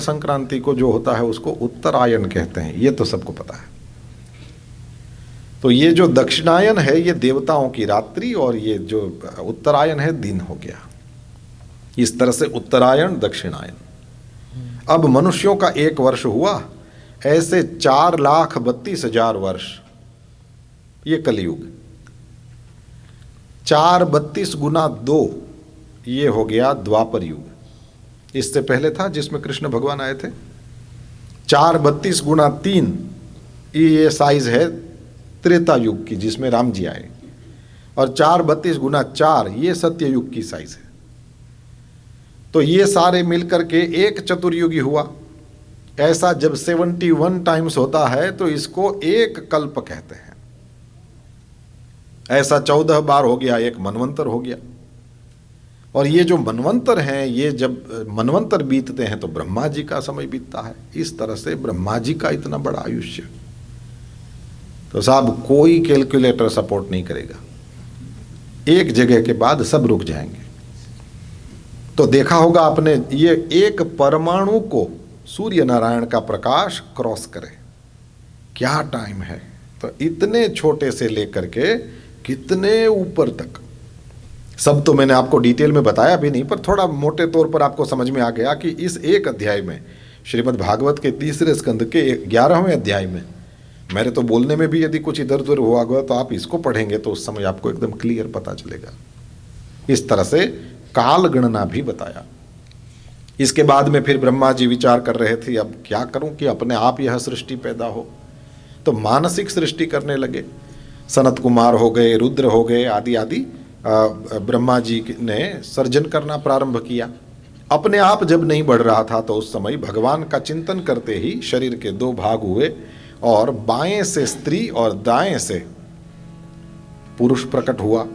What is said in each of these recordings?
संक्रांति को जो होता है उसको उत्तरायण कहते हैं, ये तो सबको पता है। तो ये जो दक्षिणायन है ये देवताओं की रात्रि और ये जो उत्तरायण है दिन हो गया। इस तरह से उत्तरायण दक्षिणायन। अब मनुष्यों का एक वर्ष हुआ, ऐसे 4,32,000 वर्ष ये कलयुग। 432 गुना 2 ये हो गया द्वापर युग। इससे पहले था जिसमें कृष्ण भगवान आए थे। 432 गुना 3 ये साइज है त्रेता युग की जिसमें राम जी आए, और 432 गुना 4 ये सत्य युग की साइज है। तो ये सारे मिलकर के एक चतुर्युगी हुआ। ऐसा जब 71 टाइम्स होता है तो इसको एक कल्प कहते हैं। ऐसा 14 बार हो गया, एक मनवंतर हो गया। और ये जो मनवंतर हैं, ये जब मनवंतर बीतते हैं तो ब्रह्मा जी का समय बीतता है। इस तरह से ब्रह्मा जी का इतना बड़ा आयुष्य, तो साहब कोई कैलकुलेटर सपोर्ट नहीं करेगा। एक जगह के बाद सब रुक जाएंगे। तो देखा होगा आपने, ये एक परमाणु को सूर्य नारायण का प्रकाश क्रॉस करे, क्या टाइम है। तो इतने छोटे से लेकर के कितने ऊपर तक, सब तो मैंने आपको डिटेल में बताया भी नहीं, पर थोड़ा मोटे तौर पर आपको समझ में आ गया कि इस एक अध्याय में, श्रीमद् भागवत के 3 स्कंद के 11वें अध्याय में, मेरे तो बोलने में भी यदि कुछ इधर उधर हुआ हुआ तो आप इसको पढ़ेंगे तो उस समय आपको एकदम क्लियर पता चलेगा। इस तरह से काल गणना भी बताया। इसके बाद में फिर ब्रह्मा जी विचार कर रहे थे, अब क्या करूं कि अपने आप यह सृष्टि पैदा हो। तो मानसिक सृष्टि करने लगे। सनत कुमार हो गए, रुद्र हो गए, आदि आदि ब्रह्मा जी ने सर्जन करना प्रारंभ किया। अपने आप जब नहीं बढ़ रहा था तो उस समय भगवान का चिंतन करते ही शरीर के 2 भाग हुए, और बाएं से स्त्री और दाएं से पुरुष प्रकट हुआ।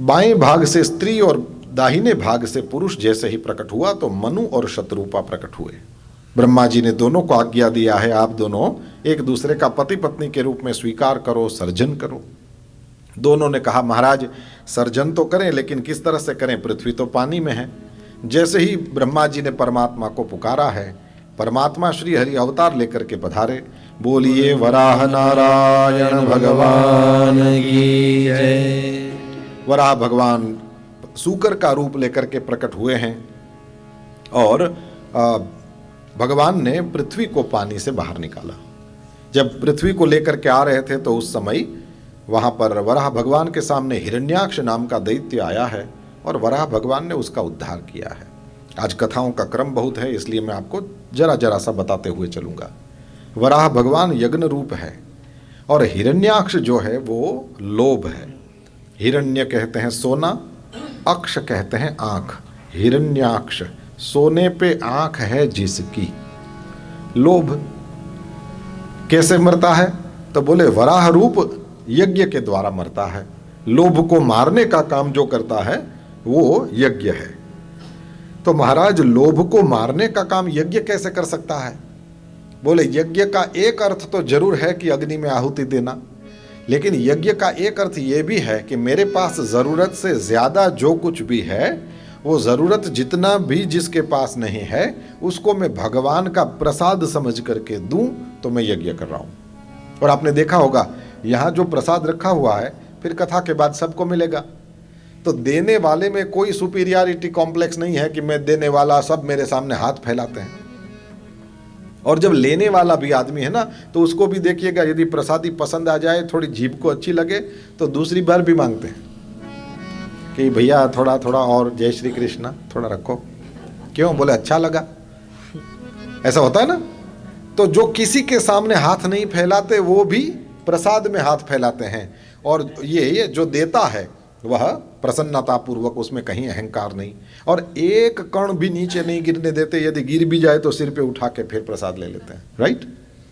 बाएं भाग से स्त्री और दाहिने भाग से पुरुष जैसे ही प्रकट हुआ तो मनु और शत्रुपा प्रकट हुए। ब्रह्मा जी ने दोनों को आज्ञा दिया है, आप दोनों एक दूसरे का पति पत्नी के रूप में स्वीकार करो, सर्जन करो। दोनों ने कहा महाराज सर्जन तो करें, लेकिन किस तरह से करें, पृथ्वी तो पानी में है। जैसे ही ब्रह्मा जी ने परमात्मा को पुकारा है, परमात्मा श्री हरि अवतार लेकर के पधारे। बोलिए वराह नारायण भगवान की जय। वराह भगवान सूकर का रूप लेकर के प्रकट हुए हैं, और भगवान ने पृथ्वी को पानी से बाहर निकाला। जब पृथ्वी को लेकर के आ रहे थे तो उस समय वहाँ पर वराह भगवान के सामने हिरण्याक्ष नाम का दैत्य आया है, और वराह भगवान ने उसका उद्धार किया है। आज कथाओं का क्रम बहुत है, इसलिए मैं आपको जरा जरा सा बताते हुए चलूँगा। वराह भगवान यज्ञ रूप है, और हिरण्याक्ष जो है वो लोभ है। हिरण्य कहते हैं सोना, अक्ष कहते हैं आँख। हिरण्याक्ष सोने पे आँख है जिसकी। लोभ कैसे मरता है, तो बोले वराह रूप यज्ञ के द्वारा मरता है। लोभ को मारने का काम जो करता है वो यज्ञ है। तो महाराज लोभ को मारने का काम यज्ञ कैसे कर सकता है? बोले यज्ञ का एक अर्थ तो जरूर है कि अग्नि में आहुति देना, लेकिन यज्ञ का एक अर्थ ये भी है कि मेरे पास ज़रूरत से ज़्यादा जो कुछ भी है, वो ज़रूरत जितना भी जिसके पास नहीं है उसको मैं भगवान का प्रसाद समझ करके दूं, तो मैं यज्ञ कर रहा हूँ। और आपने देखा होगा यहाँ जो प्रसाद रखा हुआ है फिर कथा के बाद सबको मिलेगा। तो देने वाले में कोई सुपीरियरिटी कॉम्प्लेक्स नहीं है कि मैं देने वाला, सब मेरे सामने हाथ फैलाते हैं। और जब लेने वाला भी आदमी है ना, तो उसको भी देखिएगा, यदि प्रसादी पसंद आ जाए, थोड़ी जीभ को अच्छी लगे, तो दूसरी बार भी मांगते हैं कि भैया थोड़ा थोड़ा और, जय श्री कृष्णा थोड़ा रखो। क्यों? बोले अच्छा लगा। ऐसा होता है ना। तो जो किसी के सामने हाथ नहीं फैलाते वो भी प्रसाद में हाथ फैलाते हैं, और ये जो देता है वह प्रसन्नता पूर्वक, उसमें कहीं अहंकार नहीं, और एक कण भी नीचे नहीं गिरने देते। यदि गिर भी जाए तो सिर पे उठा के फिर प्रसाद ले लेते हैं, राइट।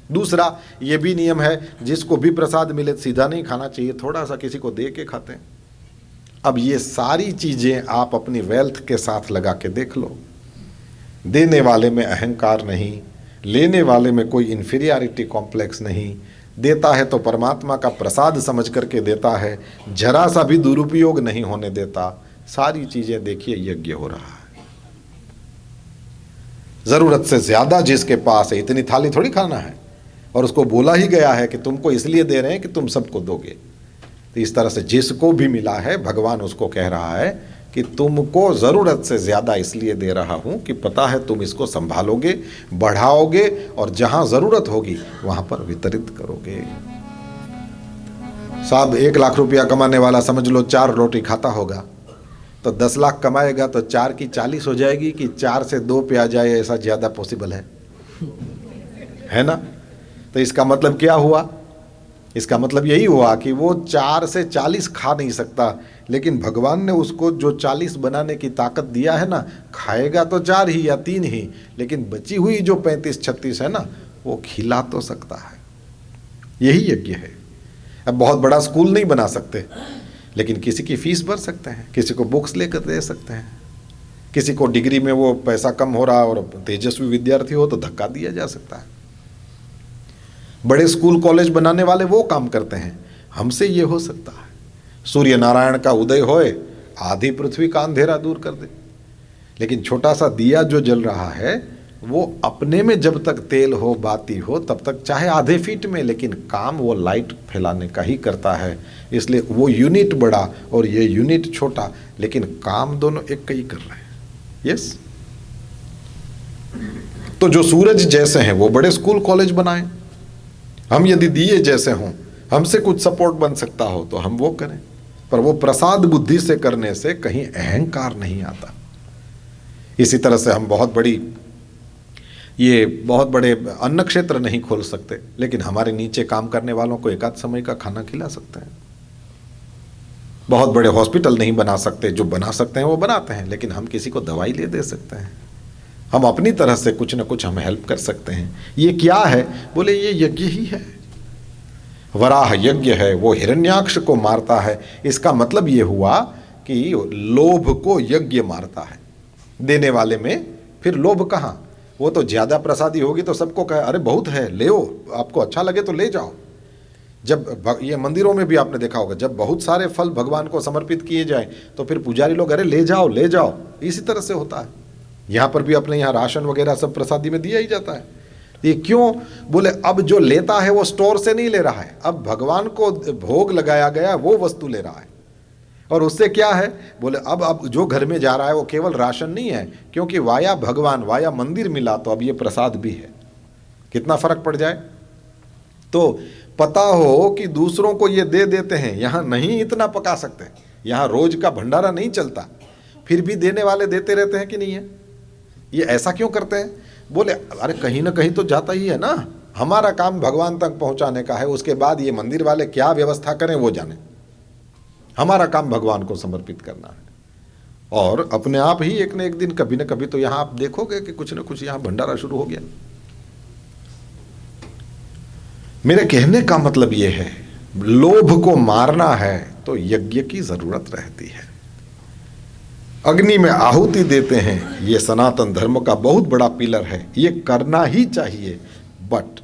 दूसरा ये भी नियम है, जिसको भी प्रसाद मिले सीधा नहीं खाना चाहिए, थोड़ा सा किसी को दे के खाते हैं। अब ये सारी चीज़ें आप अपनी वेल्थ के साथ लगा के देख लो। देने वाले में अहंकार नहीं, लेने वाले में कोई इन्फीरियरिटी कॉम्प्लेक्स नहीं। देता है तो परमात्मा का प्रसाद समझ करके देता है, जरा सा भी दुरुपयोग नहीं होने देता। सारी चीज़ें देखिए यज्ञ हो रहा है। ज़रूरत से ज़्यादा जिसके पास है, इतनी थाली थोड़ी खाना है, और उसको बोला ही गया है कि तुमको इसलिए दे रहे हैं कि तुम सबको दोगे। तो इस तरह से जिसको भी मिला है भगवान उसको कह रहा है कि तुमको ज़रूरत से ज़्यादा इसलिए दे रहा हूँ कि पता है तुम इसको संभालोगे, बढ़ाओगे, और जहाँ ज़रूरत होगी वहाँ पर वितरित करोगे। साहब 1 लाख रुपया कमाने वाला समझ लो 4 रोटी खाता होगा, तो 10 लाख कमाएगा तो 4 की 40 हो जाएगी कि 4 से 2 पे आ जाए, ऐसा ज़्यादा पॉसिबल है ना? तो इसका मतलब क्या हुआ? इसका मतलब यही हुआ कि वो 4 से 40 खा नहीं सकता, लेकिन भगवान ने उसको जो 40 बनाने की ताकत दिया है ना, खाएगा तो 4 ही या 3 ही, लेकिन बची हुई जो 35-36 है ना, वो खिला तो सकता है। यही यज्ञ है। अब बहुत बड़ा स्कूल नहीं बना सकते, लेकिन किसी की फीस भर सकते हैं, किसी को बुक्स लेकर दे सकते हैं, किसी को डिग्री में वो पैसा कम हो रहा और तेजस्वी विद्यार्थी हो तो धक्का दिया जा सकता है। बड़े स्कूल कॉलेज बनाने वाले वो काम करते हैं, हमसे ये हो सकता है। सूर्य नारायण का उदय होए, आधी पृथ्वी का अंधेरा दूर कर दे। लेकिन छोटा सा दिया जो जल रहा है, वो अपने में जब तक तेल हो, बाती हो, तब तक चाहे आधे फीट में, लेकिन काम वो लाइट फैलाने का ही करता है। इसलिए वो यूनिट बड़ा और ये यूनिट छोटा, लेकिन काम दोनों एक का ही कर रहे हैं। यस। तो जो सूरज जैसे हैं वो बड़े स्कूल कॉलेज बनाएं। हम यदि दिए जैसे हों, हमसे कुछ सपोर्ट बन सकता हो तो हम वो करें, पर वो प्रसाद बुद्धि से करने से कहीं अहंकार नहीं आता। इसी तरह से हम बहुत बड़े अन्न क्षेत्र नहीं खोल सकते, लेकिन हमारे नीचे काम करने वालों को एकाध समय का खाना खिला सकते हैं। बहुत बड़े हॉस्पिटल नहीं बना सकते, जो बना सकते हैं वो बनाते हैं, लेकिन हम किसी को दवाई ले दे सकते हैं। हम अपनी तरह से कुछ न कुछ हम हेल्प कर सकते हैं। ये क्या है? बोले ये यज्ञ ही है। वराह यज्ञ है, वो हिरण्याक्ष को मारता है। इसका मतलब ये हुआ कि लोभ को यज्ञ मारता है। देने वाले में फिर लोभ कहाँ? वो तो ज़्यादा प्रसादी होगी तो सबको कहे अरे बहुत है, ले आपको अच्छा लगे तो ले जाओ। जब ये मंदिरों में भी आपने देखा होगा, जब बहुत सारे फल भगवान को समर्पित किए जाए तो फिर पुजारी लोग अरे ले जाओ ले जाओ। इसी तरह से होता है। यहाँ पर भी अपने यहाँ राशन वगैरह सब प्रसादी में दिया ही जाता है। ये क्यों? बोले अब जो लेता है वो स्टोर से नहीं ले रहा है, अब भगवान को भोग लगाया गया वो वस्तु ले रहा है। और उससे क्या है? बोले अब जो घर में जा रहा है वो केवल राशन नहीं है, क्योंकि वाया भगवान वाया मंदिर मिला, तो अब ये प्रसाद भी है। कितना फर्क पड़ जाए। तो पता हो कि दूसरों को ये दे देते हैं, यहाँ नहीं इतना पका सकते, यहाँ रोज का भंडारा नहीं चलता, फिर भी देने वाले देते रहते हैं कि नहीं है? ये ऐसा क्यों करते हैं? बोले अरे कहीं ना कहीं तो जाता ही है ना। हमारा काम भगवान तक पहुंचाने का है, उसके बाद ये मंदिर वाले क्या व्यवस्था करें वो जाने। हमारा काम भगवान को समर्पित करना है। और अपने आप ही एक न एक दिन कभी न कभी तो यहाँ आप देखोगे कि कुछ न कुछ यहाँ भंडारा शुरू हो गया। मेरे कहने का मतलब ये है, लोभ को मारना है तो यज्ञ की जरूरत रहती है। अग्नि में आहुति देते हैं, ये सनातन धर्म का बहुत बड़ा पिलर है, ये करना ही चाहिए। बट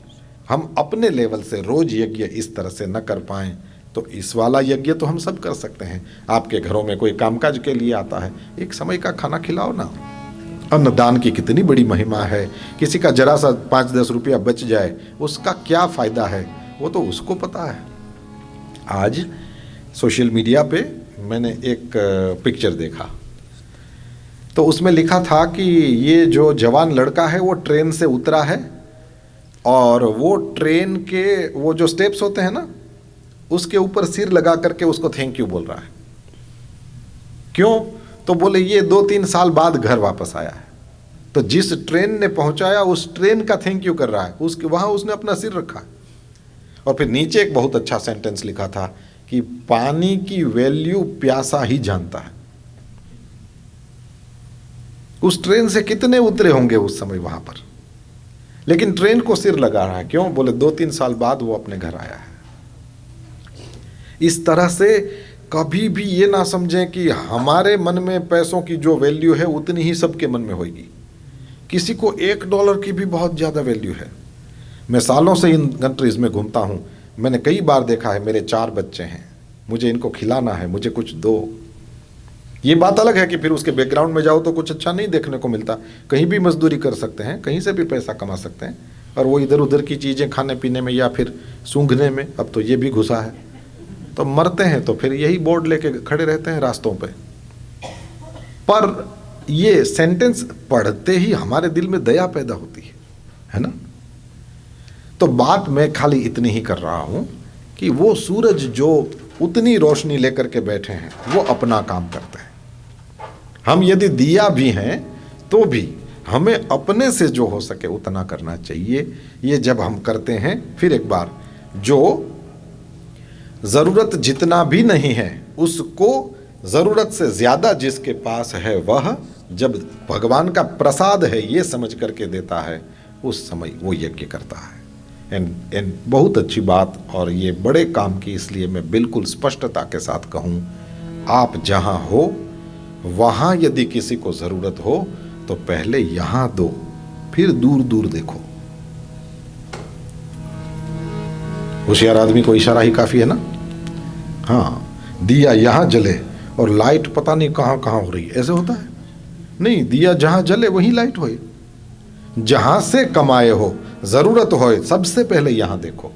हम अपने लेवल से रोज यज्ञ इस तरह से न कर पाएं तो इस वाला यज्ञ तो हम सब कर सकते हैं। आपके घरों में कोई कामकाज के लिए आता है, एक समय का खाना खिलाओ ना। अन्नदान की कितनी बड़ी महिमा है। किसी का जरा सा 5-10 रुपया बच जाए, उसका क्या फ़ायदा है, वो तो उसको पता है। आज सोशल मीडिया पे मैंने एक पिक्चर देखा, तो उसमें लिखा था कि ये जो जवान लड़का है वो ट्रेन से उतरा है, और वो ट्रेन के वो जो स्टेप्स होते हैं ना, उसके ऊपर सिर लगा करके उसको थैंक यू बोल रहा है। क्यों? तो बोले ये 2-3 साल बाद घर वापस आया है, तो जिस ट्रेन ने पहुंचाया उस ट्रेन का थैंक यू कर रहा है, उसके वहां उसने अपना सिर रखा। और फिर नीचे एक बहुत अच्छा सेंटेंस लिखा था कि पानी की वैल्यू प्यासा ही जानता है। उस ट्रेन से कितने उतरे होंगे उस समय वहां पर, लेकिन ट्रेन को सिर लगा रहा है। क्यों? बोले 2-3 साल बाद वो अपने घर आया है। इस तरह से कभी भी ये ना समझें कि हमारे मन में पैसों की जो वैल्यू है उतनी ही सबके मन में होगी। किसी को $1 की भी बहुत ज़्यादा वैल्यू है। मैं सालों से इन कंट्रीज़ में घूमता हूँ, मैंने कई बार देखा है, मेरे 4 बच्चे हैं, मुझे इनको खिलाना है, मुझे कुछ दो। ये बात अलग है कि फिर उसके बैकग्राउंड में जाओ तो कुछ अच्छा नहीं देखने को मिलता। कहीं भी मजदूरी कर सकते हैं, कहीं से भी पैसा कमा सकते हैं, और वो इधर उधर की चीज़ें खाने पीने में या फिर सूंघने में, अब तो ये भी घुसा है, तो मरते हैं तो फिर यही बोर्ड लेके खड़े रहते हैं रास्तों पे। पर ये सेंटेंस पढ़ते ही हमारे दिल में दया पैदा होती है ना। तो बात मैं खाली इतनी ही कर रहा हूं कि वो सूरज जो उतनी रोशनी लेकर के बैठे हैं वो अपना काम करते हैं। हम यदि दिया भी हैं तो भी हमें अपने से जो हो सके उतना करना चाहिए। ये जब हम करते हैं, फिर एक बार, जो ज़रूरत जितना भी नहीं है उसको ज़रूरत से ज़्यादा जिसके पास है, वह जब भगवान का प्रसाद है ये समझ करके देता है, उस समय वो यज्ञ करता है। एंड बहुत अच्छी बात, और ये बड़े काम की, इसलिए मैं बिल्कुल स्पष्टता के साथ कहूँ, आप जहाँ हो वहाँ यदि किसी को ज़रूरत हो तो पहले यहाँ दो, फिर दूर दूर देखो। होशियार आदमी को इशारा ही काफ़ी है ना। हाँ, दिया यहाँ जले और लाइट पता नहीं कहाँ कहाँ हो रही है, ऐसे होता है नहीं। दिया जहाँ जले वहीं लाइट होए। जहाँ से कमाए हो, ज़रूरत होए, सबसे पहले यहाँ देखो।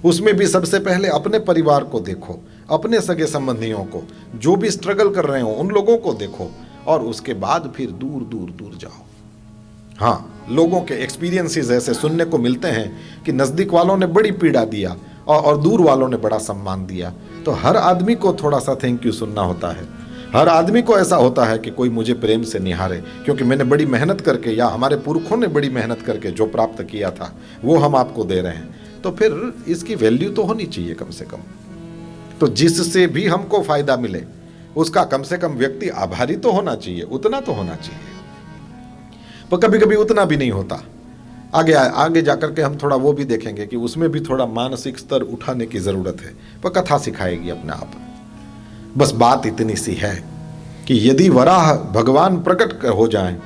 उसमें भी सबसे पहले अपने परिवार को देखो, अपने सगे संबंधियों को, जो भी स्ट्रगल कर रहे हो उन लोगों को देखो, और उसके बाद फिर दूर दूर दूर जाओ। हाँ, लोगों के एक्सपीरियंसेस ऐसे सुनने को मिलते हैं कि नज़दीक वालों ने बड़ी पीड़ा दिया और दूर वालों ने बड़ा सम्मान दिया। तो हर आदमी को थोड़ा सा थैंक यू सुनना होता है। हर आदमी को ऐसा होता है कि कोई मुझे प्रेम से निहारे, क्योंकि मैंने बड़ी मेहनत करके, या हमारे पुरखों ने बड़ी मेहनत करके जो प्राप्त किया था वो हम आपको दे रहे हैं, तो फिर इसकी वैल्यू तो होनी चाहिए कम से कम। तो जिससे भी हमको फायदा मिले उसका कम से कम व्यक्ति आभारी तो होना चाहिए, उतना तो होना चाहिए। पर कभी कभी उतना भी नहीं होता। आगे जाकर के हम थोड़ा वो भी देखेंगे कि उसमें भी थोड़ा मानसिक स्तर उठाने की ज़रूरत है, पर कथा सिखाएगी अपने आप। बस बात इतनी सी है कि यदि वराह भगवान प्रकट हो जाएं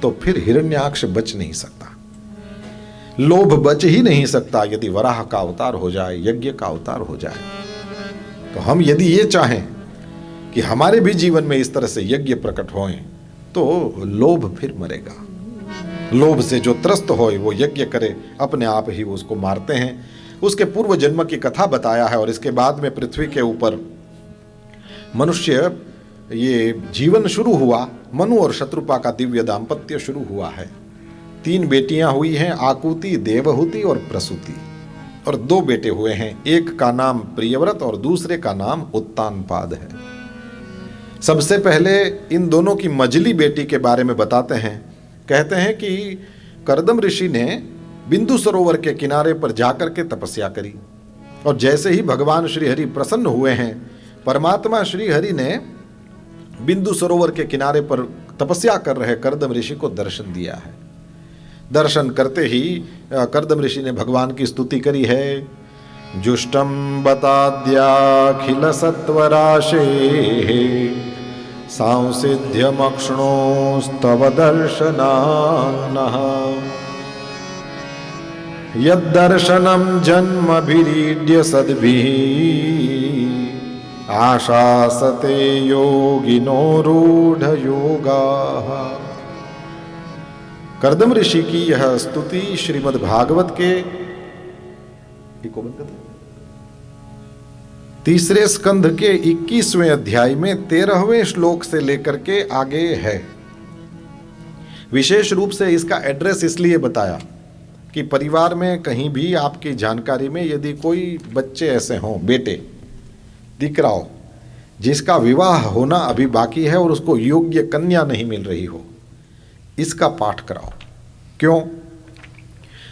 तो फिर हिरण्याक्ष बच नहीं सकता, लोभ बच ही नहीं सकता। यदि वराह का अवतार हो जाए, यज्ञ का अवतार हो जाए, तो हम यदि ये चाहें कि हमारे भी जीवन में इस तरह से यज्ञ प्रकट होएं, तो लोभ फिर मरेगा। लोभ से जो त्रस्त होए वो यज्ञ करे, अपने आप ही उसको मारते हैं। उसके पूर्व जन्म की कथा बताया है, और इसके बाद में पृथ्वी के ऊपर मनुष्य ये जीवन शुरू हुआ। मनु और शत्रुपा का दिव्य दाम्पत्य शुरू हुआ है। 3 बेटियां हुई हैं, आकुति, देवहूति और प्रसूति, और 2 बेटे हुए हैं। एक का नाम प्रियव्रत और दूसरे का नाम उत्तानपाद है। सबसे पहले इन दोनों की मझली बेटी के बारे में बताते हैं। कहते हैं कि कर्दम ऋषि ने बिंदु सरोवर के किनारे पर जाकर के तपस्या करी, और जैसे ही भगवान श्री हरि प्रसन्न हुए हैं, परमात्मा श्री हरि ने बिंदु सरोवर के किनारे पर तपस्या कर रहे कर्दम ऋषि को दर्शन दिया है। दर्शन करते ही कर्दम ऋषि ने भगवान की स्तुति करी है। जुष्टम बताद्याखिल सत्वराशे सांसिध्यमक्ष्णोस्तव दर्शनान्नः यद्दर्शनं जन्मभिरीड्य सद्भिः आशासते योगिनो रूढ़ योगाः। कर्दम ऋषि की यह स्तुति श्रीमद् भागवत के 3 स्कंध के 21वें अध्याय में 13वें श्लोक से लेकर के आगे है। विशेष रूप से इसका एड्रेस इसलिए बताया कि परिवार में कहीं भी आपकी जानकारी में यदि कोई बच्चे ऐसे हों, बेटे दिख रहा हो, जिसका विवाह होना अभी बाकी है और उसको योग्य कन्या नहीं मिल रही हो, इसका पाठ कराओ। क्यों?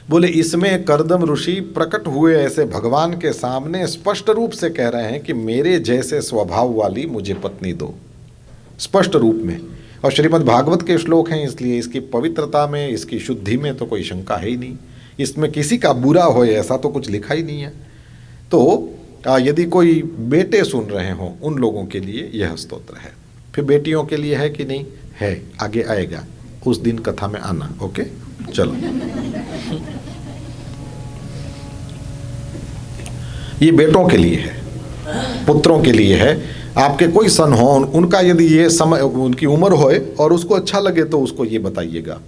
बोले इसमें कर्दम ऋषि प्रकट हुए ऐसे भगवान के सामने स्पष्ट रूप से कह रहे हैं कि मेरे जैसे स्वभाव वाली मुझे पत्नी दो, स्पष्ट रूप में। और श्रीमद् भागवत के श्लोक हैं, इसलिए इसकी पवित्रता में, इसकी शुद्धि में तो कोई शंका है ही नहीं। इसमें किसी का बुरा हो ऐसा तो कुछ लिखा ही नहीं है। तो यदि कोई बेटे सुन रहे हों उन लोगों के लिए यह स्तोत्र है। फिर बेटियों के लिए है कि नहीं है, आगे आएगा, उस दिन कथा में आना। ओके, चलो। ये बेटों के लिए है, पुत्रों के लिए है। आपके कोई सन हो, उनका यदि ये समय उनकी उम्र होए और उसको अच्छा लगे तो उसको ये बताइएगा।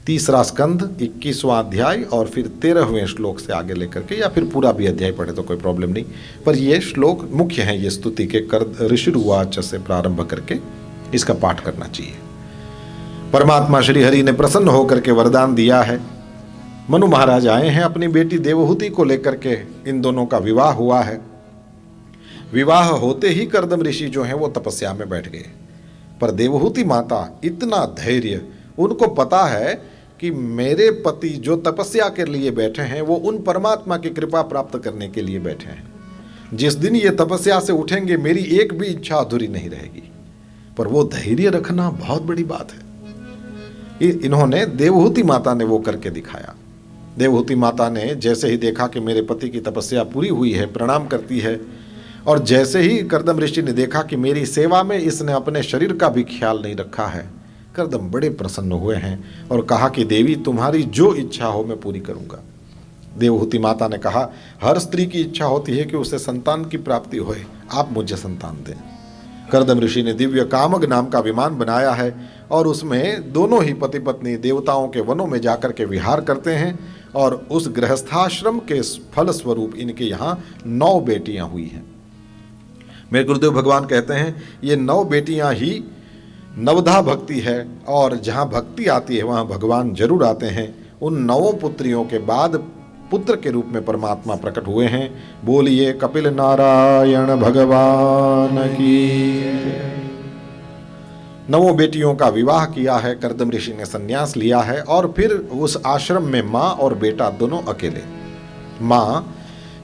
3रा स्कंध 21वां अध्याय और फिर 13वें श्लोक से आगे लेकर के, या फिर पूरा भी अध्याय पढ़े तो कोई प्रॉब्लम नहीं, पर ये श्लोक मुख्य हैं, ये स्तुति के ऋषिरुवाच से प्रारंभ करके इसका पाठ करना चाहिए। परमात्मा श्री हरि ने प्रसन्न होकर के वरदान दिया है। मनु महाराज आए हैं अपनी बेटी देवहूति को लेकर के, इन दोनों का विवाह हुआ है। विवाह होते ही कर्दम ऋषि जो हैं वो तपस्या में बैठ गए, पर देवहूति माता इतना धैर्य, उनको पता है कि मेरे पति जो तपस्या के लिए बैठे हैं वो उन परमात्मा की कृपा प्राप्त करने के लिए बैठे हैं। जिस दिन ये तपस्या से उठेंगे मेरी एक भी इच्छा अधूरी नहीं रहेगी। पर वो धैर्य रखना बहुत बड़ी बात है। इन्होंने, देवहूति माता ने वो करके दिखाया। देवहूति माता ने जैसे ही देखा कि मेरे पति की तपस्या पूरी हुई है, प्रणाम करती है, और जैसे ही कर्दम ऋषि ने देखा कि मेरी सेवा में इसने अपने शरीर का भी ख्याल नहीं रखा है, कर्दम बड़े प्रसन्न हुए हैं और कहा कि देवी तुम्हारी जो इच्छा हो मैं पूरी करूंगा। देवहूति माता ने कहा, हर स्त्री की इच्छा होती है कि उसे संतान की प्राप्ति होए, आप मुझे संतान दें। कर्दम ऋषि ने दिव्य कामग नाम का विमान बनाया है और उसमें दोनों ही पति पत्नी देवताओं के वनों में जाकर के विहार करते हैं, और उस गृहस्थाश्रम के फल स्वरूप इनके यहाँ 9 बेटियां हुई हैं। मेरे गुरुदेव भगवान कहते हैं ये 9 बेटियां ही नवधा भक्ति है, और जहाँ भक्ति आती है वहाँ भगवान जरूर आते हैं। उन 9 पुत्रियों के बाद पुत्र के रूप में परमात्मा प्रकट हुए हैं। बोलिए कपिल नारायण भगवान की। 9 बेटियों का विवाह किया है, कर्दम ऋषि ने संन्यास लिया है, और फिर उस आश्रम में माँ और बेटा दोनों अकेले। माँ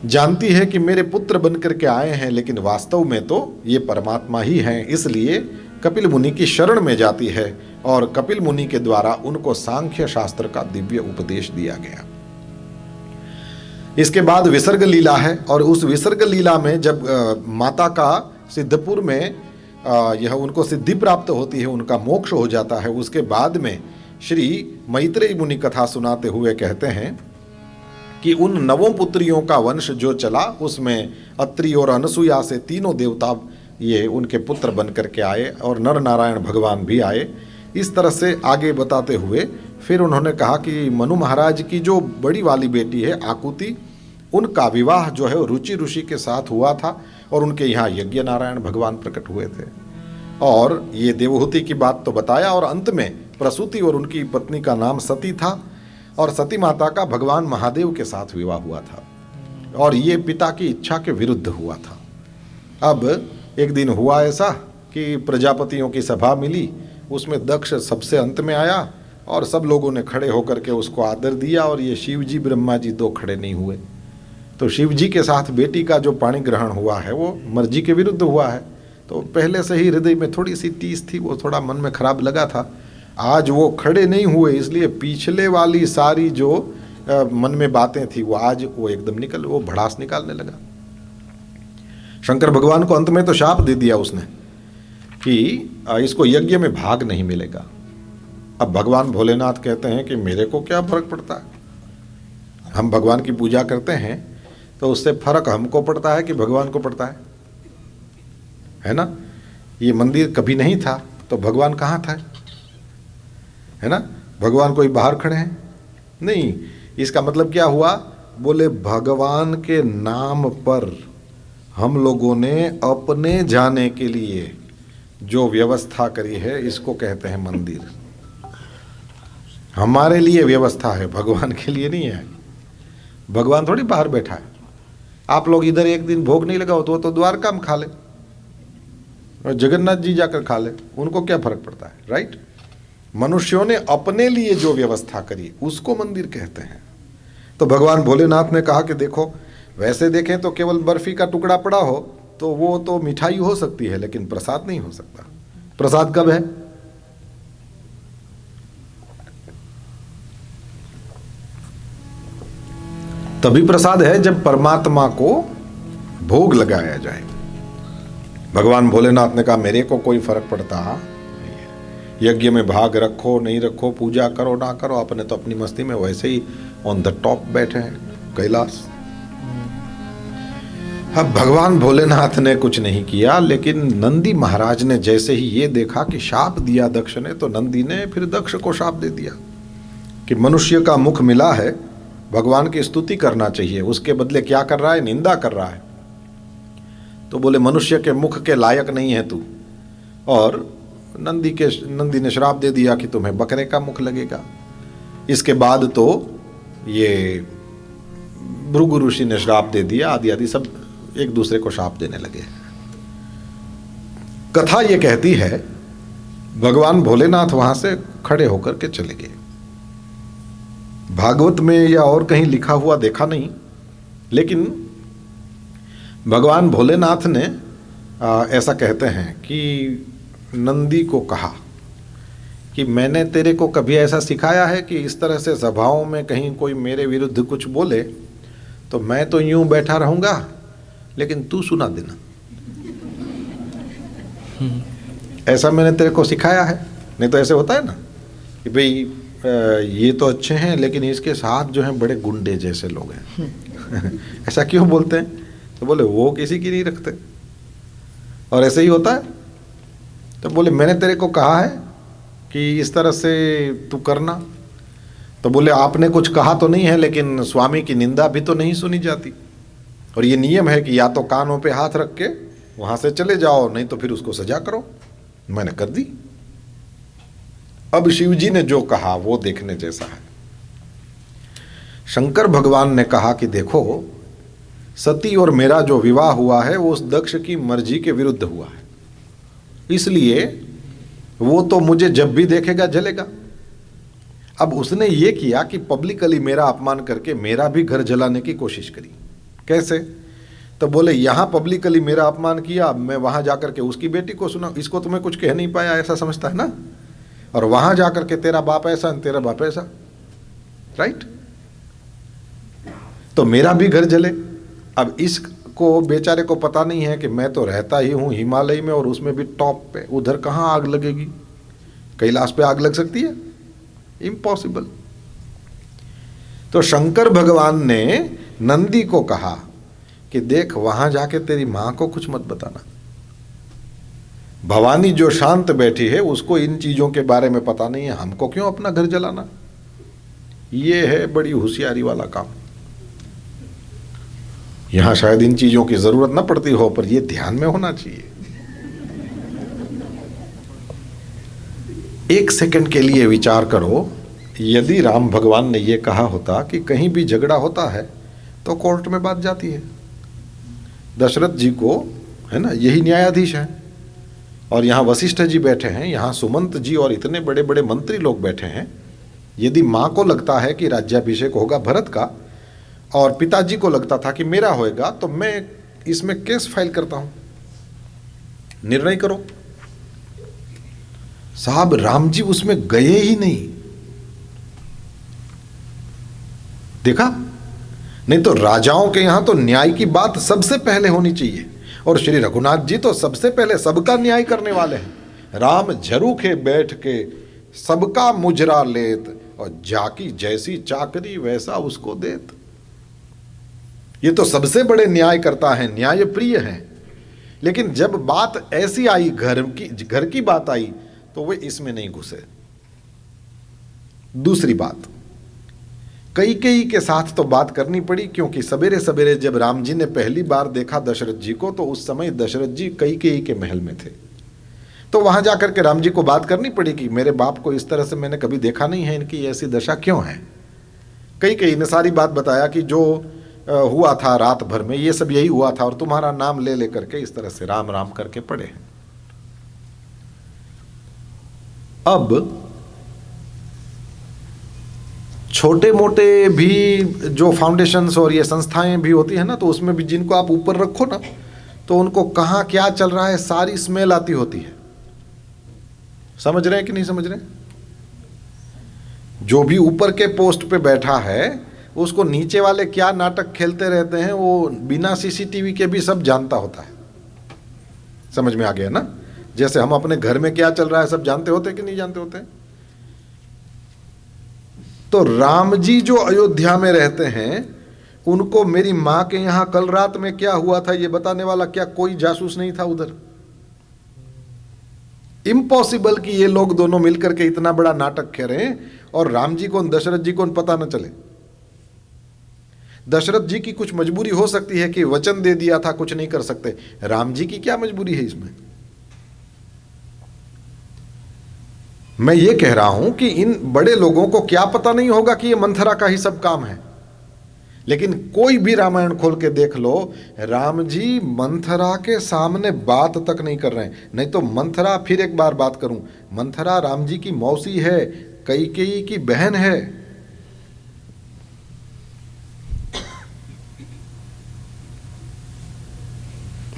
जानती है कि मेरे पुत्र बनकर के आए हैं, लेकिन वास्तव में तो ये परमात्मा ही हैं, इसलिए कपिल मुनि की शरण में जाती है और कपिल मुनि के द्वारा उनको सांख्य शास्त्र का दिव्य उपदेश दिया गया। इसके बाद विसर्ग लीला है, और उस विसर्ग लीला में जब माता का सिद्धपुर में यह उनको सिद्धि प्राप्त होती है, उनका मोक्ष हो जाता है, उसके बाद में श्री मैत्रेयी मुनि कथा सुनाते हुए कहते हैं कि उन 9 पुत्रियों का वंश जो चला उसमें अत्रि और अनसुया से तीनों देवता ये उनके पुत्र बन करके आए, और नर नारायण भगवान भी आए। इस तरह से आगे बताते हुए फिर उन्होंने कहा कि मनु महाराज की जो बड़ी वाली बेटी है आकुति, उनका विवाह जो है रुचि ऋषि के साथ हुआ था, और उनके यहाँ यज्ञ नारायण भगवान प्रकट हुए थे। और ये देवहूति की बात तो बताया, और अंत में प्रसूति और उनकी पत्नी का नाम सती था, और सती माता का भगवान महादेव के साथ विवाह हुआ था, और ये पिता की इच्छा के विरुद्ध हुआ था। अब एक दिन हुआ ऐसा कि प्रजापतियों की सभा मिली, उसमें दक्ष सबसे अंत में आया, और सब लोगों ने खड़े होकर के उसको आदर दिया, और ये शिव जी ब्रह्मा जी 2 खड़े नहीं हुए। तो शिव जी के साथ बेटी का जो पाणी ग्रहण हुआ है वो मर्जी के विरुद्ध हुआ है। तो पहले से ही हृदय में थोड़ी सी टीस थी, वो थोड़ा मन में खराब लगा था। आज वो खड़े नहीं हुए, इसलिए पिछले वाली सारी जो मन में बातें थी वो आज वो एकदम वो भड़ास निकालने लगा। शंकर भगवान को अंत में तो शाप दे दिया उसने कि इसको यज्ञ में भाग नहीं मिलेगा। अब भगवान भोलेनाथ कहते हैं कि मेरे को क्या फर्क पड़ता है, हम भगवान की पूजा करते हैं तो उससे फर्क हमको पड़ता है कि भगवान को पड़ता है ना। ये मंदिर कभी नहीं था तो भगवान कहाँ था, है ना। भगवान कोई बाहर खड़े हैं नहीं। इसका मतलब क्या हुआ, बोले भगवान के नाम पर हम लोगों ने अपने जाने के लिए जो व्यवस्था करी है इसको कहते हैं मंदिर। हमारे लिए व्यवस्था है, भगवान के लिए नहीं है। भगवान थोड़ी बाहर बैठा है। आप लोग इधर एक दिन भोग नहीं लगाओ तो द्वारका में खा ले, और जगन्नाथ जी जाकर खा ले, उनको क्या फर्क पड़ता है, राइट। मनुष्यों ने अपने लिए जो व्यवस्था करी उसको मंदिर कहते हैं। तो भगवान भोलेनाथ ने कहा कि देखो, वैसे देखें तो केवल बर्फी का टुकड़ा पड़ा हो तो वो तो मिठाई हो सकती है, लेकिन प्रसाद नहीं हो सकता। प्रसाद कब है, तभी प्रसाद है जब परमात्मा को भोग लगाया जाए। भगवान भोलेनाथ ने कहा मेरे को कोई फर्क पड़ता नहीं है, यज्ञ में भाग रखो नहीं रखो, पूजा करो ना करो, अपने तो अपनी मस्ती में वैसे ही ऑन द टॉप बैठे हैं कैलाश। अब भगवान भोलेनाथ ने कुछ नहीं किया, लेकिन नंदी महाराज ने जैसे ही ये देखा कि शाप दिया दक्ष ने, तो नंदी ने फिर दक्ष को शाप दे दिया कि मनुष्य का मुख मिला है, भगवान की स्तुति करना चाहिए, उसके बदले क्या कर रहा है, निंदा कर रहा है। तो बोले मनुष्य के मुख के लायक नहीं है तू, और नंदी ने श्राप दे दिया कि तुम्हें बकरे का मुख लगेगा। इसके बाद तो ये भृगु ऋषि ने श्राप दे दिया, आदि आदि सब एक दूसरे को श्राप देने लगे। कथा ये कहती है भगवान भोलेनाथ वहां से खड़े होकर के चले गए। भागवत में या और कहीं लिखा हुआ देखा नहीं, लेकिन भगवान भोलेनाथ ने ऐसा कहते हैं कि नंदी को कहा कि मैंने तेरे को कभी ऐसा सिखाया है कि इस तरह से सभाओं में कहीं कोई मेरे विरुद्ध कुछ बोले तो मैं तो यूं बैठा रहूंगा, लेकिन तू सुना देना। ऐसा मैंने तेरे को सिखाया है। नहीं तो ऐसे होता है ना कि भाई ये तो अच्छे हैं लेकिन इसके साथ जो हैं बड़े गुंडे जैसे लोग हैं। ऐसा क्यों बोलते हैं? तो बोले वो किसी की नहीं रखते, और ऐसे ही होता है। तो बोले मैंने तेरे को कहा है कि इस तरह से तू करना। तो बोले आपने कुछ कहा तो नहीं है, लेकिन स्वामी की निंदा भी तो नहीं सुनी जाती, और ये नियम है कि या तो कानों पे हाथ रख के वहां से चले जाओ, नहीं तो फिर उसको सजा करो। मैंने कर दी। अब शिव जी ने जो कहा वो देखने जैसा है। शंकर भगवान ने कहा कि देखो, सती और मेरा जो विवाह हुआ है वो उस दक्ष की मर्जी के विरुद्ध हुआ है, इसलिए वो तो मुझे जब भी देखेगा जलेगा। अब उसने ये किया कि पब्लिकली मेरा अपमान करके मेरा भी घर जलाने की कोशिश करी। कैसे? तो बोले यहाँ पब्लिकली मेरा अपमान किया, अब मैं वहां जाकर के उसकी बेटी को सुना, इसको तुम्हें कुछ कह नहीं पाया ऐसा समझता है ना, और वहां जाकर के तेरा बाप ऐसा तेरा बाप ऐसा, राइट? तो मेरा भी घर जले। अब इसको बेचारे को पता नहीं है कि मैं तो रहता ही हूं हिमालय में, और उसमें भी टॉप पे, उधर कहां आग लगेगी? कैलाश पे आग लग सकती है? इम्पॉसिबल। तो शंकर भगवान ने नंदी को कहा कि देख, वहां जाके तेरी मां को कुछ मत बताना। भवानी जो शांत बैठी है उसको इन चीजों के बारे में पता नहीं है, हमको क्यों अपना घर जलाना? ये है बड़ी होशियारी वाला काम। यहां शायद इन चीजों की जरूरत न पड़ती हो, पर यह ध्यान में होना चाहिए। एक सेकंड के लिए विचार करो, यदि राम भगवान ने यह कहा होता कि कहीं भी झगड़ा होता है तो कोर्ट में बात जाती है। दशरथ जी को, है ना, यही न्यायाधीश हैं, और यहाँ वशिष्ठ जी बैठे हैं, यहाँ सुमंत जी और इतने बड़े बड़े मंत्री लोग बैठे हैं। यदि माँ को लगता है कि राज्याभिषेक होगा भरत का, और पिताजी को लगता था कि मेरा होएगा, तो मैं इसमें केस फाइल करता हूं, निर्णय करो। साहब राम जी उसमें गए ही नहीं। देखा? नहीं तो राजाओं के यहां तो न्याय की बात सबसे पहले होनी चाहिए, और श्री रघुनाथ जी तो सबसे पहले सबका न्याय करने वाले हैं। राम झरूखे बैठ के सबका मुजरा लेत, और जाकी जैसी चाकरी वैसा उसको देत। ये तो सबसे बड़े न्याय करता है, न्याय प्रिय है। लेकिन जब बात ऐसी आई, घर की बात आई, तो वे इसमें नहीं घुसे। दूसरी बात, कैकेयी के साथ तो बात करनी पड़ी, क्योंकि सवेरे सवेरे जब राम जी ने पहली बार देखा दशरथ जी को, तो उस समय दशरथ जी कैकेयी के महल में थे। तो वहां जाकर के राम जी को बात करनी पड़ी कि मेरे बाप को इस तरह से मैंने कभी देखा नहीं है, इनकी ऐसी दशा क्यों है। कैकेयी ने सारी बात बताया कि जो हुआ था रात भर में, ये सब यही हुआ था, और तुम्हारा नाम ले लेकर के इस तरह से राम राम करके पड़े हैं। अब छोटे मोटे भी जो फाउंडेशंस और ये संस्थाएं भी होती है ना, तो उसमें भी जिनको आप ऊपर रखो ना, तो उनको कहाँ क्या चल रहा है सारी स्मेल आती होती है। समझ रहे हैं कि नहीं समझ रहे? जो भी ऊपर के पोस्ट पे बैठा है, उसको नीचे वाले क्या नाटक खेलते रहते हैं वो बिना सीसीटीवी के भी सब जानता होता है। समझ में आ गया ना? जैसे हम अपने घर में क्या चल रहा है सब जानते होते कि नहीं जानते होते? तो राम जी जो अयोध्या में रहते हैं, उनको मेरी माँ के यहाँ कल रात में क्या हुआ था ये बताने वाला क्या कोई जासूस नहीं था उधर? इम्पॉसिबल कि ये लोग दोनों मिलकर के इतना बड़ा नाटक करें और राम जी को दशरथ जी को पता न चले। दशरथ जी की कुछ मजबूरी हो सकती है कि वचन दे दिया था, कुछ नहीं कर सकते। राम जी की क्या मजबूरी है इसमें? मैं ये कह रहा हूं कि इन बड़े लोगों को क्या पता नहीं होगा कि ये मंथरा का ही सब काम है। लेकिन कोई भी रामायण खोल के देख लो, राम जी मंथरा के सामने बात तक नहीं कर रहे हैं। नहीं तो मंथरा, फिर एक बार बात करूं, मंथरा राम जी की मौसी है, कैकेयी की बहन है।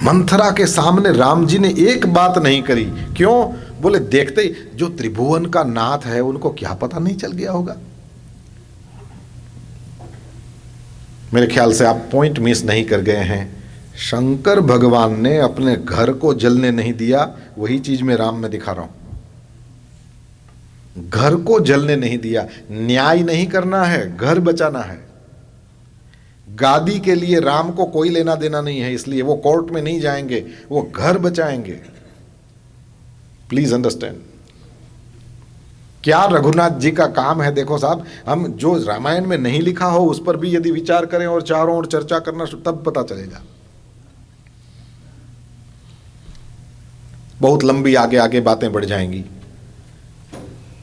मंथरा के सामने राम जी ने एक बात नहीं करी। क्यों? बोले देखते ही जो त्रिभुवन का नाथ है उनको क्या पता नहीं चल गया होगा। मेरे ख्याल से आप पॉइंट मिस नहीं कर गए हैं। शंकर भगवान ने अपने घर को जलने नहीं दिया, वही चीज मैं राम में दिखा रहा हूं। घर को जलने नहीं दिया। न्याय नहीं करना है, घर बचाना है। गादी के लिए राम को कोई लेना देना नहीं है, इसलिए वो कोर्ट में नहीं जाएंगे, वो घर बचाएंगे। Please understand. क्या रघुनाथ जी का काम है। देखो साहब, हम जो रामायण में नहीं लिखा हो उस पर भी यदि विचार करें और चारों ओर चर्चा करना, तब पता चलेगा। बहुत लंबी आगे आगे बातें बढ़ जाएंगी,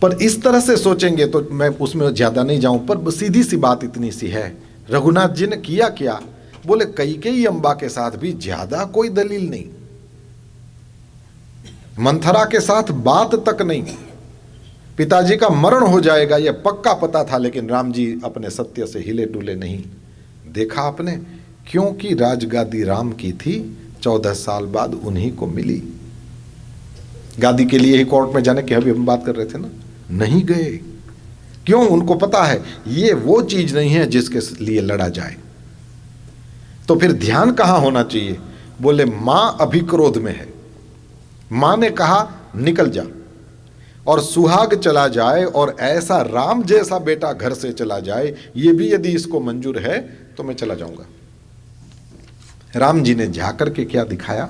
पर इस तरह से सोचेंगे तो मैं उसमें ज्यादा नहीं जाऊं। पर सीधी सी बात इतनी सी है, रघुनाथ जी ने किया क्या? बोले कैकेयी अम्बा के साथ भी ज्यादा कोई दलील नहीं, मंथरा के साथ बात तक नहीं। पिताजी का मरण हो जाएगा यह पक्का पता था, लेकिन राम जी अपने सत्य से हिले डुले नहीं। देखा आपने, क्योंकि राजगादी राम की थी, 14 साल बाद उन्हीं को मिली। गादी के लिए ही कोर्ट में जाने की अभी हम बात कर रहे थे ना, नहीं गए। क्यों? उनको पता है ये वो चीज नहीं है जिसके लिए लड़ा जाए। तो फिर ध्यान कहां होना चाहिए? बोले मां अभी क्रोध में है, मां ने कहा निकल जा, और सुहाग चला जाए और ऐसा राम जैसा बेटा घर से चला जाए, ये भी यदि इसको मंजूर है तो मैं चला जाऊंगा। राम जी ने जाकर के क्या दिखाया?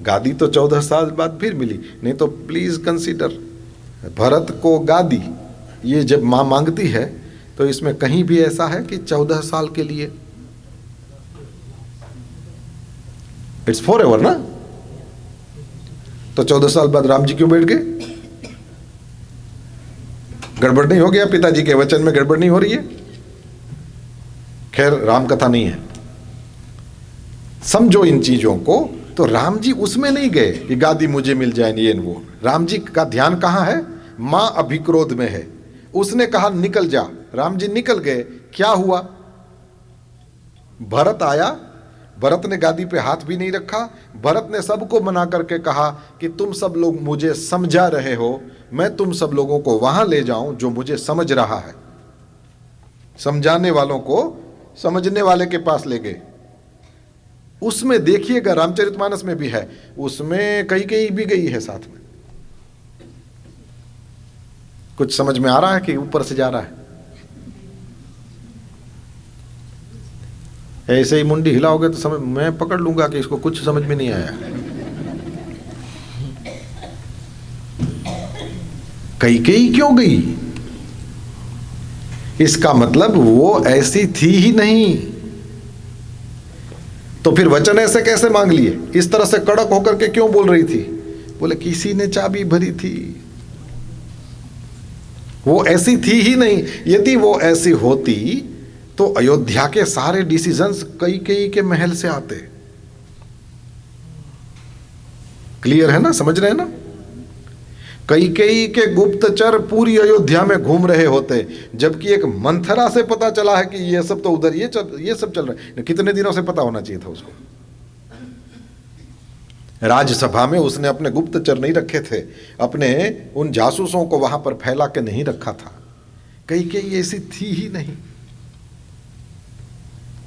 गादी तो 14 साल बाद फिर मिली, नहीं तो प्लीज कंसीडर भरत को गादी ये जब मां मांगती है तो इसमें कहीं भी ऐसा है कि 14 साल के लिए? इट्स फॉर एवर ना। तो 14 साल बाद राम जी क्यों बैठ गए? गड़बड़ नहीं हो गया? पिताजी के वचन में गड़बड़ नहीं हो रही है? खैर राम कथा नहीं है, समझो इन चीजों को। तो राम जी उसमें नहीं गए कि गादी मुझे मिल जाए, ये वो। राम जी का ध्यान कहां है? मां अभी क्रोध में है, उसने कहा निकल जा, राम जी निकल गए। क्या हुआ? भरत आया, भरत ने गादी पे हाथ भी नहीं रखा। भरत ने सबको मना करके कहा कि तुम सब लोग मुझे समझा रहे हो, मैं तुम सब लोगों को वहां ले जाऊं जो मुझे समझ रहा है। समझाने वालों को समझने वाले के पास ले गए। उसमें देखिएगा, रामचरितमानस में भी है, उसमें कैकेयी भी गई है साथ में। कुछ समझ में आ रहा है कि ऊपर से जा रहा है? ऐसे ही मुंडी हिलाओगे तो समझ, मैं पकड़ लूंगा कि इसको कुछ समझ में नहीं आया। कैकेयी क्यों गई? इसका मतलब वो ऐसी थी ही नहीं। तो फिर वचन ऐसे कैसे मांग लिए? इस तरह से कड़क होकर के क्यों बोल रही थी? बोले किसी ने चाबी भरी थी, वो ऐसी थी ही नहीं। यदि वो ऐसी होती तो अयोध्या के सारे डिसीजंस कैकेयी के महल से आते। क्लियर है ना? समझ रहे हैं ना? कैकेयी के गुप्तचर पूरी अयोध्या में घूम रहे होते, जबकि एक मंथरा से पता चला है कि ये सब तो उधर ये सब चल रहा है। कितने दिनों से पता होना चाहिए था उसको? राज्यसभा में उसने अपने गुप्तचर नहीं रखे थे, अपने उन जासूसों को वहां पर फैला के नहीं रखा था। कैकेयी ऐसी थी ही नहीं।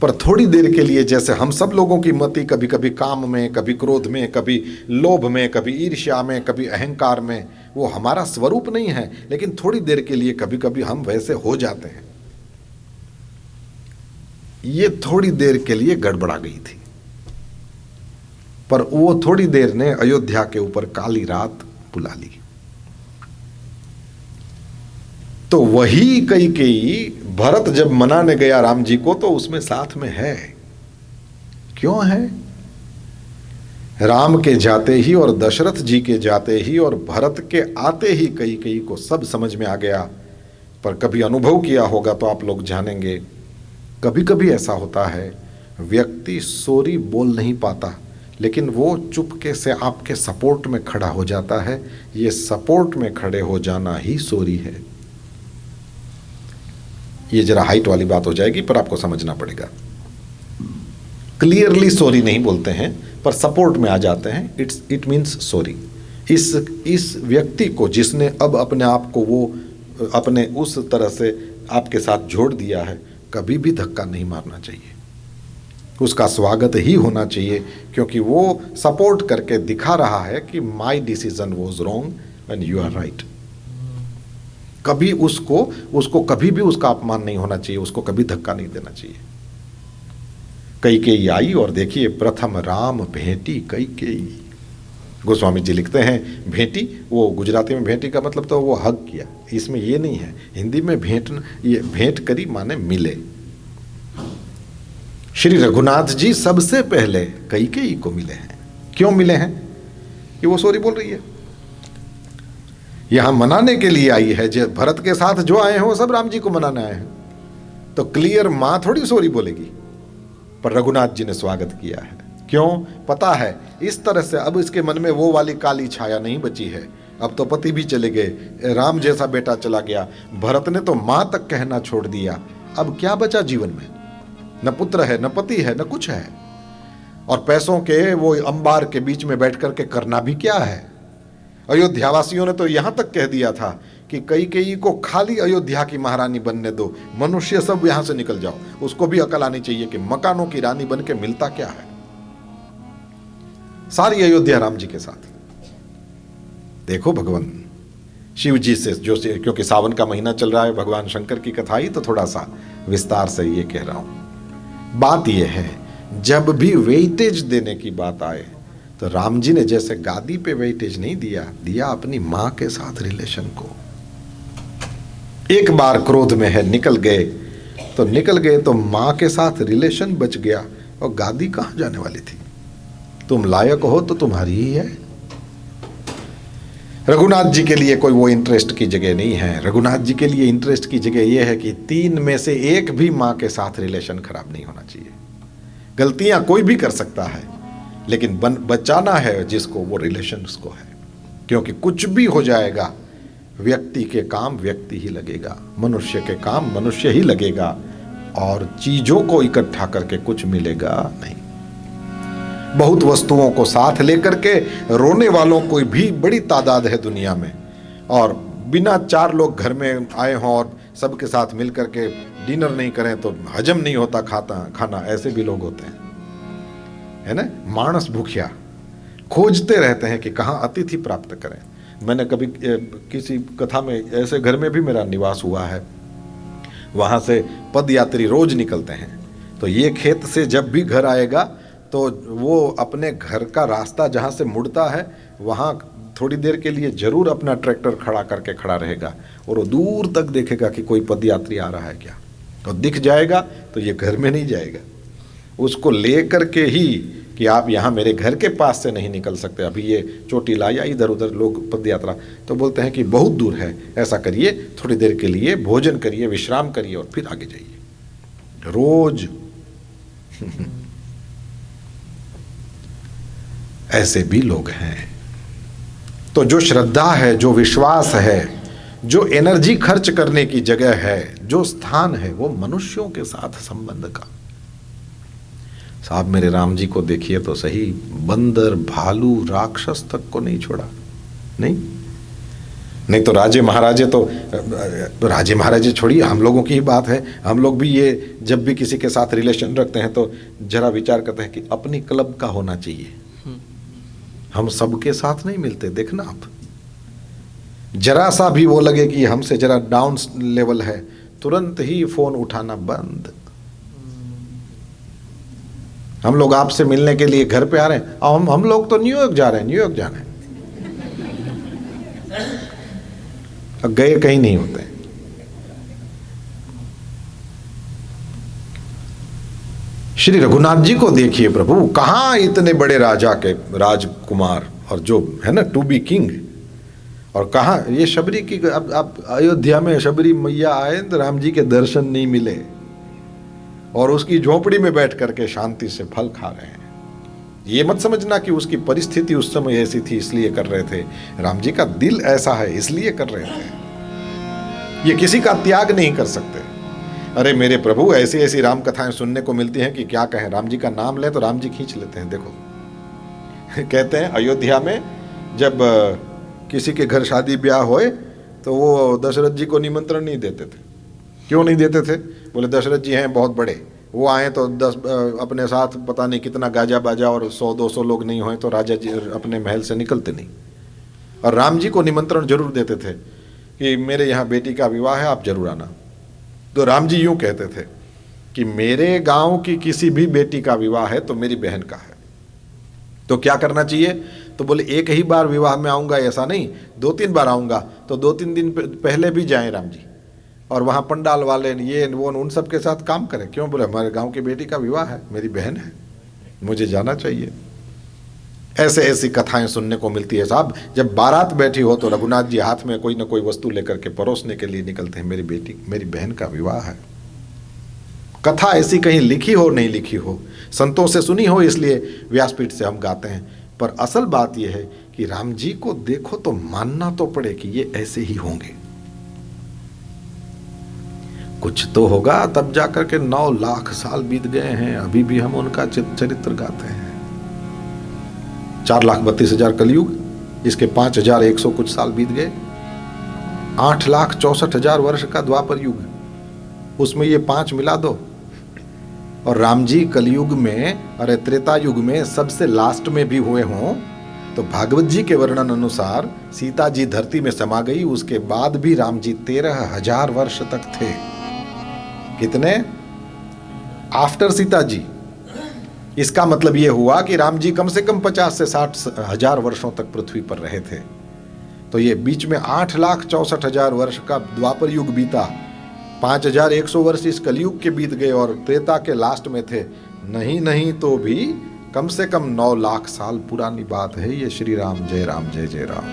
पर थोड़ी देर के लिए, जैसे हम सब लोगों की मति कभी कभी काम में, कभी क्रोध में, कभी लोभ में, कभी ईर्ष्या में, कभी अहंकार में, वो हमारा स्वरूप नहीं है, लेकिन थोड़ी देर के लिए कभी कभी हम वैसे हो जाते हैं। ये थोड़ी देर के लिए गड़बड़ा गई थी, पर वो थोड़ी देर ने अयोध्या के ऊपर काली रात बुला ली। तो वही कैकेयी भरत जब मनाने गया राम जी को तो उसमें साथ में है। क्यों है? राम के जाते ही और दशरथ जी के जाते ही और भरत के आते ही कैकेयी को सब समझ में आ गया। पर कभी अनुभव किया होगा तो आप लोग जानेंगे, कभी कभी ऐसा होता है व्यक्ति सॉरी बोल नहीं पाता, लेकिन वो चुपके से आपके सपोर्ट में खड़ा हो जाता है। ये सपोर्ट में खड़े हो जाना ही सॉरी है। ये जरा हाइट वाली बात हो जाएगी, पर आपको समझना पड़ेगा। क्लियरली सॉरी नहीं बोलते हैं, पर सपोर्ट में आ जाते हैं, इट मीन्स सॉरी। इस व्यक्ति को जिसने अब अपने आप को वो अपने उस तरह से आपके साथ जोड़ दिया है, कभी भी धक्का नहीं मारना चाहिए, उसका स्वागत ही होना चाहिए, क्योंकि वो सपोर्ट करके दिखा रहा है कि my decision was wrong and you are right. कभी उसको कभी भी उसका अपमान नहीं होना चाहिए, उसको कभी धक्का नहीं देना चाहिए। कैकेयी आई और देखिए, प्रथम राम भेंटी कैकेयी। गोस्वामी जी लिखते हैं भेंटी, वो गुजराती में भेंटी का मतलब तो वो हग किया, इसमें ये नहीं है। हिंदी में ये भेंट करी माने मिले। श्री रघुनाथ जी सबसे पहले कैकेयी को मिले हैं। क्यों मिले हैं? कि वो सॉरी बोल रही है, यहां मनाने के लिए आई है। जो भरत के साथ जो आए हैं वो सब राम जी को मनाने आए हैं, तो क्लियर मां थोड़ी सॉरी बोलेगी। पर रघुनाथ जी ने स्वागत किया है। क्यों? पता है इस तरह से अब इसके मन में वो वाली काली छाया नहीं बची है। अब तो पति भी चले गए, राम जैसा बेटा चला गया, भरत ने तो मां तक कहना छोड़ दिया। अब क्या बचा जीवन में? न पुत्र है, न पति है, न कुछ है, और पैसों के वो अंबार के बीच में बैठ करके करना भी क्या है? अयोध्यावासियों ने तो यहां तक कह दिया था कि कैकेयी को खाली अयोध्या की महारानी बनने दो, मनुष्य सब यहां से निकल जाओ। उसको भी अकल आनी चाहिए कि मकानों की रानी बन के मिलता क्या है। सारी अयोध्या राम जी के साथ। देखो भगवान शिव जी से जो, क्योंकि सावन का महीना चल रहा है, भगवान शंकर की कथा ही तो थोड़ा सा विस्तार से ये कह रहा हूं। बात यह है, जब भी वेटेज देने की बात आए तो राम जी ने जैसे गादी पे वेटेज नहीं दिया अपनी मां के साथ रिलेशन को। एक बार क्रोध में है निकल गए तो मां के साथ रिलेशन बच गया, और गादी कहां जाने वाली थी? तुम लायक हो तो तुम्हारी ही है। रघुनाथ जी के लिए कोई वो इंटरेस्ट की जगह नहीं है। रघुनाथ जी के लिए इंटरेस्ट की जगह यह है कि 3 में से एक भी मां के साथ रिलेशन खराब नहीं होना चाहिए। गलतियां कोई भी कर सकता है, लेकिन बचाना है जिसको, वो रिलेशन उसको है। क्योंकि कुछ भी हो जाएगा, व्यक्ति के काम व्यक्ति ही लगेगा, मनुष्य के काम मनुष्य ही लगेगा, और चीजों को इकट्ठा करके कुछ मिलेगा नहीं। बहुत वस्तुओं को साथ लेकर के रोने वालों को भी बड़ी तादाद है दुनिया में, और बिना 4 लोग घर में आए हों और सबके साथ मिल करके डिनर नहीं करें तो हजम नहीं होता खाना, ऐसे भी लोग होते हैं, है ना। मानस भूखिया खोजते रहते हैं कि कहाँ अतिथि प्राप्त करें। मैंने कभी किसी कथा में ऐसे घर में भी मेरा निवास हुआ है, वहाँ से पदयात्री रोज निकलते हैं, तो ये खेत से जब भी घर आएगा तो वो अपने घर का रास्ता जहाँ से मुड़ता है वहाँ थोड़ी देर के लिए जरूर अपना ट्रैक्टर खड़ा रहेगा, और वो दूर तक देखेगा कि कोई पदयात्री आ रहा है क्या, और दिख जाएगा तो ये घर में नहीं जाएगा, उसको ले करके ही कि आप यहाँ मेरे घर के पास से नहीं निकल सकते, अभी ये चोटीला या इधर उधर लोग पदयात्रा, तो बोलते हैं कि बहुत दूर है, ऐसा करिए थोड़ी देर के लिए भोजन करिए, विश्राम करिए और फिर आगे जाइए रोज। ऐसे भी लोग हैं। तो जो श्रद्धा है, जो विश्वास है, जो एनर्जी खर्च करने की जगह है, जो स्थान है, वो मनुष्यों के साथ संबंध का। साहब मेरे राम जी को देखिए तो सही, बंदर भालू राक्षस तक को नहीं छोड़ा। नहीं तो राजे महाराजे छोड़िए, हम लोगों की ही बात है। हम लोग भी ये जब भी किसी के साथ रिलेशन रखते हैं तो जरा विचार करते हैं कि अपनी क्लब का होना चाहिए। हम सबके साथ नहीं मिलते, देखना आप, जरा सा भी वो लगे कि हमसे जरा डाउन लेवल है, तुरंत ही फोन उठाना बंद। हम लोग आपसे मिलने के लिए घर पे आ रहे हैं, और हम लोग तो न्यूयॉर्क जा रहे हैं, न्यूयॉर्क जाना है, गए कहीं नहीं होते। श्री रघुनाथ जी को देखिए प्रभु, कहाँ इतने बड़े राजा के राजकुमार और जो है ना टू बी किंग, और कहाँ ये शबरी की, अब अयोध्या में शबरी मैया आए तो राम जी के दर्शन नहीं मिले और उसकी झोपड़ी में बैठ करके शांति से फल खा रहे हैं। ये मत समझना कि उसकी परिस्थिति उस समय ऐसी थी इसलिए कर रहे थे, राम जी का दिल ऐसा है इसलिए कर रहे थे। ये किसी का त्याग नहीं कर सकते। अरे मेरे प्रभु, ऐसी ऐसी राम कथाएं सुनने को मिलती हैं कि क्या कहें। राम जी का नाम लें तो राम जी खींच लेते हैं। देखो कहते हैं अयोध्या में जब किसी के घर शादी ब्याह होए तो वो दशरथ जी को निमंत्रण नहीं देते थे। क्यों नहीं देते थे? बोले दशरथ जी हैं बहुत बड़े, वो आए तो 10 अपने साथ पता नहीं कितना गाजा बाजा और 100-200 लोग नहीं होए तो राजा जी अपने महल से निकलते नहीं। और राम जी को निमंत्रण जरूर देते थे कि मेरे यहाँ बेटी का विवाह है, आप जरूर आना। तो राम जी यूँ कहते थे कि मेरे गांव की किसी भी बेटी का विवाह है तो मेरी बहन का है, तो क्या करना चाहिए? तो बोले एक ही बार विवाह में आऊँगा ऐसा नहीं, 2-3 बार आऊँगा। तो 2-3 दिन पहले भी जाएं राम जी, और वहाँ पंडाल वाले ये वो उन सब के साथ काम करें। क्यों? बोले हमारे गांव की बेटी का विवाह है, मेरी बहन है, मुझे जाना चाहिए। ऐसे ऐसी कथाएं सुनने को मिलती है साहब। जब बारात बैठी हो तो रघुनाथ जी हाथ में कोई ना कोई वस्तु लेकर के परोसने के लिए निकलते हैं, मेरी बेटी मेरी बहन का विवाह है। कथा ऐसी कहीं लिखी हो नहीं लिखी हो, संतों से सुनी हो इसलिए व्यासपीठ से हम गाते हैं, पर असल बात यह है कि राम जी को देखो तो मानना तो पड़े कि ये ऐसे ही होंगे। कुछ तो होगा, तब जाकर के 9 लाख साल बीत गए हैं, अभी भी हम उनका चरित्र गाते हैं। 4,32,000 कलयुग, इसके 5,100 कुछ साल बीत गए। 8,64,000 वर्ष का द्वापर युग, उसमें ये 5 मिला दो। और राम जी कलयुग में, अरे त्रेता युग में सबसे लास्ट में भी हुए हों तो भागवत जी के वर्णन अनुसार सीता जी धरती में समा गई, उसके बाद भी राम जी 13,000 वर्ष तक थे। कितने? आफ्टर सीता जी। इसका मतलब यह हुआ कि राम जी कम से कम 50 से 60,000 वर्षों तक पृथ्वी पर रहे थे। तो ये बीच में 8,64,000 वर्ष का द्वापर युग बीता, 5,100 वर्ष इस कलयुग के बीत गए और त्रेता के लास्ट में थे। नहीं तो भी कम से कम 9 लाख साल पुरानी बात है ये। श्री राम जय राम जय जय राम।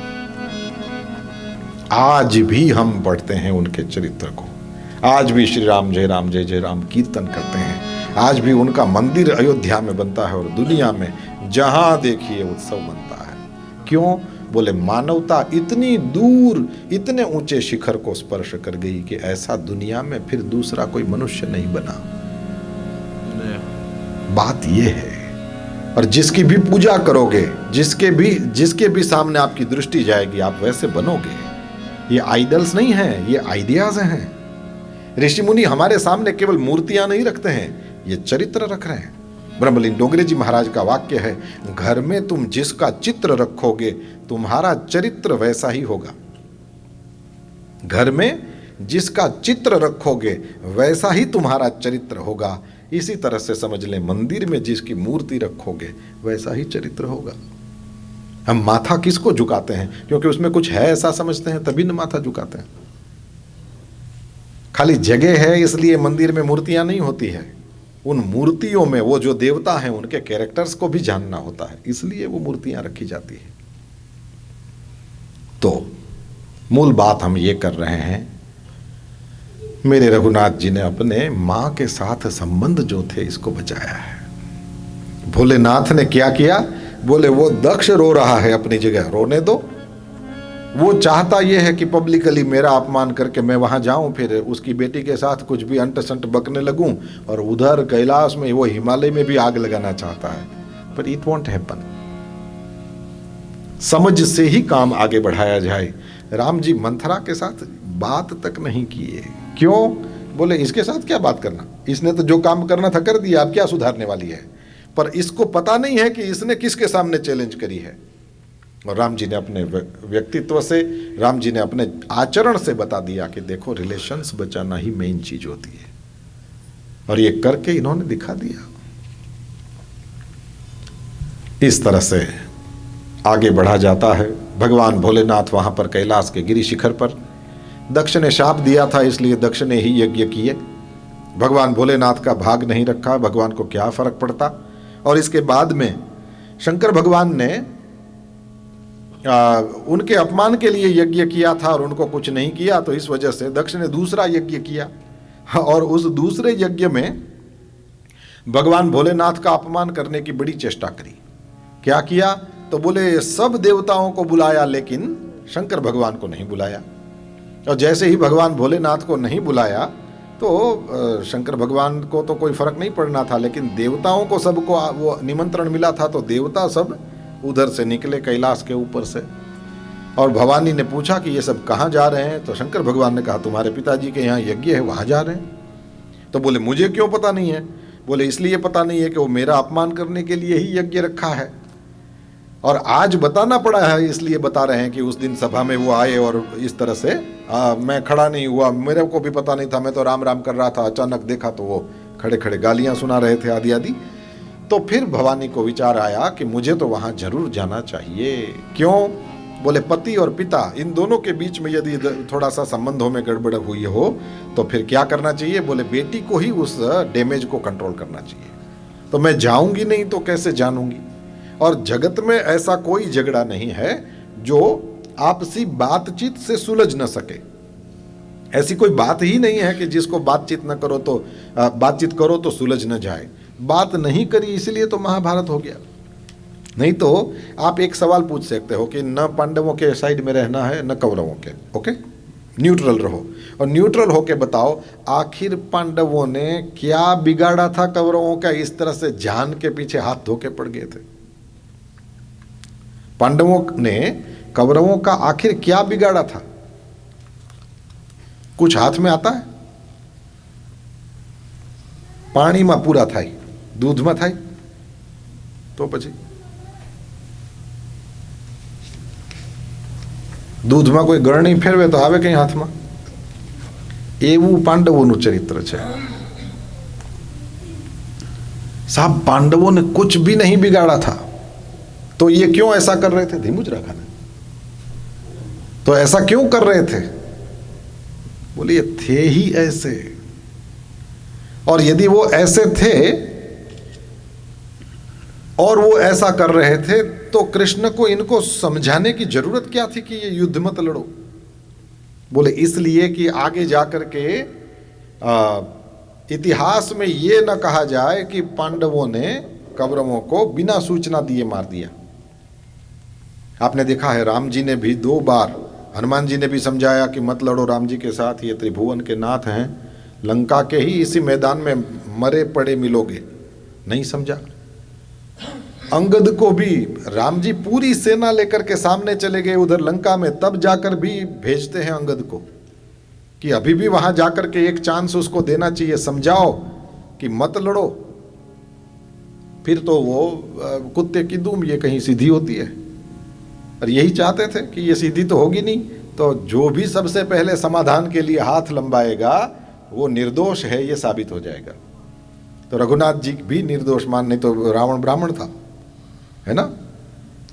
आज भी हम पढ़ते हैं उनके चरित्र को, आज भी श्री राम जय राम जय जय राम कीर्तन करते हैं। आज भी उनका मंदिर अयोध्या में बनता है और दुनिया में जहां देखिए उत्सव बनता है। क्यों? बोले मानवता इतनी दूर, इतने ऊंचे शिखर को स्पर्श कर गई कि ऐसा दुनिया में फिर दूसरा कोई मनुष्य नहीं बना। बात यह है। और जिसकी भी पूजा करोगे, जिसके भी सामने आपकी दृष्टि जाएगी, आप वैसे बनोगे। ये आइडल्स नहीं हैं, ये आइडियाज हैं। ऋषि मुनि हमारे सामने केवल मूर्तियां नहीं रखते हैं, ये चरित्र रख रहे हैं। ब्रह्मलीन डोंगरे जी महाराज का वाक्य है, घर में तुम जिसका चित्र रखोगे तुम्हारा चरित्र वैसा ही होगा। घर में जिसका चित्र रखोगे वैसा ही तुम्हारा चरित्र होगा। इसी तरह से समझ लें, मंदिर में जिसकी मूर्ति रखोगे वैसा ही चरित्र होगा। हम माथा किसको झुकाते हैं? क्योंकि उसमें कुछ है ऐसा समझते हैं, तभी न माथा झुकाते हैं। खाली जगह है इसलिए मंदिर में मूर्तियां नहीं होती है। उन मूर्तियों में वो जो देवता हैं उनके कैरेक्टर्स को भी जानना होता है, इसलिए वो मूर्तियां रखी जाती है। तो मूल बात हम ये कर रहे हैं, मेरे रघुनाथ जी ने अपने मां के साथ संबंध जो थे इसको बचाया है। भोलेनाथ ने क्या किया? बोले वो दक्ष रो रहा है अपनी जगह, रोने दो। वो चाहता यह है कि पब्लिकली मेरा अपमान करके मैं वहां जाऊं, फिर उसकी बेटी के साथ कुछ भी अंट संट बकने लगूं, और उधर कैलाश में वो हिमालय में भी आग लगाना चाहता है। पर इट वॉन्ट हैपन। समझ से ही काम आगे बढ़ाया जाए। राम जी मंथरा के साथ बात तक नहीं किए। क्यों? बोले इसके साथ क्या बात करना, इसने तो जो काम करना था कर दिया, अब क्या सुधारने वाली है। पर इसको पता नहीं है कि इसने किसके सामने चैलेंज करी है। और राम जी ने अपने व्यक्तित्व से, राम जी ने अपने आचरण से बता दिया कि देखो रिलेशंस बचाना ही मेन चीज होती है। और ये करके इन्होंने दिखा दिया। इस तरह से आगे बढ़ा जाता है। भगवान भोलेनाथ वहाँ पर कैलाश के गिरि शिखर पर, दक्ष ने शाप दिया था इसलिए दक्ष ने ही यज्ञ किए। भगवान भोलेनाथ का भाग नहीं रखा, भगवान को क्या फर्क पड़ता। और इसके बाद में शंकर भगवान ने उनके अपमान के लिए यज्ञ किया था और उनको कुछ नहीं किया, तो इस वजह से दक्ष ने दूसरा यज्ञ किया और उस दूसरे यज्ञ में भगवान भोलेनाथ का अपमान करने की बड़ी चेष्टा करी। क्या किया? तो बोले सब देवताओं को बुलाया लेकिन शंकर भगवान को नहीं बुलाया। और जैसे ही भगवान भोलेनाथ को नहीं बुलाया तो शंकर भगवान को तो कोई फर्क नहीं पड़ना था, लेकिन देवताओं को सबको वो निमंत्रण मिला था, तो देवता सब उधर से निकले कैलाश के ऊपर से। और भवानी ने पूछा कि ये सब कहाँ जा रहे हैं? तो शंकर भगवान ने कहा तुम्हारे पिताजी के यहाँ यज्ञ है, वहाँ जा रहे हैं। तो बोले मुझे क्यों पता नहीं है? बोले इसलिए पता नहीं है कि वो मेरा अपमान करने के लिए ही यज्ञ रखा है, और आज बताना पड़ा है इसलिए बता रहे हैं कि उस दिन सभा में वो आए और इस तरह से मैं खड़ा नहीं हुआ, मेरे को भी पता नहीं था, मैं तो राम राम कर रहा था, अचानक देखा तो वो खड़े खड़े गालियाँ सुना रहे थे आदि आदि। तो फिर भवानी को विचार आया कि मुझे तो वहाँ जरूर जाना चाहिए। क्यों? बोले पति और पिता इन दोनों के बीच में यदि थोड़ा सा संबंधों में गड़बड़ हुई हो तो फिर क्या करना चाहिए? बोले बेटी को ही उस डैमेज को कंट्रोल करना चाहिए। तो मैं जाऊंगी नहीं तो कैसे जानूंगी? और जगत में ऐसा कोई झगड़ा नहीं है जो आपसी बातचीत से सुलझ न सके। ऐसी कोई बात ही नहीं है कि जिसको बातचीत न करो तो बातचीत करो तो सुलझ न जाए। बात नहीं करी इसलिए तो महाभारत हो गया। नहीं तो आप एक सवाल पूछ सकते हो कि न पांडवों के साइड में रहना है न कौरवों के, ओके, न्यूट्रल रहो और न्यूट्रल होके बताओ आखिर पांडवों ने क्या बिगाड़ा था कौरवों का, इस तरह से जान के पीछे हाथ धो के पड़ गए थे। पांडवों ने कौरवों का आखिर क्या बिगाड़ा था? कुछ हाथ में आता है? पानी में पूरा थाई, दूध में थाई तो પછી દૂધમાં કોઈ ગળણી ફેરવે તો આવે કઈ હાથમાં? એવું પાંડવોનું ચરિત્ર છે साहब। पांडवों ने कुछ भी नहीं बिगाड़ा था, तो ये क्यों ऐसा कर रहे थे? धीमुज रखा ना, तो ऐसा क्यों कर रहे थे? बोले ये थे ही ऐसे, और यदि वो ऐसे थे और वो ऐसा कर रहे थे तो कृष्ण को इनको समझाने की जरूरत क्या थी कि ये युद्ध मत लड़ो? बोले इसलिए कि आगे जाकर के इतिहास में ये न कहा जाए कि पांडवों ने कौरवों को बिना सूचना दिए मार दिया। आपने देखा है राम जी ने भी 2 बार, हनुमान जी ने भी समझाया कि मत लड़ो राम जी के साथ, ये त्रिभुवन के नाथ हैं, लंका के ही इसी मैदान में मरे पड़े मिलोगे, नहीं समझा। अंगद को भी राम जी पूरी सेना लेकर के सामने चले गए उधर लंका में, तब जाकर भी भेजते हैं अंगद को कि अभी भी वहां जाकर के एक चांस उसको देना चाहिए, समझाओ कि मत लड़ो। फिर तो वो कुत्ते की दुम ये कहीं सीधी होती है, और यही चाहते थे कि ये सीधी तो होगी नहीं, तो जो भी सबसे पहले समाधान के लिए हाथ लंबाएगा वो निर्दोष है ये साबित हो जाएगा। तो रघुनाथ जी भी निर्दोष मान, नहीं तो रावण ब्राह्मण था, है ना?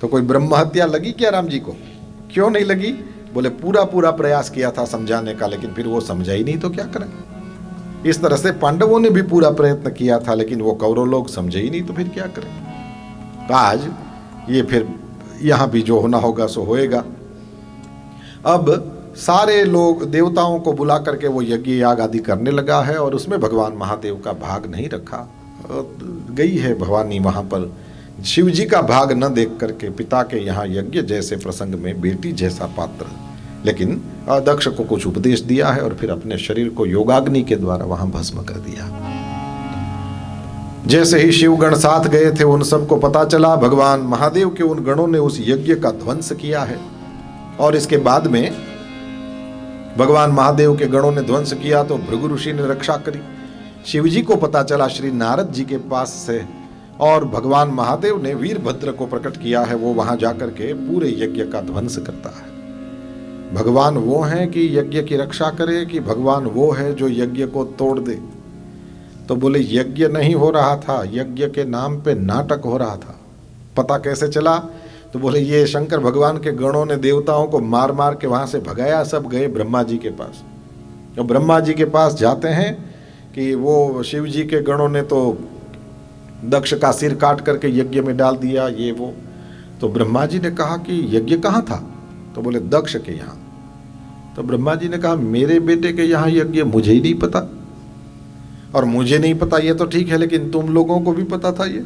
तो कोई ब्रह्म हत्या लगी क्या राम जी को? क्यों नहीं लगी? बोले पूरा पूरा प्रयास किया था समझाने का, लेकिन फिर वो समझा ही नहीं तो क्या करें। इस तरह से पांडवों ने भी पूरा प्रयत्न किया था, लेकिन वो कौरव लोग समझे ही नहीं तो फिर क्या करें। तो आज ये फिर यहाँ भी जो होना होगा सो होएगा। अब सारे लोग देवताओं को बुला करके वो यज्ञ याग आदि करने लगा है, और उसमें भगवान महादेव का भाग नहीं रखा। गई है भवानी वहाँ पर शिव जी का भाग न देख करके पिता के यहाँ यज्ञ जैसे प्रसंग में बेटी जैसा पात्र, लेकिन दक्ष को कुछ उपदेश दिया है और फिर अपने शरीर को योगाग्नि के द्वारा वहां भस्म कर दिया। जैसे ही शिवगण साथ गए थे उन सबको पता चला भगवान महादेव के उन गणों ने उस यज्ञ का ध्वंस किया है, और इसके बाद में भगवान महादेव के गणों ने ध्वंस किया तो भृगु ऋषि ने रक्षा करी। शिव जी को पता चला श्री नारद जी के पास से, और भगवान महादेव ने वीरभद्र को प्रकट किया है, वो वहां जाकर के पूरे यज्ञ का ध्वंस करता है। भगवान वो हैं कि यज्ञ की रक्षा करे, कि भगवान वो है जो यज्ञ को तोड़ दे? तो बोले यज्ञ नहीं हो रहा था, यज्ञ के नाम पे नाटक हो रहा था। पता कैसे चला? तो बोले ये शंकर भगवान के गणों ने देवताओं को मार मार के वहाँ से भगाया, सब गए ब्रह्मा जी के पास। तो ब्रह्मा जी के पास जाते हैं कि वो शिव जी के गणों ने तो दक्ष का सिर काट करके यज्ञ में डाल दिया, ये वो। तो ब्रह्मा जी ने कहा कि यज्ञ कहाँ था? तो बोले दक्ष के यहाँ। तो ब्रह्मा जी ने कहा मेरे बेटे के यहाँ यज्ञ मुझे ही नहीं पता, और मुझे नहीं पता ये तो ठीक है, लेकिन तुम लोगों को भी पता था ये?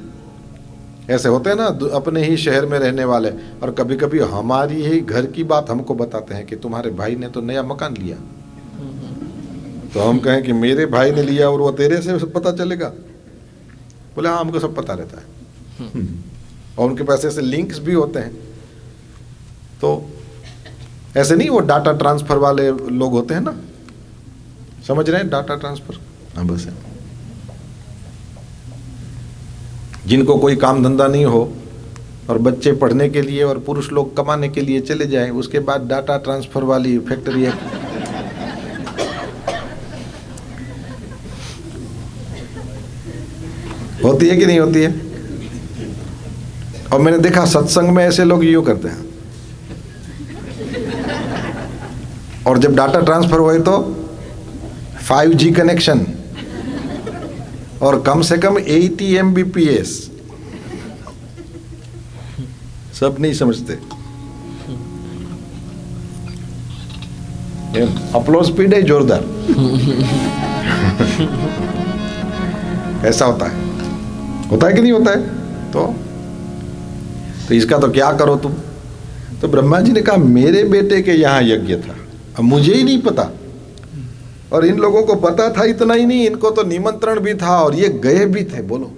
ऐसे होते हैं ना अपने ही शहर में रहने वाले, और कभी कभी हमारी ही घर की बात हमको बताते हैं कि तुम्हारे भाई ने तो नया मकान लिया। तो हम कहें कि मेरे भाई ने लिया और वो तेरे से पता चलेगा? बोले हाँ हमको सब पता रहता है। और उनके पास ऐसे लिंक्स भी होते हैं। तो ऐसे नहीं, वो डाटा ट्रांसफर वाले लोग होते हैं ना, समझ रहे हैं डाटा ट्रांसफर? हाँ बस है। जिनको कोई काम धंधा नहीं हो और बच्चे पढ़ने के लिए और पुरुष लोग कमाने के लिए चले जाएं, उसके बाद डाटा ट्रांसफर वाली फैक्ट्री है। होती है कि नहीं होती है? और मैंने देखा सत्संग में ऐसे लोग यूँ करते हैं, और जब डाटा ट्रांसफर हुए तो 5G कनेक्शन और कम से कम 80 Mbps। सब नहीं समझते। अपलोड स्पीड है जोरदार। ऐसा होता है कि नहीं होता है? तो इसका तो क्या करो तुम? तो ब्रह्मा जी ने कहा मेरे बेटे के यहाँ यज्ञ था, अब मुझे ही नहीं पता, और इन लोगों को पता था। इतना ही नहीं, इनको तो निमंत्रण भी था और ये गए भी थे। बोलो।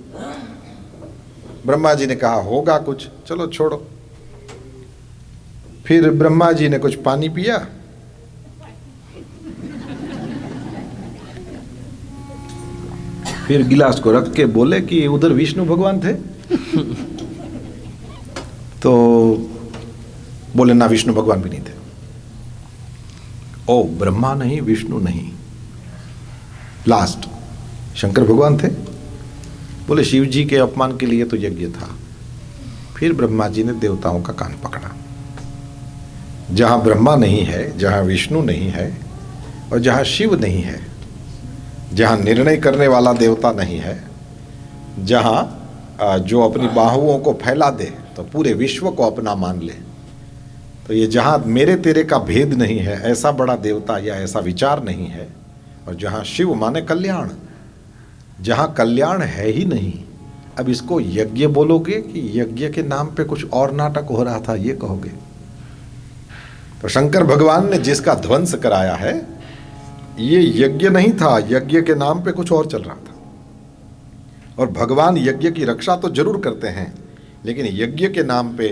ब्रह्मा जी ने कहा होगा कुछ, चलो छोड़ो। फिर ब्रह्मा जी ने कुछ पानी पिया, फिर गिलास को रख के बोले कि उधर विष्णु भगवान थे। तो बोले ना, विष्णु भगवान भी नहीं थे। ओ ब्रह्मा नहीं, विष्णु नहीं, लास्ट शंकर भगवान थे। बोले शिव जी के अपमान के लिए तो यज्ञ था। फिर ब्रह्मा जी ने देवताओं का कान पकड़ा। जहां ब्रह्मा नहीं है, जहां विष्णु नहीं है, और जहां शिव नहीं है, जहां निर्णय करने वाला देवता नहीं है, जहां जो अपनी बाहुओं को फैला दे तो पूरे विश्व को अपना मान ले, तो ये जहां मेरे तेरे का भेद नहीं है, ऐसा बड़ा देवता या ऐसा विचार नहीं है, और जहां शिव माने कल्याण, जहां कल्याण है ही नहीं, अब इसको यज्ञ बोलोगे कि यज्ञ के नाम पे कुछ और नाटक हो रहा था, ये कहोगे? तो शंकर भगवान ने जिसका ध्वंस कराया है, ये यज्ञ नहीं था, यज्ञ के नाम पे कुछ और चल रहा था। और भगवान यज्ञ की रक्षा तो जरूर करते हैं, लेकिन यज्ञ के नाम पे,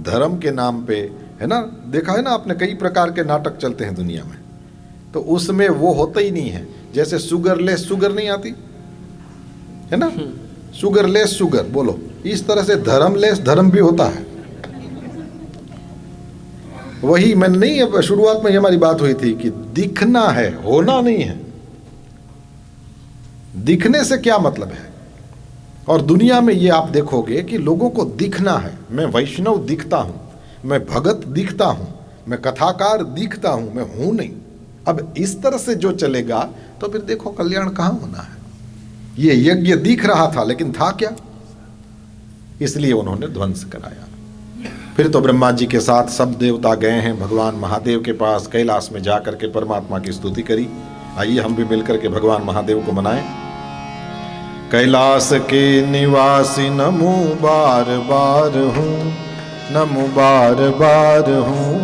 धर्म के नाम पे, है ना, देखा है ना आपने, कई प्रकार के नाटक चलते हैं दुनिया में, तो उसमें वो होता ही नहीं है। जैसे शुगरलेस शुगर नहीं आती है ना, शुगरलेस शुगर बोलो, इस तरह से धर्मलेस धर्म भी होता है। वही मैंने नहीं, अब शुरुआत में हमारी बात हुई थी कि दिखना है, होना नहीं है। दिखने से क्या मतलब है? और दुनिया में ये आप देखोगे कि लोगों को दिखना है। मैं वैष्णव दिखता हूं, मैं भगत दिखता हूं, मैं कथाकार दिखता हूं, मैं हूं नहीं। अब इस तरह से जो चलेगा तो फिर देखो कल्याण कहां होना है। ये यज्ञ दिख रहा था, लेकिन था क्या? इसलिए उन्होंने ध्वंस कराया। फिर तो ब्रह्मा जी के साथ सब देवता गए हैं भगवान महादेव के पास, कैलाश में जा करके परमात्मा की स्तुति करी। आइए हम भी मिलकर के भगवान महादेव को मनाएं। कैलाश के निवासी नमो बार बार हूँ, नमो बार बार हूँ,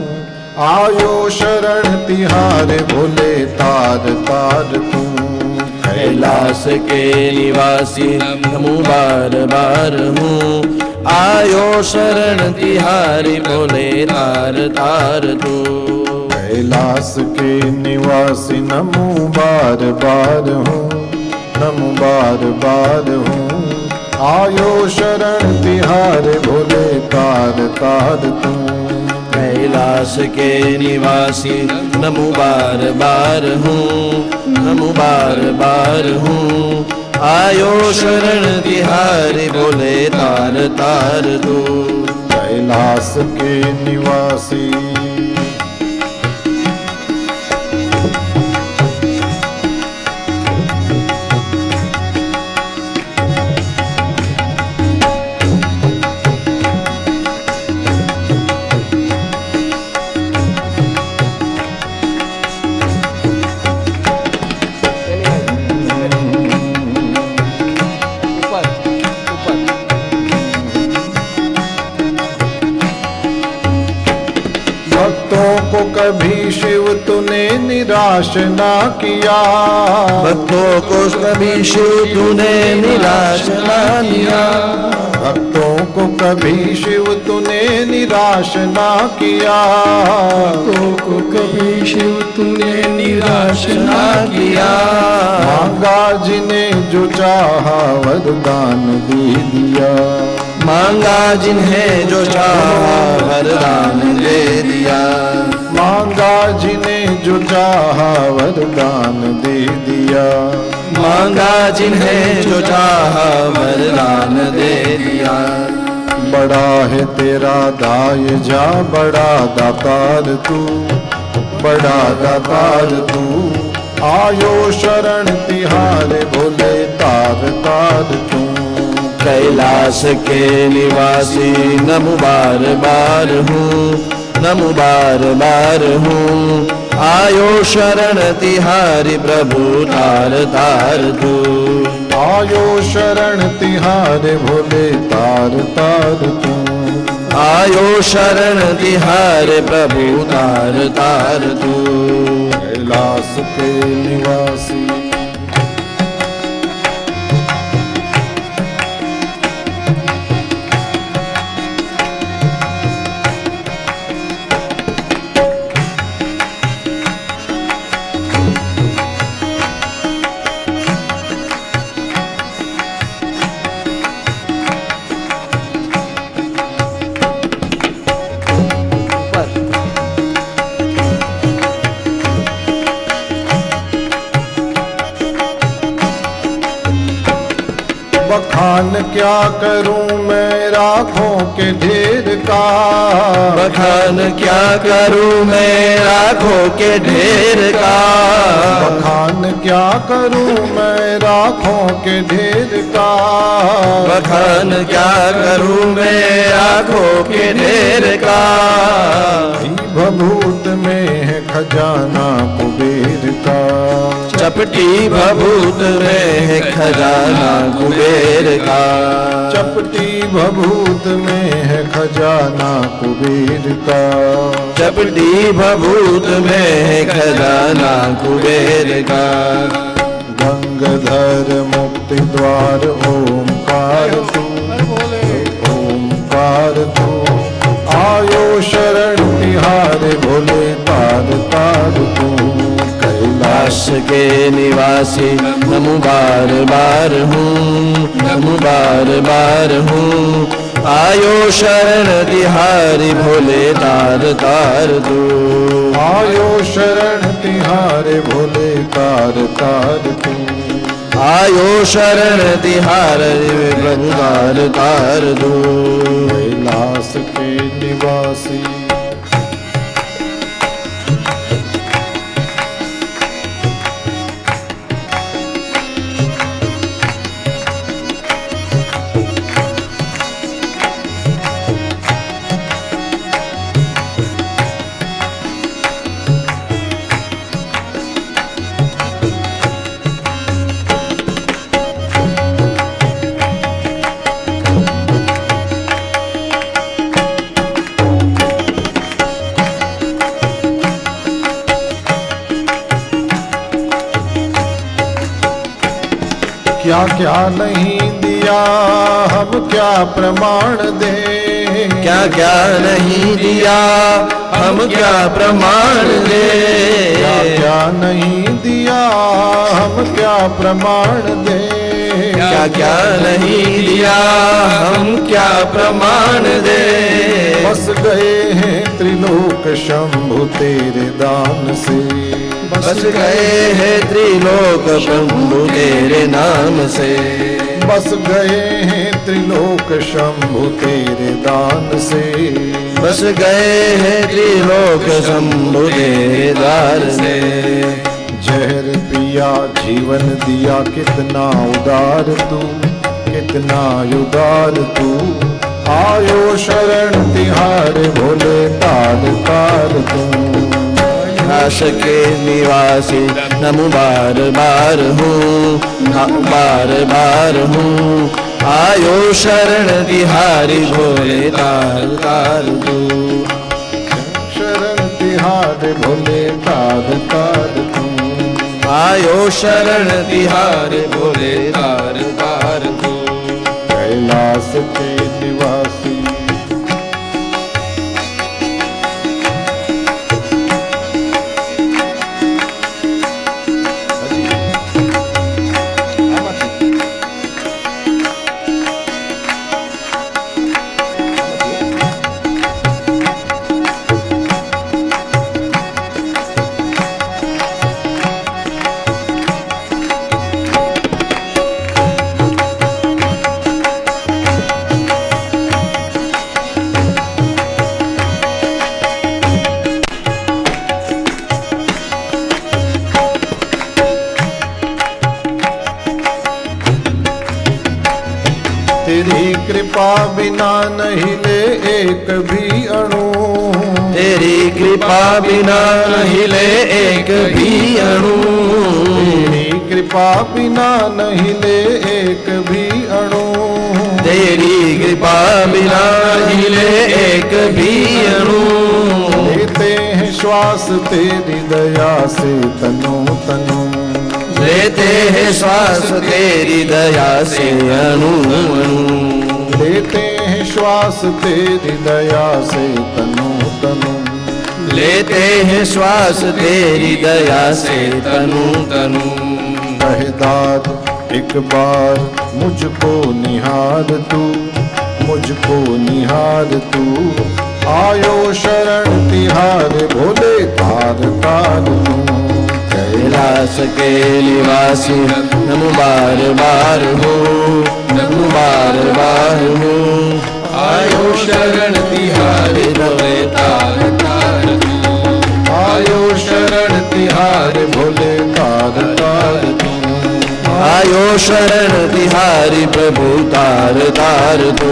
आयो शरण तिहारे भोले तार तार तू। कैलाश के निवासी नमो बार बार हूँ, आयो शरण तिहारी भोले तार तार तू। कैलाश के निवासी नमो बार बार हूँ, नमो बार बार हूँ, आयो शरण तिहारे भोले तार तार तू। कैलाश के निवासी नमो बार बार हूँ, नमो बार बार हूँ, आयो शरण तिहारी बोले तार तार दूर। कैलाश के निवासी कभी शिव तूने निराश ना किया, भक्तों को कभी शिव तूने निराश ना किया। भक्तों को कभी शिव तूने निराश ना किया, भक्तों को कभी शिव तूने निराश ना किया। मांगा जिन्हें जो चाहा वरदान दे दिया, मांगा जिन्हें जो चाहा वरदान दे दिया। मांगा जिन्हें जो चाहा वरदान दे दिया, मांगा जिन्हें जो चाहा वरदान दे दिया। बड़ा है तेरा दाय जा बड़ा दातार तू, बड़ा दातार तू। आयो शरण तिहारे भोले तार तार तू। कैलाश के निवासी नमो बार बार हूँ, नमो बार बार हूँ। आयो शरण तिहारी प्रभु तार तार तू। आयो शरण तिहारे भोले तार तार तू। आयो शरण तिहारे प्रभु तार तार तू। कैलाश के निवासी बखान क्या करूं मैं राखों के ढेर का, बखान क्या करूं मैं राखों के ढेर का। बखान क्या करूं मैं राखों के ढेर का। बखान क्या करूं मैं राखों के ढेर का। भभूत में है खजाना कुबेर का, चपटी भभूत में है खजाना कुबेर का। चपटी भभूत में है खजाना कुबेर का। चपटी भभूत में है खजाना कुबेर का। गंगाधर मुक्ति द्वार ओमकार तू, ओमकार तू। आयो शरण तिहारे भोले तार तार तू। कैलाश के निवासी नमो बार बार हूँ, नमो बार बार हूँ। आयो शरण तिहारी भोले तार तार तू। आयो शरण तिहारे भोले तार तार तू। आयो शरण तिहारी प्रभु तार तार तू। कैलाश के निवासी क्या क्या नहीं दिया हम क्या प्रमाण दे। क्या क्या नहीं दिया हम क्या प्रमाण दे। क्या क्या नहीं दिया हम क्या प्रमाण दे। क्या क्या नहीं दिया हम क्या प्रमाण दे। बस गए हैं त्रिलोक शंभु तेरे दान से। बस गए हैं त्रिलोक प्रभु तेरे नाम से। बस गए हैं त्रिलोक शंभु तेरे दान से। बस गए हैं त्रिलोक शंभु तेरे दान से। जहर पिया जीवन दिया कितना उदार तू, कितना उदार तू। आयो शरण तिहार भोले तार तार तू। आश के निवासी नमो बार बार हूँ, बार बार हूँ। आयो शरण तिहारी भोले तार तार तू। शरण तिहार भोले तार तार तू। आयो शरण तिहार भोले तार तार तू। कैलाश के निवासी तेरी कृपा बिना नहीं ले एक भी अणु। तेरी कृपा बिना नहीं ले एक भी अणु। तेरी कृपा बिना नहीं ले एक भी अणु। तेरी कृपा बिना नहीं ले एक भी अणु। लेते हैं श्वास तेरी दया से तनु तनु। लेते हैं श्वास तेरी दया से अणु अणु। लेते हैं श्वास तेरी दया से तनु तनु। लेते हैं श्वास तेरी दया से तनु तनु। कहे दाद एक बार मुझको निहार तू, मुझको निहार तू। आयो शरण तिहार भोले तार तार तू। कैलाश के निवासी नमो बार बार हो, नमो बार बार हो। आयो शरण तिहारे भोले तार तार तू। आयो शरण तिहार भोले तार तार तू। आयो शरण तिहारी प्रभु तार तार तू।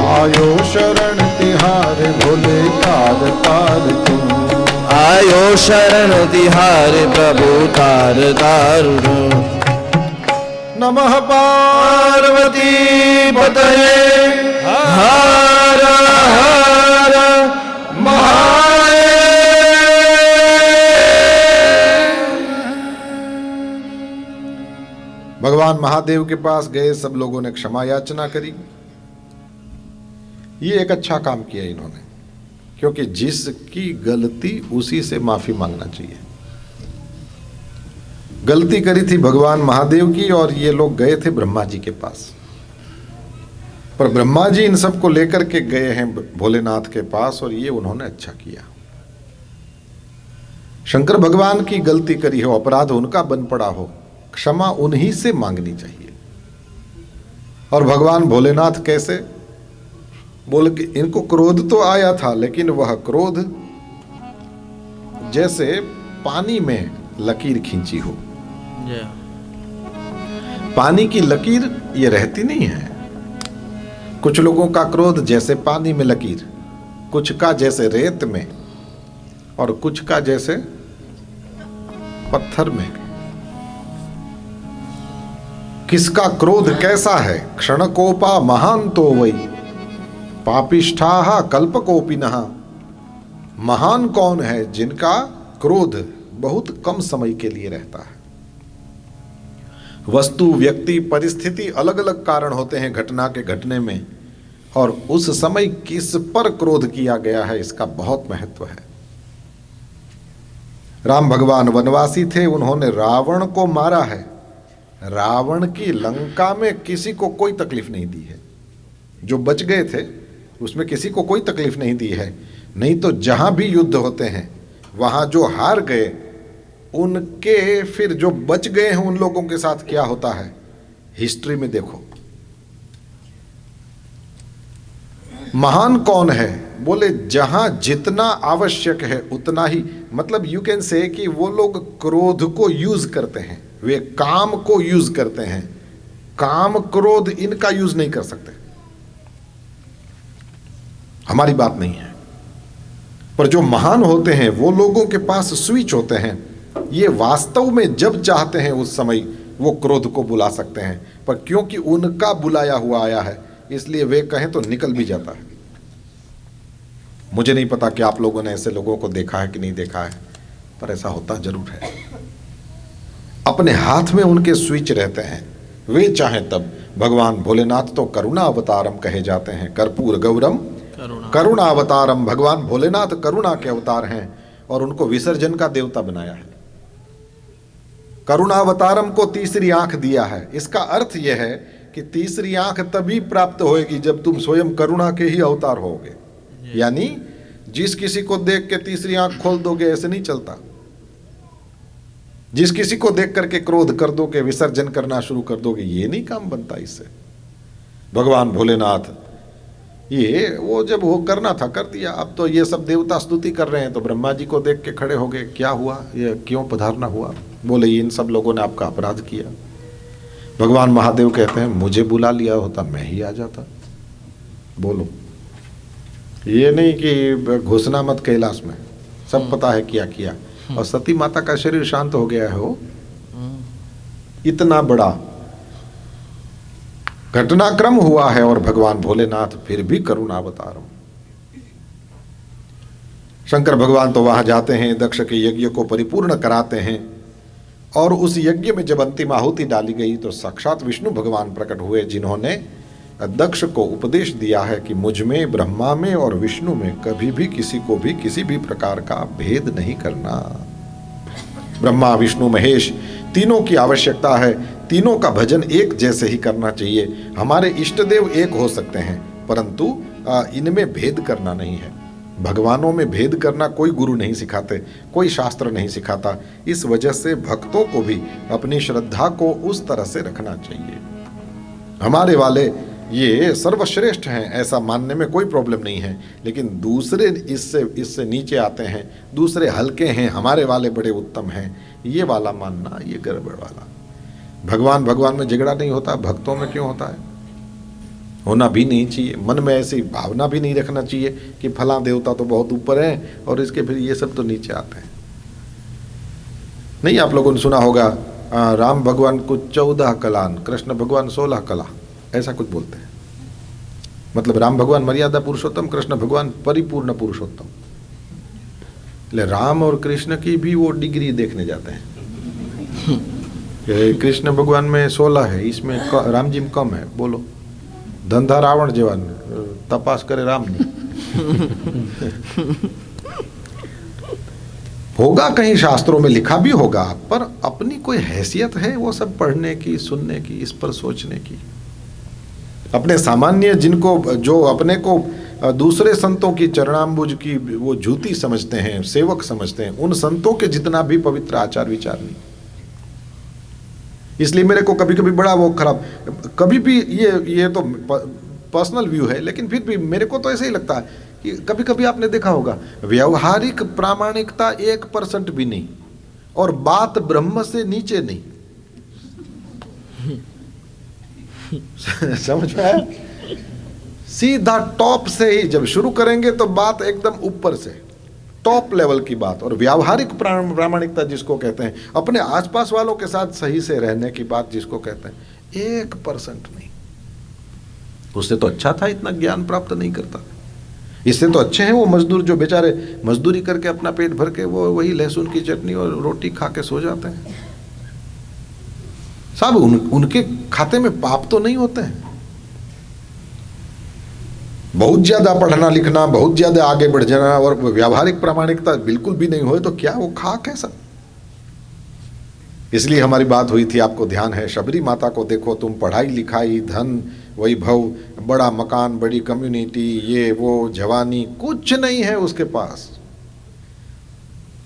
आयो शरण तिहार भोले तार तार तू। आयो शरण तिहारे प्रभु तार तार तू। नमः पार्वती पतये हर हर महादेव। भगवान महादेव के पास गए, सब लोगों ने क्षमा याचना करी। ये एक अच्छा काम किया इन्होंने, क्योंकि जिसकी गलती उसी से माफी मांगना चाहिए। गलती करी थी भगवान महादेव की, और ये लोग गए थे ब्रह्मा जी के पास। पर ब्रह्मा जी इन सबको लेकर के गए हैं भोलेनाथ के पास, और ये उन्होंने अच्छा किया। शंकर भगवान की गलती करी हो, अपराध उनका बन पड़ा हो, क्षमा उन्हीं से मांगनी चाहिए। और भगवान भोलेनाथ कैसे बोल के, इनको क्रोध तो आया था, लेकिन वह क्रोध जैसे पानी में लकीर खींची हो। पानी की लकीर ये रहती नहीं है। कुछ लोगों का क्रोध जैसे पानी में लकीर, कुछ का जैसे रेत में, और कुछ का जैसे पत्थर में। किसका क्रोध कैसा है? क्षणकोपा महान तो वही पापिष्ठाः कल्पकोपिनः। महान कौन है? जिनका क्रोध बहुत कम समय के लिए रहता है। वस्तु, व्यक्ति, परिस्थिति, अलग अलग कारण होते हैं घटना के घटने में, और उस समय किस पर क्रोध किया गया है इसका बहुत महत्व है। राम भगवान वनवासी थे, उन्होंने रावण को मारा है। रावण की लंका में किसी को कोई तकलीफ नहीं दी है। जो बच गए थे उसमें किसी को कोई तकलीफ नहीं दी है। नहीं तो जहां भी युद्ध होते हैं वहां जो हार गए उनके फिर जो बच गए हैं उन लोगों के साथ क्या होता है हिस्ट्री में देखो। महान कौन है? बोले जहां जितना आवश्यक है उतना ही, मतलब यू कैन से कि वो लोग क्रोध को यूज करते हैं, वे काम को यूज करते हैं, काम क्रोध इनका यूज नहीं कर सकते। हमारी बात नहीं है। पर जो महान होते हैं वो लोगों के पास स्विच होते हैं, ये वास्तव में जब चाहते हैं उस समय वो क्रोध को बुला सकते हैं, पर क्योंकि उनका बुलाया हुआ आया है इसलिए वे कहें तो निकल भी जाता है। मुझे नहीं पता कि आप लोगों ने ऐसे लोगों को देखा है कि नहीं देखा है, पर ऐसा होता जरूर है। अपने हाथ में उनके स्विच रहते हैं, वे चाहें तब। भगवान भोलेनाथ तो करुणा अवतारम कहे जाते हैं, कर्पूर गौरम करुणा अवतारम। भगवान भोलेनाथ करुणा के अवतार हैं और उनको विसर्जन का देवता बनाया है। करुणा अवतारम को तीसरी आंख दिया है। इसका अर्थ यह है कि तीसरी आंख तभी प्राप्त होएगी जब तुम स्वयं करुणा के ही अवतार होगे। यानी जिस किसी को देख के तीसरी आंख खोल दोगे ऐसे नहीं चलता। जिस किसी को देख करके क्रोध कर दोगे, विसर्जन करना शुरू कर दोगे, ये नहीं काम बनता इससे। भगवान भोलेनाथ ये वो जब वो करना था कर दिया। अब तो ये सब देवता स्तुति कर रहे हैं तो ब्रह्मा जी को देख के खड़े हो गए, क्या हुआ, ये क्यों पधारना हुआ? बोले इन सब लोगों ने आपका अपराध किया। भगवान महादेव कहते हैं मुझे बुला लिया होता मैं ही आ जाता। बोलो, ये नहीं कि घुसना मत कैलाश में, सब पता है क्या किया। और सती माता का शरीर शांत हो गया है। वो इतना बड़ा घटनाक्रम हुआ है और भगवान भोलेनाथ फिर भी करुणावतारम। शंकर भगवान तो वहां जाते हैं, दक्ष के यज्ञ को परिपूर्ण कराते हैं और उस यज्ञ में जब अंतिम आहुति डाली गई तो साक्षात विष्णु भगवान प्रकट हुए, जिन्होंने दक्ष को उपदेश दिया है कि मुझ में, ब्रह्मा में और विष्णु में कभी भी किसी को भी किसी भी प्रकार का भेद नहीं करना। ब्रह्मा विष्णु महेश तीनों की आवश्यकता है, तीनों का भजन एक जैसे ही करना चाहिए। हमारे इष्ट देव एक हो सकते हैं परंतु इनमें भेद करना नहीं है। भगवानों में भेद करना कोई गुरु नहीं सिखाते, कोई शास्त्र नहीं सिखाता। इस वजह से भक्तों को भी अपनी श्रद्धा को उस तरह से रखना चाहिए। हमारे वाले ये सर्वश्रेष्ठ हैं ऐसा मानने में कोई प्रॉब्लम नहीं है, लेकिन दूसरे इससे नीचे आते हैं, दूसरे हल्के हैं, हमारे वाले बड़े उत्तम हैं, ये वाला मानना ये गड़बड़ वाला। भगवान में झगड़ा नहीं होता, भक्तों में क्यों होता है? होना भी नहीं चाहिए। मन में ऐसी भावना भी नहीं रखना चाहिए कि फलां देवता तो बहुत ऊपर है और इसके फिर ये सब तो नीचे आते हैं। नहीं, आप लोगों ने सुना होगा राम भगवान को 14 कलान, कृष्ण भगवान 16 कला, ऐसा कुछ बोलते हैं। मतलब राम भगवान मर्यादा पुरुषोत्तम, कृष्ण भगवान परिपूर्ण पुरुषोत्तम। इसलिए राम और कृष्ण की भी वो डिग्री देखने जाते हैं। कृष्ण भगवान में 16 है, इसमें राम जी में कम है। बोलो, धंधा रावण जीवन तपास करे राम नहीं। होगा कहीं शास्त्रों में लिखा भी होगा, पर अपनी कोई हैसियत है वो सब पढ़ने की, सुनने की, इस पर सोचने की? अपने सामान्य जिनको जो अपने को दूसरे संतों की चरणाम्बुज की वो जूती समझते हैं, सेवक समझते हैं, उन संतों के जितना भी पवित्र आचार विचार नहीं। इसलिए मेरे को कभी कभी बड़ा वो खराब, कभी भी ये तो पर्सनल व्यू है, लेकिन फिर भी मेरे को तो ऐसे ही लगता है कि कभी कभी आपने देखा होगा व्यवहारिक प्रामाणिकता 1% भी नहीं और बात ब्रह्म से नीचे नहीं। समझ में आया? सीधा टॉप से ही जब शुरू करेंगे तो बात एकदम ऊपर से टॉप लेवल की बात। और व्यावहारिक प्रामाणिकता जिसको कहते हैं, अपने आसपास वालों के साथ सही से रहने की बात जिसको कहते हैं, 1% नहीं। उससे तो अच्छा था इतना ज्ञान प्राप्त नहीं करता। इससे तो अच्छे हैं वो मजदूर जो बेचारे मजदूरी करके अपना पेट भर के वो वही लहसुन की चटनी और रोटी खा के सो जाते हैं। साहब उनके खाते में पाप तो नहीं होते हैं। बहुत ज्यादा पढ़ना लिखना, बहुत ज्यादा आगे बढ़ जाना और व्यावहारिक प्रामाणिकता बिल्कुल भी नहीं होए तो क्या वो खाक है सब। इसलिए हमारी बात हुई थी, आपको ध्यान है, शबरी माता को देखो तुम, पढ़ाई लिखाई, धन, वैभव, बड़ा मकान, बड़ी कम्युनिटी, ये वो जवानी, कुछ नहीं है उसके पास।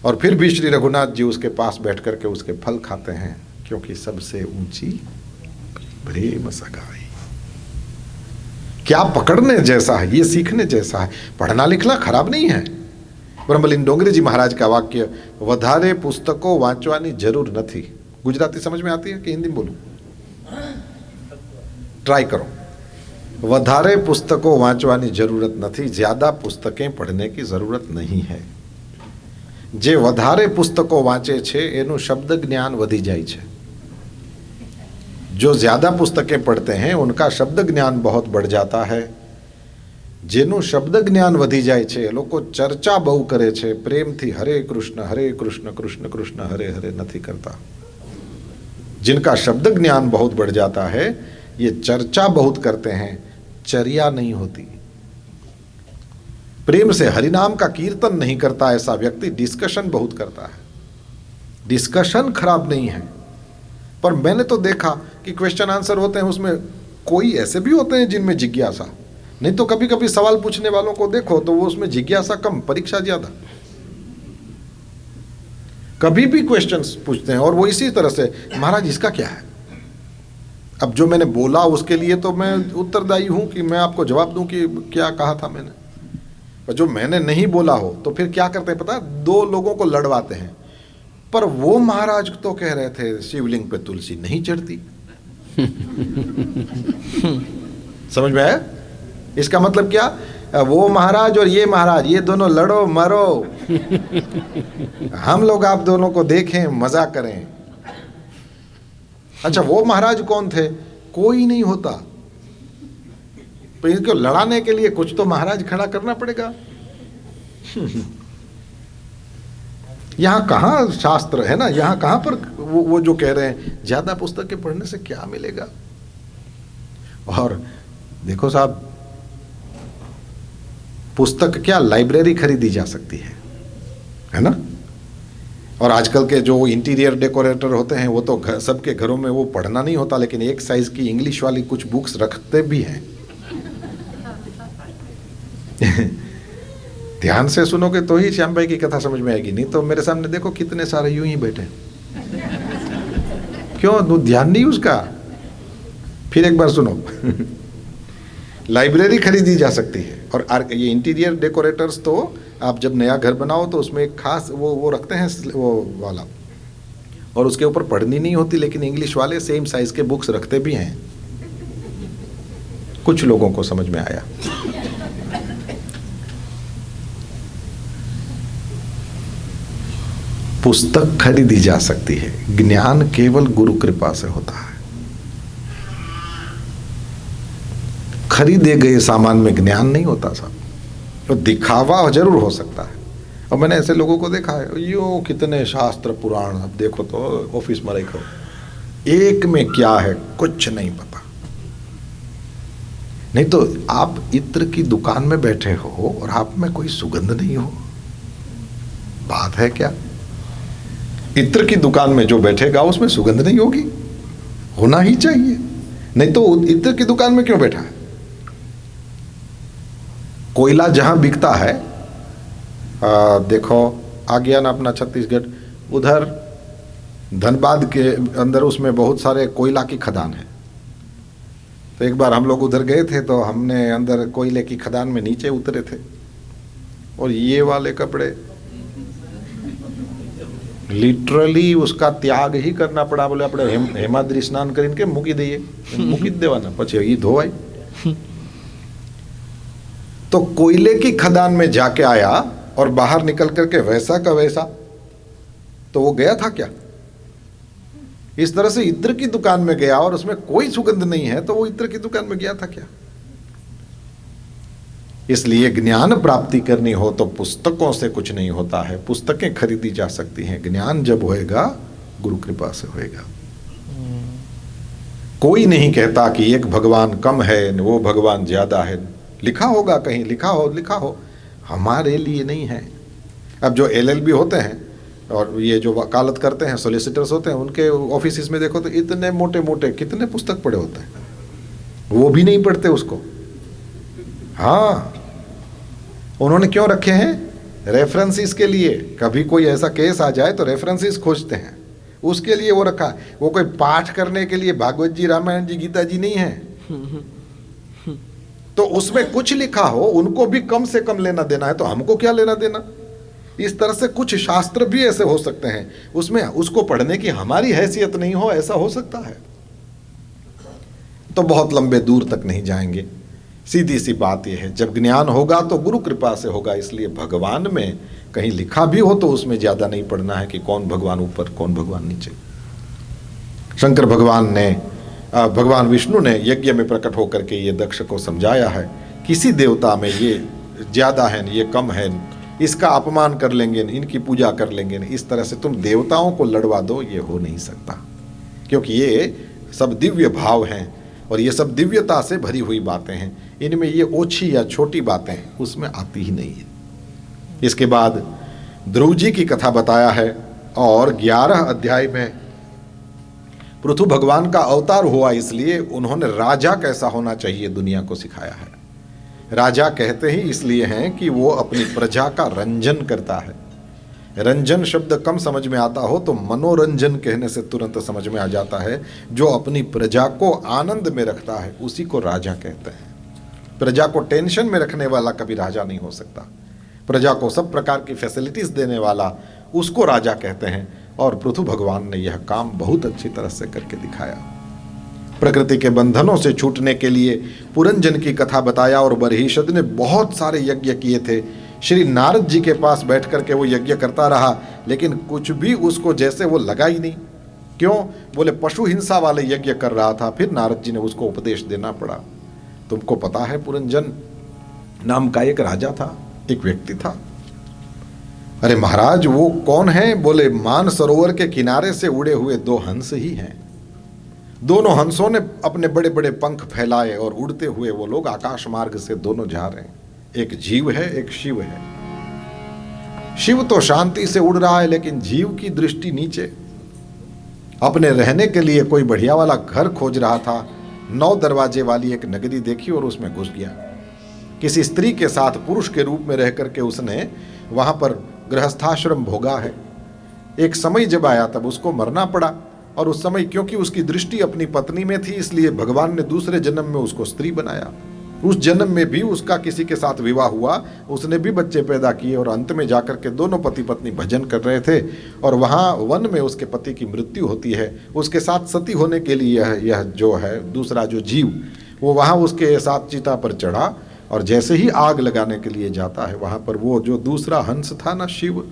और फिर भी श्री रघुनाथ जी उसके पास बैठ करके उसके फल खाते हैं, क्योंकि सबसे ऊंची प्रेम सगाई। क्या पकड़ने जैसा है, ये सीखने जैसा है। पढ़ना लिखना खराब नहीं है। ब्रह्मलीन डोंगरीजी महाराज का वाक्य, वधारे पुस्तकों वांचवानी जरूर નથી। गुजराती समझ में आती है कि हिंदी में बोलूं? ट्राई करो। वधारे पुस्तकों वांचवानी जरूरत નથી, ज्यादा पुस्तकें पढ़ने की जरूरत नहीं है। જે વધારે પુસ્તકો વાંચે છે એનું શબ્દ જ્ઞાન વધી જાય છે। जो ज्यादा पुस्तकें पढ़ते हैं उनका शब्द ज्ञान बहुत बढ़ जाता है। જેનું શબ્દ જ્ઞાન વધી જાય છે એ લોકો ચર્ચા બહુ કરે છે, પ્રેમથી હરે કૃષ્ણ કૃષ્ણ કૃષ્ણ હરે હરે નથી करता। जिनका शब्द ज्ञान बहुत बढ़ जाता है ये चर्चा बहुत करते हैं, चर्या नहीं होती। प्रेम से हरिनाम का कीर्तन नहीं करता ऐसा व्यक्ति डिस्कशन बहुत करता है। डिस्कशन खराब नहीं है, पर मैंने तो देखा कि क्वेश्चन आंसर होते हैं उसमें कोई ऐसे भी होते हैं जिनमें जिज्ञासा नहीं। तो कभी कभी सवाल पूछने वालों को देखो तो वो उसमें जिज्ञासा कम, परीक्षा ज्यादा। कभी भी क्वेश्चंस पूछते हैं और वो इसी तरह से, महाराज इसका क्या है। अब जो मैंने बोला उसके लिए तो मैं उत्तरदायी हूं कि मैं आपको जवाब दूं कि क्या कहा था मैंने। पर जो मैंने नहीं बोला हो तो फिर क्या करते हैं पता है, दो लोगों को लड़वाते हैं। पर वो महाराज तो कह रहे थे शिवलिंग पे तुलसी नहीं चढ़ती। समझ में आया? इसका मतलब क्या, वो महाराज और ये महाराज, ये दोनों लड़ो मरो, हम लोग आप दोनों को देखें, मजा करें। अच्छा, वो महाराज कौन थे? कोई नहीं होता। तो इनको लड़ाने के लिए कुछ तो महाराज खड़ा करना पड़ेगा। यहाँ कहाँ शास्त्र है ना, यहाँ कहाँ पर वो जो कह रहे हैं ज्यादा पुस्तकें पढ़ने से क्या मिलेगा। और देखो साहब, पुस्तक क्या लाइब्रेरी खरीदी जा सकती है ना। और आजकल के जो इंटीरियर डेकोरेटर होते हैं वो तो सबके घरों में वो पढ़ना नहीं होता, लेकिन एक साइज की इंग्लिश वाली कुछ बुक्स रखते भी हैं। ध्यान से सुनोगे तो ही श्याम भाई की कथा समझ में आएगी, नहीं तो मेरे सामने देखो कितने सारे यूं ही बैठे। क्यों ध्यान नहीं उसका? फिर एक बार सुनो। लाइब्रेरी खरीदी जा सकती है। और ये इंटीरियर डेकोरेटर्स तो आप जब नया घर बनाओ तो उसमें एक खास वो रखते हैं वो वाला, और उसके ऊपर पढ़नी नहीं होती, लेकिन इंग्लिश वाले सेम साइज के बुक्स रखते भी हैं। कुछ लोगों को समझ में आया। पुस्तक खरीदी जा सकती है, ज्ञान केवल गुरु कृपा से होता है। खरीदे गए सामान में ज्ञान नहीं होता साहब। तो दिखावा जरूर हो सकता है। और मैंने ऐसे लोगों को देखा है, यो कितने शास्त्र पुराण, अब देखो तो ऑफिस में रखो, एक में क्या है कुछ नहीं पता। नहीं तो आप इत्र की दुकान में बैठे हो और आप में कोई सुगंध नहीं हो, बात है क्या? इत्र की दुकान में जो बैठेगा उसमें सुगंध नहीं होगी, होना ही चाहिए। नहीं तो इत्र की दुकान में क्यों बैठा है? कोयला जहां बिकता है, देखो आ गया ना अपना छत्तीसगढ़, उधर धनबाद के अंदर उसमें बहुत सारे कोयला की खदान है। तो एक बार हम लोग उधर गए थे तो हमने अंदर कोयले की खदान में नीचे उतरे थे, और ये वाले कपड़े लिटरली उसका त्याग ही करना पड़ा। बोले अपने हेमाद्री स्नान करीन के मूकी दઈએ, मूकी देवाना, પછી ये धोवाई। तो कोयले की खदान में जाके आया और बाहर निकल करके वैसा का वैसा, तो वो गया था क्या? इस तरह से इत्र की दुकान में गया और उसमें कोई सुगंध नहीं है, तो वो इत्र की दुकान में गया था क्या? इसलिए ज्ञान प्राप्ति करनी हो तो पुस्तकों से कुछ नहीं होता है। पुस्तकें खरीदी जा सकती हैं, ज्ञान जब होएगा गुरु कृपा से होएगा। कोई नहीं कहता कि एक भगवान कम है वो भगवान ज्यादा है। लिखा होगा कहीं, लिखा हो, हमारे लिए नहीं है। अब जो LLB होते हैं और ये जो वकालत करते हैं, सोलिसिटर्स होते हैं, उनके ऑफिस में देखो तो इतने मोटे मोटे कितने पुस्तक पड़े होते हैं, वो भी नहीं पढ़ते उसको। हाँ, उन्होंने क्यों रखे हैं? रेफरेंसेस के लिए, कभी कोई ऐसा केस आ जाए तो रेफरेंसेस खोजते हैं, उसके लिए वो रखा। वो कोई पाठ करने के लिए भागवत जी, रामायण जी, गीता जी नहीं है। तो उसमें कुछ लिखा हो, उनको भी कम से कम लेना देना है, तो हमको क्या लेना देना। इस तरह से कुछ शास्त्र भी ऐसे हो सकते हैं, उसमें उसको पढ़ने की हमारी हैसियत नहीं हो, ऐसा हो सकता है। तो बहुत लंबे दूर तक नहीं जाएंगे। सीधी सी बात यह है, जब ज्ञान होगा तो गुरु कृपा से होगा। इसलिए भगवान में कहीं लिखा भी हो तो उसमें ज्यादा नहीं पढ़ना है कि कौन भगवान ऊपर कौन भगवान नीचे। शंकर भगवान ने, भगवान विष्णु ने यज्ञ में प्रकट होकर के ये दक्ष को समझाया है, किसी देवता में ये ज्यादा है, ये कम है, इसका अपमान कर लेंगे, इनकी पूजा कर लेंगे, इस तरह से तुम देवताओं को लड़वा दो, ये हो नहीं सकता। क्योंकि ये सब दिव्य भाव हैं और ये सब दिव्यता से भरी हुई बातें हैं। इनमें ये ओछी या छोटी बातें उसमें आती ही नहीं है। इसके बाद ध्रुव जी की कथा बताया है और 11 अध्याय में पृथु भगवान का अवतार हुआ, इसलिए उन्होंने राजा कैसा होना चाहिए दुनिया को सिखाया है। राजा कहते ही इसलिए हैं कि वो अपनी प्रजा का रंजन करता है। रंजन शब्द कम समझ में आता हो तो मनोरंजन कहने से तुरंत समझ में आ जाता है। जो अपनी प्रजा को आनंद में रखता है उसी को राजा कहते हैं। प्रजा को टेंशन में रखने वाला कभी राजा नहीं हो सकता। प्रजा को सब प्रकार की फैसिलिटीज देने वाला उसको राजा कहते हैं। और पृथु भगवान ने यह काम बहुत अच्छी तरह से करके दिखाया। प्रकृति के बंधनों से छूटने के लिए पुरंजन की कथा बताया और बरहिषद ने बहुत सारे यज्ञ किए थे। श्री नारद जी के पास बैठ करके वो यज्ञ करता रहा, लेकिन कुछ भी उसको जैसे वो लगा ही नहीं। क्यों? बोले पशु हिंसा वाले यज्ञ कर रहा था। फिर नारद जी ने उसको उपदेश देना पड़ा। तुमको पता है पुरंजन नाम का एक राजा था, एक व्यक्ति था। अरे महाराज वो कौन है? बोले मान सरोवर के किनारे से उड़े हुए 2 हंस ही हैं। दोनों हंसों ने अपने बड़े बड़े पंख फैलाए और उड़ते हुए वो लोग आकाश मार्ग से दोनों जा रहे हैं। एक जीव है, एक शिव है। शिव तो शांति से उड़ रहा है, लेकिन जीव की दृष्टि नीचे। अपने रहने के लिए कोई बढ़िया वाला घर खोज रहा था। 9 दरवाजे वाली एक नगरी देखी और उसमें घुस गया। किसी स्त्री के साथ पुरुष के रूप में रह करके उसने वहां पर गृहस्थाश्रम भोगा है। एक समय जब आया तब उसको मरना पड़ा, और उस समय क्योंकि उसकी दृष्टि अपनी पत्नी में थी, इसलिए भगवान ने दूसरे जन्म में उसको स्त्री बनाया। उस जन्म में भी उसका किसी के साथ विवाह हुआ, उसने भी बच्चे पैदा किए, और अंत में जाकर के दोनों पति पत्नी भजन कर रहे थे। और वहाँ वन में उसके पति की मृत्यु होती है। उसके साथ सती होने के लिए यह जो है दूसरा जो जीव, वो वहाँ उसके साथ चिता पर चढ़ा, और जैसे ही आग लगाने के लिए जाता है, वहाँ पर वो जो दूसरा हंस था ना, शिव,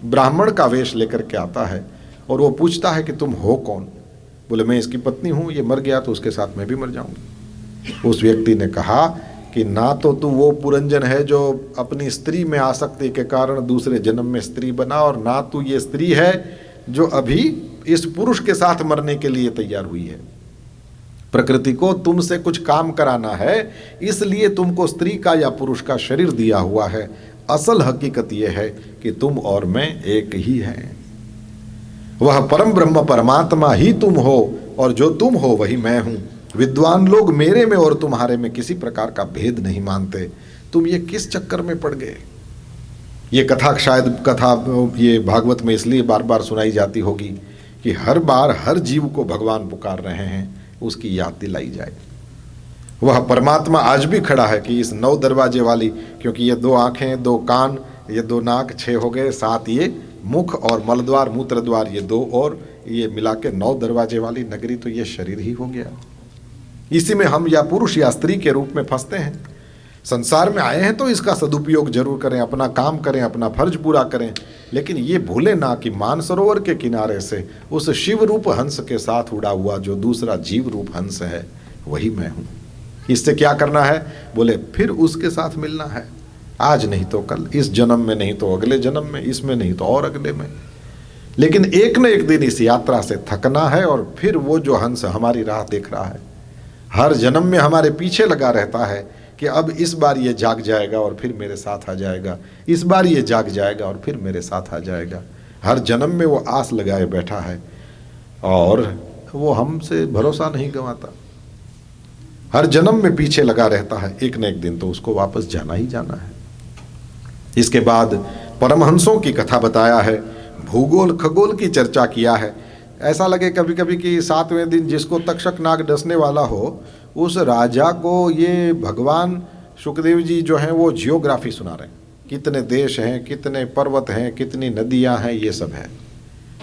ब्राह्मण का वेश लेकर के आता है और वो पूछता है कि तुम हो कौन? बोले मैं इसकी पत्नी हूँ, ये मर गया तो उसके साथ मैं भी मर जाऊंगी। उस व्यक्ति ने कहा कि ना तो तू वो पुरंजन है जो अपनी स्त्री में आसक्ति के कारण दूसरे जन्म में स्त्री बना, और ना तू ये स्त्री है जो अभी इस पुरुष के साथ मरने के लिए तैयार हुई है। प्रकृति को तुमसे कुछ काम कराना है, इसलिए तुमको स्त्री का या पुरुष का शरीर दिया हुआ है। असल हकीकत यह है कि तुम और मैं एक ही हैं। वह परम ब्रह्म परमात्मा ही तुम हो, और जो तुम हो वही मैं हूं। विद्वान लोग मेरे में और तुम्हारे में किसी प्रकार का भेद नहीं मानते। तुम ये किस चक्कर में पड़ गए? ये कथा शायद ये भागवत में इसलिए बार बार सुनाई जाती होगी कि हर बार हर जीव को भगवान पुकार रहे हैं, उसकी याद दिलाई जाए। वह परमात्मा आज भी खड़ा है कि इस 9 दरवाजे वाली, क्योंकि ये 2 आंखें, 2 कान, ये 2 नाक, 6 हो गए, 7 ये मुख और मलद्वार मूत्र द्वार, ये 2 और ये मिला के 9 दरवाजे वाली नगरी, तो ये शरीर ही हो गया। इसी में हम या पुरुष या स्त्री के रूप में फंसते हैं। संसार में आए हैं तो इसका सदुपयोग जरूर करें, अपना काम करें, अपना फर्ज पूरा करें, लेकिन ये भूले ना कि मानसरोवर के किनारे से उस शिव रूप हंस के साथ उड़ा हुआ जो दूसरा जीव रूप हंस है, वही मैं हूं। इससे क्या करना है? बोले फिर उसके साथ मिलना है। आज नहीं तो कल, इस जन्म में नहीं तो अगले जन्म में, इसमें नहीं तो और अगले में, लेकिन एक न एक दिन इस यात्रा से थकना है। और फिर वो जो हंस हमारी राह देख रहा है, हर जन्म में हमारे पीछे लगा रहता है कि अब इस बार ये जाग जाएगा और फिर मेरे साथ आ जाएगा, इस बार ये जाग जाएगा और फिर मेरे साथ आ जाएगा। हर जन्म में वो आस लगाए बैठा है और वो हमसे भरोसा नहीं गंवाता। हर जन्म में पीछे लगा रहता है, एक न एक दिन तो उसको वापस जाना ही जाना है। इसके बाद परमहंसों की कथा बताया है, भूगोल खगोल की चर्चा किया है। ऐसा लगे कभी कभी कि 7वें दिन जिसको तक्षक नाग डसने वाला हो, उस राजा को ये भगवान शुकदेव जी जो हैं वो जियोग्राफी सुना रहे हैं, कितने देश हैं, कितने पर्वत हैं, कितनी नदियां हैं, ये सब है।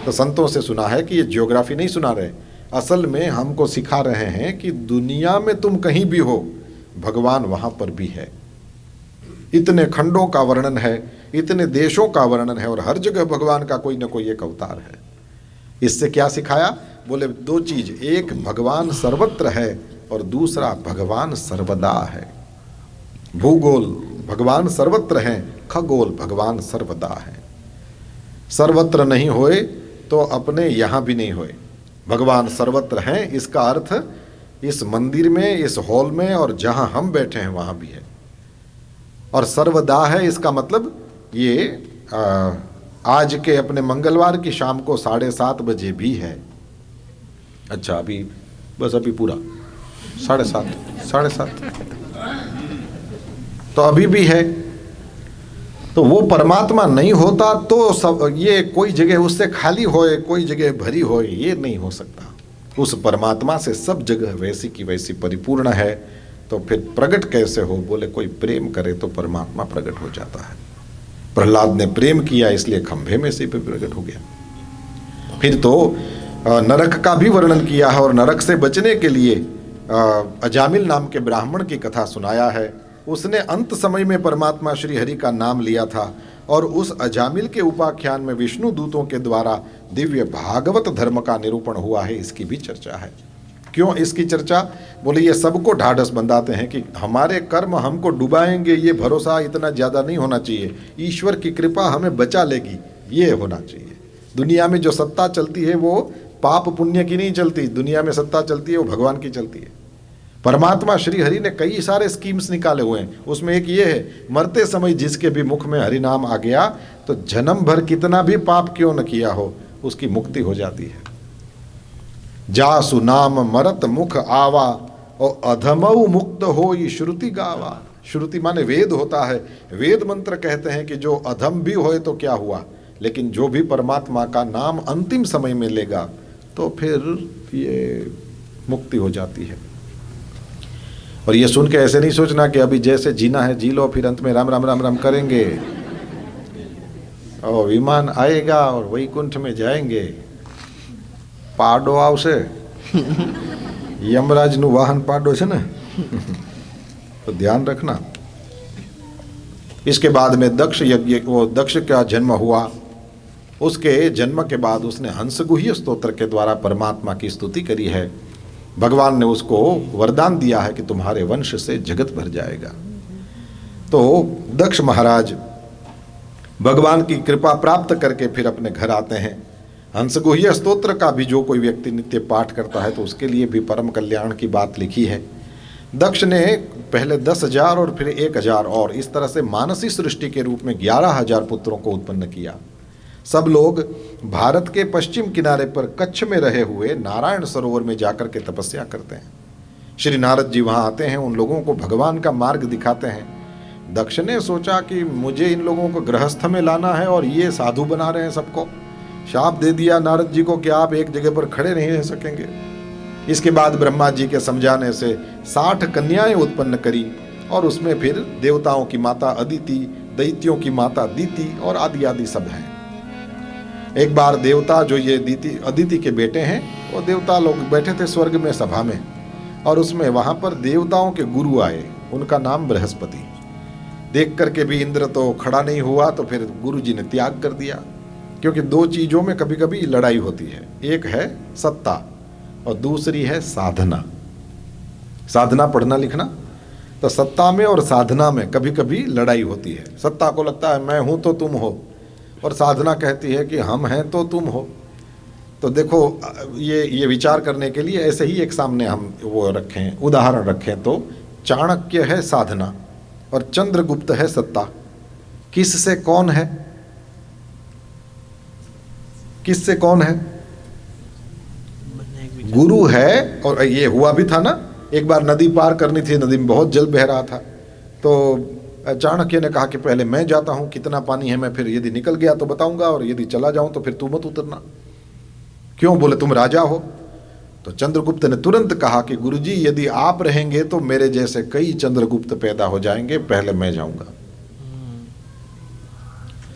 तो संतों से सुना है कि ये जियोग्राफी नहीं सुना रहे, असल में हमको सिखा रहे हैं कि दुनिया में तुम कहीं भी हो, भगवान वहाँ पर भी है। इतने खंडों का वर्णन है, इतने देशों का वर्णन है, और हर जगह भगवान का कोई ना कोई एक अवतार है। इससे क्या सिखाया? बोले 2 चीज, एक भगवान सर्वत्र है और दूसरा भगवान सर्वदा है। भूगोल भगवान सर्वत्र हैं, खगोल भगवान सर्वदा है। सर्वत्र नहीं होए तो अपने यहाँ भी नहीं होए। भगवान सर्वत्र हैं, इसका अर्थ इस मंदिर में, इस हॉल में, और जहाँ हम बैठे हैं वहाँ भी है। और सर्वदा है, इसका मतलब ये आज के अपने मंगलवार की शाम को 7:30 बजे भी है। अच्छा, अभी बस अभी पूरा 7:30 तो अभी भी है। तो वो परमात्मा नहीं होता तो सब ये कोई जगह उससे खाली होए, कोई जगह भरी होए, ये नहीं हो सकता। उस परमात्मा से सब जगह वैसी की वैसी परिपूर्ण है। तो फिर प्रकट कैसे हो? बोले कोई प्रेम करे तो परमात्मा प्रकट हो जाता है। प्रहलाद ने प्रेम किया, इसलिए खंभे में से भी प्रकट हो गया। फिर तो नरक का भी वर्णन किया है, और नरक से बचने के लिए अजामिल नाम के ब्राह्मण की कथा सुनाया है। उसने अंत समय में परमात्मा श्री हरि का नाम लिया था, और उस अजामिल के उपाख्यान में विष्णु दूतों के द्वारा दिव्य भागवत धर्म का निरूपण हुआ है। इसकी भी चर्चा है। क्यों इसकी चर्चा? बोले ये सबको ढाढ़स बंधाते हैं कि हमारे कर्म हमको डुबाएंगे, ये भरोसा इतना ज़्यादा नहीं होना चाहिए। ईश्वर की कृपा हमें बचा लेगी, ये होना चाहिए। दुनिया में जो सत्ता चलती है वो पाप पुण्य की नहीं चलती, दुनिया में सत्ता चलती है वो भगवान की चलती है। परमात्मा श्री हरि ने कई सारे स्कीम्स निकाले हुए हैं। उसमें एक ये है, मरते समय जिसके भी मुख में हरि नाम आ गया तो जन्म भर कितना भी पाप क्यों न किया हो, उसकी मुक्ति हो जाती है। जासु नाम मरत मुख आवा, और अधमऊ मुक्त हो ये श्रुति गावा। श्रुति माने वेद होता है। वेद मंत्र कहते हैं कि जो अधम भी होए तो क्या हुआ, लेकिन जो भी परमात्मा का नाम अंतिम समय में लेगा तो फिर ये मुक्ति हो जाती है। और ये सुन के ऐसे नहीं सोचना कि अभी जैसे जीना है जी लो, फिर अंत में राम राम राम राम करेंगे और विमान आएगा और वैकुंठ में जाएंगे। पाडो आवशे, यमराजનું वाहन पाडो છે ને, तो ध्यान रखना। इसके बाद में दक्ष यज्ञ, वो दक्ष का जन्म हुआ। उसके जन्म के बाद उसने हंसगुह्य स्तोत्र के द्वारा परमात्मा की स्तुति करी है। भगवान ने उसको वरदान दिया है कि तुम्हारे वंश से जगत भर जाएगा। तो दक्ष महाराज भगवान की कृपा प्राप्त करके फिर अपने घर आते हैं। हंसगुह्य स्तोत्र का भी जो कोई व्यक्ति नित्य पाठ करता है तो उसके लिए भी परम कल्याण की बात लिखी है। दक्ष ने पहले 10,000 और फिर 1,000 और इस तरह से मानसी सृष्टि के रूप में 11,000 पुत्रों को उत्पन्न किया। सब लोग भारत के पश्चिम किनारे पर कच्छ में रहे हुए नारायण सरोवर में जाकर के तपस्या करते हैं। श्री नारद जी वहाँ आते हैं, उन लोगों को भगवान का मार्ग दिखाते हैं। दक्ष ने सोचा कि मुझे इन लोगों को गृहस्थ में लाना है और ये साधु बना रहे हैं सबको। शाप दे दिया नारद जी को कि आप एक जगह पर खड़े नहीं रह सकेंगे। इसके बाद ब्रह्मा जी के समझाने से 60 कन्याएं उत्पन्न करी और उसमें फिर देवताओं की माता अदिति, दैत्यों की माता दीति और आदि आदि सब हैं। एक बार देवता जो ये अदिति के बेटे हैं, वो देवता लोग बैठे थे स्वर्ग में सभा में, और उसमें वहाँ पर देवताओं के गुरु आए, उनका नाम बृहस्पति। देख करके भी इंद्र तो खड़ा नहीं हुआ, तो फिर गुरु जी ने त्याग कर दिया। क्योंकि 2 चीज़ों में कभी कभी लड़ाई होती है, एक है सत्ता और दूसरी है साधना। साधना पढ़ना लिखना, तो सत्ता में और साधना में कभी कभी लड़ाई होती है। सत्ता को लगता है मैं हूँ तो तुम हो, और साधना कहती है कि हम हैं तो तुम हो। तो देखो ये विचार करने के लिए ऐसे ही एक सामने हम वो रखें, उदाहरण रखें तो चाणक्य है साधना और चंद्रगुप्त है सत्ता। किससे कौन है? किससे कौन है? गुरु है। और ये हुआ भी था ना, एक बार नदी पार करनी थी, नदी में बहुत जल बह रहा था, तो चाणक्य ने कहा कि पहले मैं जाता हूँ, कितना पानी है मैं फिर यदि निकल गया तो बताऊंगा, और यदि चला जाऊं तो फिर तू मत उतरना। क्यों? बोले तुम राजा हो। तो चंद्रगुप्त ने तुरंत कहा कि गुरुजी यदि आप रहेंगे तो मेरे जैसे कई चंद्रगुप्त पैदा हो जाएंगे, पहले मैं जाऊंगा।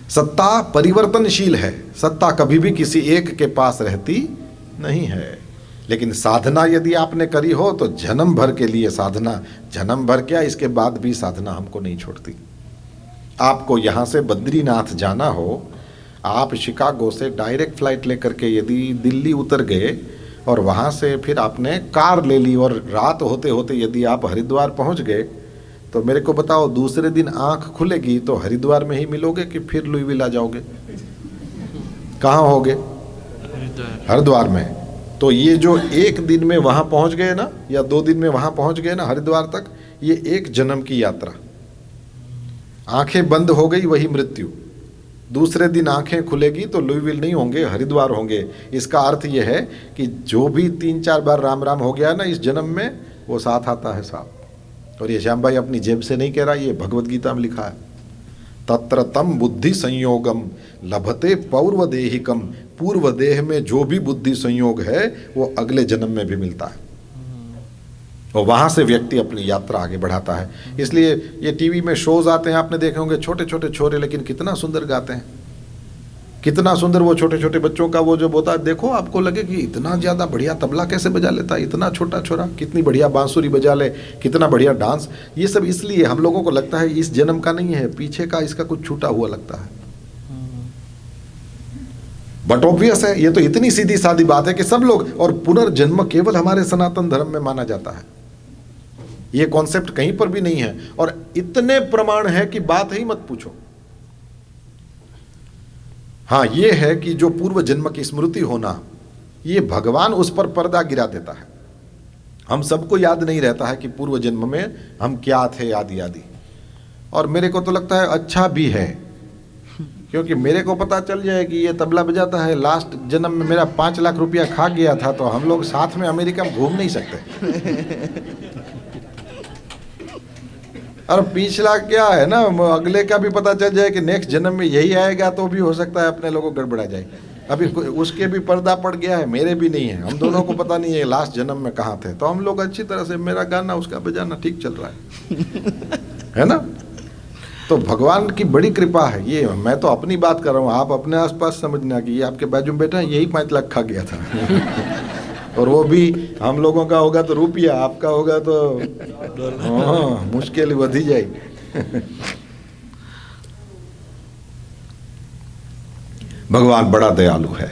सत्ता परिवर्तनशील है, सत्ता कभी भी किसी एक के पास रहती नहीं है। लेकिन साधना यदि आपने करी हो तो जन्म भर के लिए साधना, जन्म भर क्या इसके बाद भी साधना हमको नहीं छोड़ती। आपको यहाँ से बद्रीनाथ जाना हो, आप शिकागो से डायरेक्ट फ्लाइट लेकर के यदि दिल्ली उतर गए और वहाँ से फिर आपने कार ले ली और रात होते होते यदि आप हरिद्वार पहुँच गए, तो मेरे को बताओ दूसरे दिन आँख खुलेगी तो हरिद्वार में ही मिलोगे कि फिर लुईविल आ जाओगे? कहाँ होगे? हरिद्वार में। तो ये जो एक दिन में वहाँ पहुँच गए ना, या 2 दिन में वहाँ पहुँच गए ना हरिद्वार तक, ये एक जन्म की यात्रा। आंखें बंद हो गई वही मृत्यु, दूसरे दिन आंखें खुलेगी तो लुईविल नहीं होंगे, हरिद्वार होंगे। इसका अर्थ यह है कि जो भी 3-4 बार राम राम हो गया ना इस जन्म में, वो साथ आता है साहब। और ये श्याम भाई अपनी जेब से नहीं कह रहा, ये भगवत गीता में लिखा है। तत्र तम बुद्धि संयोगम लभते पौर्व देहिकम, पूर्व देह में जो भी बुद्धि संयोग है वो अगले जन्म में भी मिलता है, और वहाँ से व्यक्ति अपनी यात्रा आगे बढ़ाता है। इसलिए ये टीवी में शोज आते हैं, आपने देखे होंगे, छोटे छोटे छोरे लेकिन कितना सुंदर गाते हैं, कितना सुंदर वो छोटे छोटे बच्चों का वो जो होता है, देखो आपको लगे कि इतना ज़्यादा बढ़िया तबला कैसे बजा लेता है, इतना छोटा छोरा कितनी बढ़िया बांसुरी बजा ले, कितना बढ़िया डांस। ये सब इसलिए हम लोगों को लगता है इस जन्म का नहीं है, पीछे का इसका कुछ छूटा हुआ लगता है। बट ऑब्वियस है, ये तो इतनी सीधी सादी बात है कि सब लोग, और पुनर्जन्म केवल हमारे सनातन धर्म में माना जाता है, ये कॉन्सेप्ट कहीं पर भी नहीं है। और इतने प्रमाण है कि बात ही मत पूछो। हाँ, ये है कि जो पूर्व जन्म की स्मृति होना, ये भगवान उस पर पर्दा गिरा देता है। हम सबको याद नहीं रहता है कि पूर्व जन्म में हम क्या थे आदि आदि। और मेरे को तो लगता है अच्छा भी है, क्योंकि मेरे को पता चल जाए कि ये तबला बजाता है, लास्ट जन्म में मेरा 5 लाख रुपया खा गया था, तो हम लोग साथ में अमेरिका में घूम नहीं सकते। और पिछला क्या है ना, अगले का भी पता चल जाए कि नेक्स्ट जन्म में यही आएगा, तो भी हो सकता है अपने लोगों को गड़बड़ा जाए। अभी उसके भी पर्दा पड़ गया है, मेरे भी नहीं है, हम दोनों को पता नहीं है लास्ट जन्म में कहाँ थे। तो हम लोग अच्छी तरह से, मेरा गाना उसका बजाना ठीक चल रहा है ना। तो भगवान की बड़ी कृपा है। ये मैं तो अपनी बात कर रहा हूँ, आप अपने आसपास समझना कि ये आपके बाजू में बैठा है, यही 5 लाख खा गया था। और वो भी हम लोगों का होगा तो रुपया, आपका होगा तो हाँ, मुश्किल बढ़ी जाएगी। भगवान बड़ा दयालु है।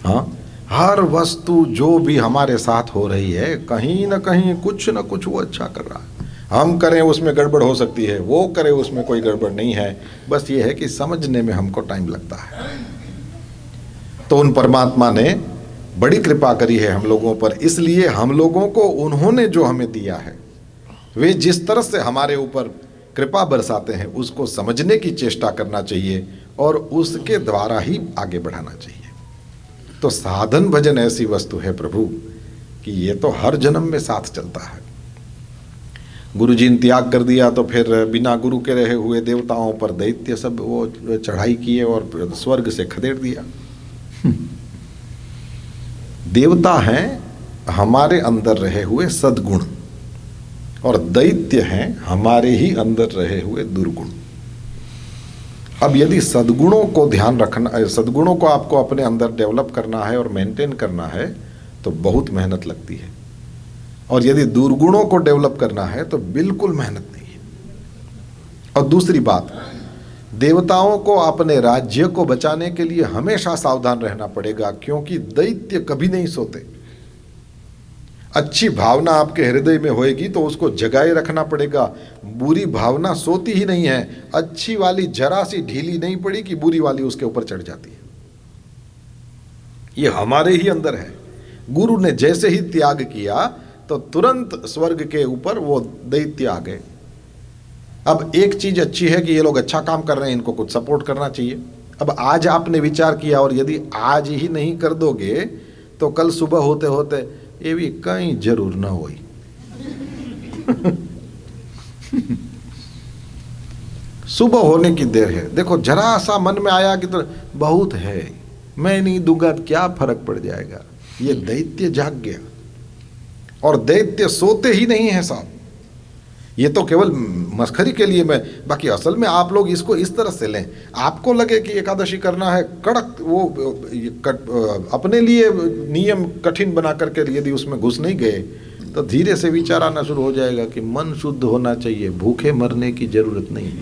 हाँ, हर वस्तु जो भी हमारे साथ हो रही है, कहीं ना कहीं कुछ ना कुछ वो अच्छा कर रहा है। हम करें उसमें गड़बड़ हो सकती है, वो करे उसमें कोई गड़बड़ नहीं है, बस ये है कि समझने में हमको टाइम लगता है। तो उन परमात्मा ने बड़ी कृपा करी है हम लोगों पर, इसलिए हम लोगों को उन्होंने जो हमें दिया है, वे जिस तरह से हमारे ऊपर कृपा बरसाते हैं, उसको समझने की चेष्टा करना चाहिए और उसके द्वारा ही आगे बढ़ाना चाहिए। तो साधन भजन ऐसी वस्तु है प्रभु कि ये तो हर जन्म में साथ चलता है। गुरु जी ने त्याग कर दिया तो फिर बिना गुरु के रहे हुए देवताओं पर दैत्य सब वो चढ़ाई किए और स्वर्ग से खदेड़ दिया। देवता हैं हमारे अंदर रहे हुए सद्गुण, और दैत्य हैं हमारे ही अंदर रहे हुए दुर्गुण। अब यदि सद्गुणों को ध्यान रखना, सद्गुणों को आपको अपने अंदर डेवलप करना है और मेंटेन करना है तो बहुत मेहनत लगती है, और यदि दुर्गुणों को डेवलप करना है तो बिल्कुल मेहनत नहीं है। और दूसरी बात, देवताओं को अपने राज्य को बचाने के लिए हमेशा सावधान रहना पड़ेगा, क्योंकि दैत्य कभी नहीं सोते। अच्छी भावना आपके हृदय में होएगी तो उसको जगाए रखना पड़ेगा। बुरी भावना सोती ही नहीं है, अच्छी वाली जरा सी ढीली नहीं पड़ी कि बुरी वाली उसके ऊपर चढ़ जाती है। ये हमारे ही अंदर है। गुरु ने जैसे ही त्याग किया तो तुरंत स्वर्ग के ऊपर वो दैत्य आ गए। अब एक चीज अच्छी है कि ये लोग अच्छा काम कर रहे हैं, इनको कुछ सपोर्ट करना चाहिए। अब आज आपने विचार किया और यदि आज ही नहीं कर दोगे तो कल सुबह होते होते ये भी कहीं जरूर ना होई। सुबह होने की देर है। देखो जरा सा मन में आया कि तो बहुत है, मैं नहीं दूंगा तो क्या फर्क पड़ जाएगा। ये दैत्य जाग गया, और दैत्य सोते ही नहीं है साहब। ये तो केवल मस्खरी के लिए मैं, बाकी असल में आप लोग इसको इस तरह से लें, आपको लगे कि एकादशी करना है कड़क, वो अपने लिए नियम कठिन बना करके यदि उसमें घुस नहीं गए तो धीरे से विचार आना शुरू हो जाएगा कि मन शुद्ध होना चाहिए, भूखे मरने की जरूरत नहीं।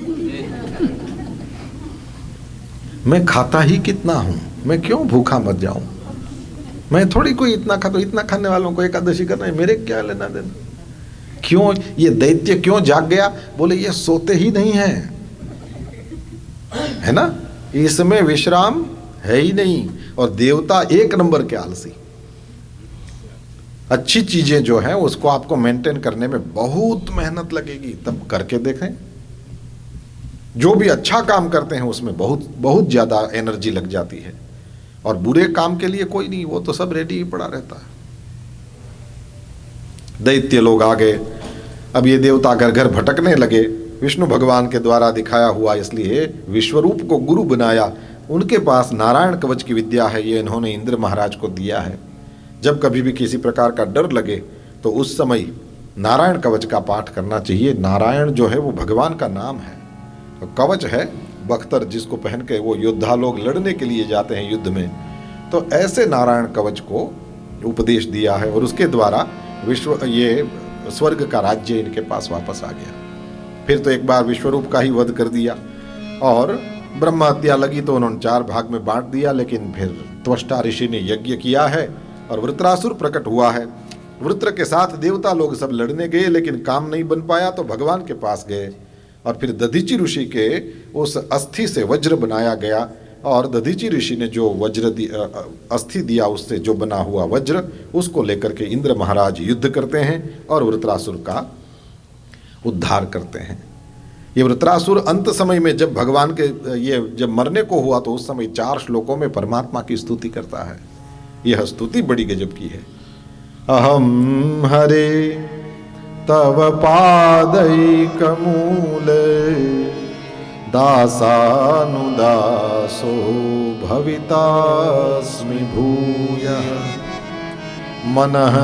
मैं खाता ही कितना हूं, मैं क्यों भूखा मर जाऊं। मैं थोड़ी कोई इतना खाता, इतना खाने वालों को एकादशी करना है, मेरे क्या लेना देना। क्यों ये दैत्य क्यों जाग गया? बोले ये सोते ही नहीं है, है ना, इसमें विश्राम है ही नहीं। और देवता एक नंबर के आलसी। अच्छी चीजें जो हैं उसको आपको मेंटेन करने में बहुत मेहनत लगेगी, तब करके देखें। जो भी अच्छा काम करते हैं उसमें बहुत बहुत ज्यादा एनर्जी लग जाती है, और बुरे काम के लिए कोई नहीं, वो तो सब रेडी ही पड़ा रहता है। दैत्य लोग आ गए। अब ये देवता घर घर भटकने लगे। विष्णु भगवान के द्वारा दिखाया हुआ, इसलिए विश्वरूप को गुरु बनाया। उनके पास नारायण कवच की विद्या है, ये इन्होंने इंद्र महाराज को दिया है। जब कभी भी किसी प्रकार का डर लगे तो उस समय नारायण कवच का पाठ करना चाहिए। नारायण जो है वो भगवान का नाम है, तो कवच है बख्तर जिसको पहन के वो योद्धा लोग लड़ने के लिए जाते हैं युद्ध में। तो ऐसे नारायण कवच को उपदेश दिया है, और उसके द्वारा ये स्वर्ग का राज्य इनके पास वापस आ गया। फिर तो एक बार विश्वरूप का ही वध कर दिया, और ब्रह्म हत्या लगी तो उन्होंने 4 भाग में बांट दिया। लेकिन फिर त्वष्टा ऋषि ने यज्ञ किया है और वृत्रासुर प्रकट हुआ है। वृत्र के साथ देवता लोग सब लड़ने गए, लेकिन काम नहीं बन पाया तो भगवान के पास गए, और फिर दधीचि ऋषि के उस अस्थि से वज्र बनाया गया, और दधीचि ऋषि ने जो अस्थि दिया उससे जो बना हुआ वज्र, उसको लेकर के इंद्र महाराज युद्ध करते हैं और वृत्रासुर का उद्धार करते हैं। ये वृत्रासुर अंत समय में जब भगवान के ये जब मरने को हुआ तो उस समय 4 श्लोकों में परमात्मा की स्तुति करता है। यह स्तुति बड़ी गजब की है। अहम हरे तव पादैकमूले दासानुदासो भवितास्मि भूयः मनः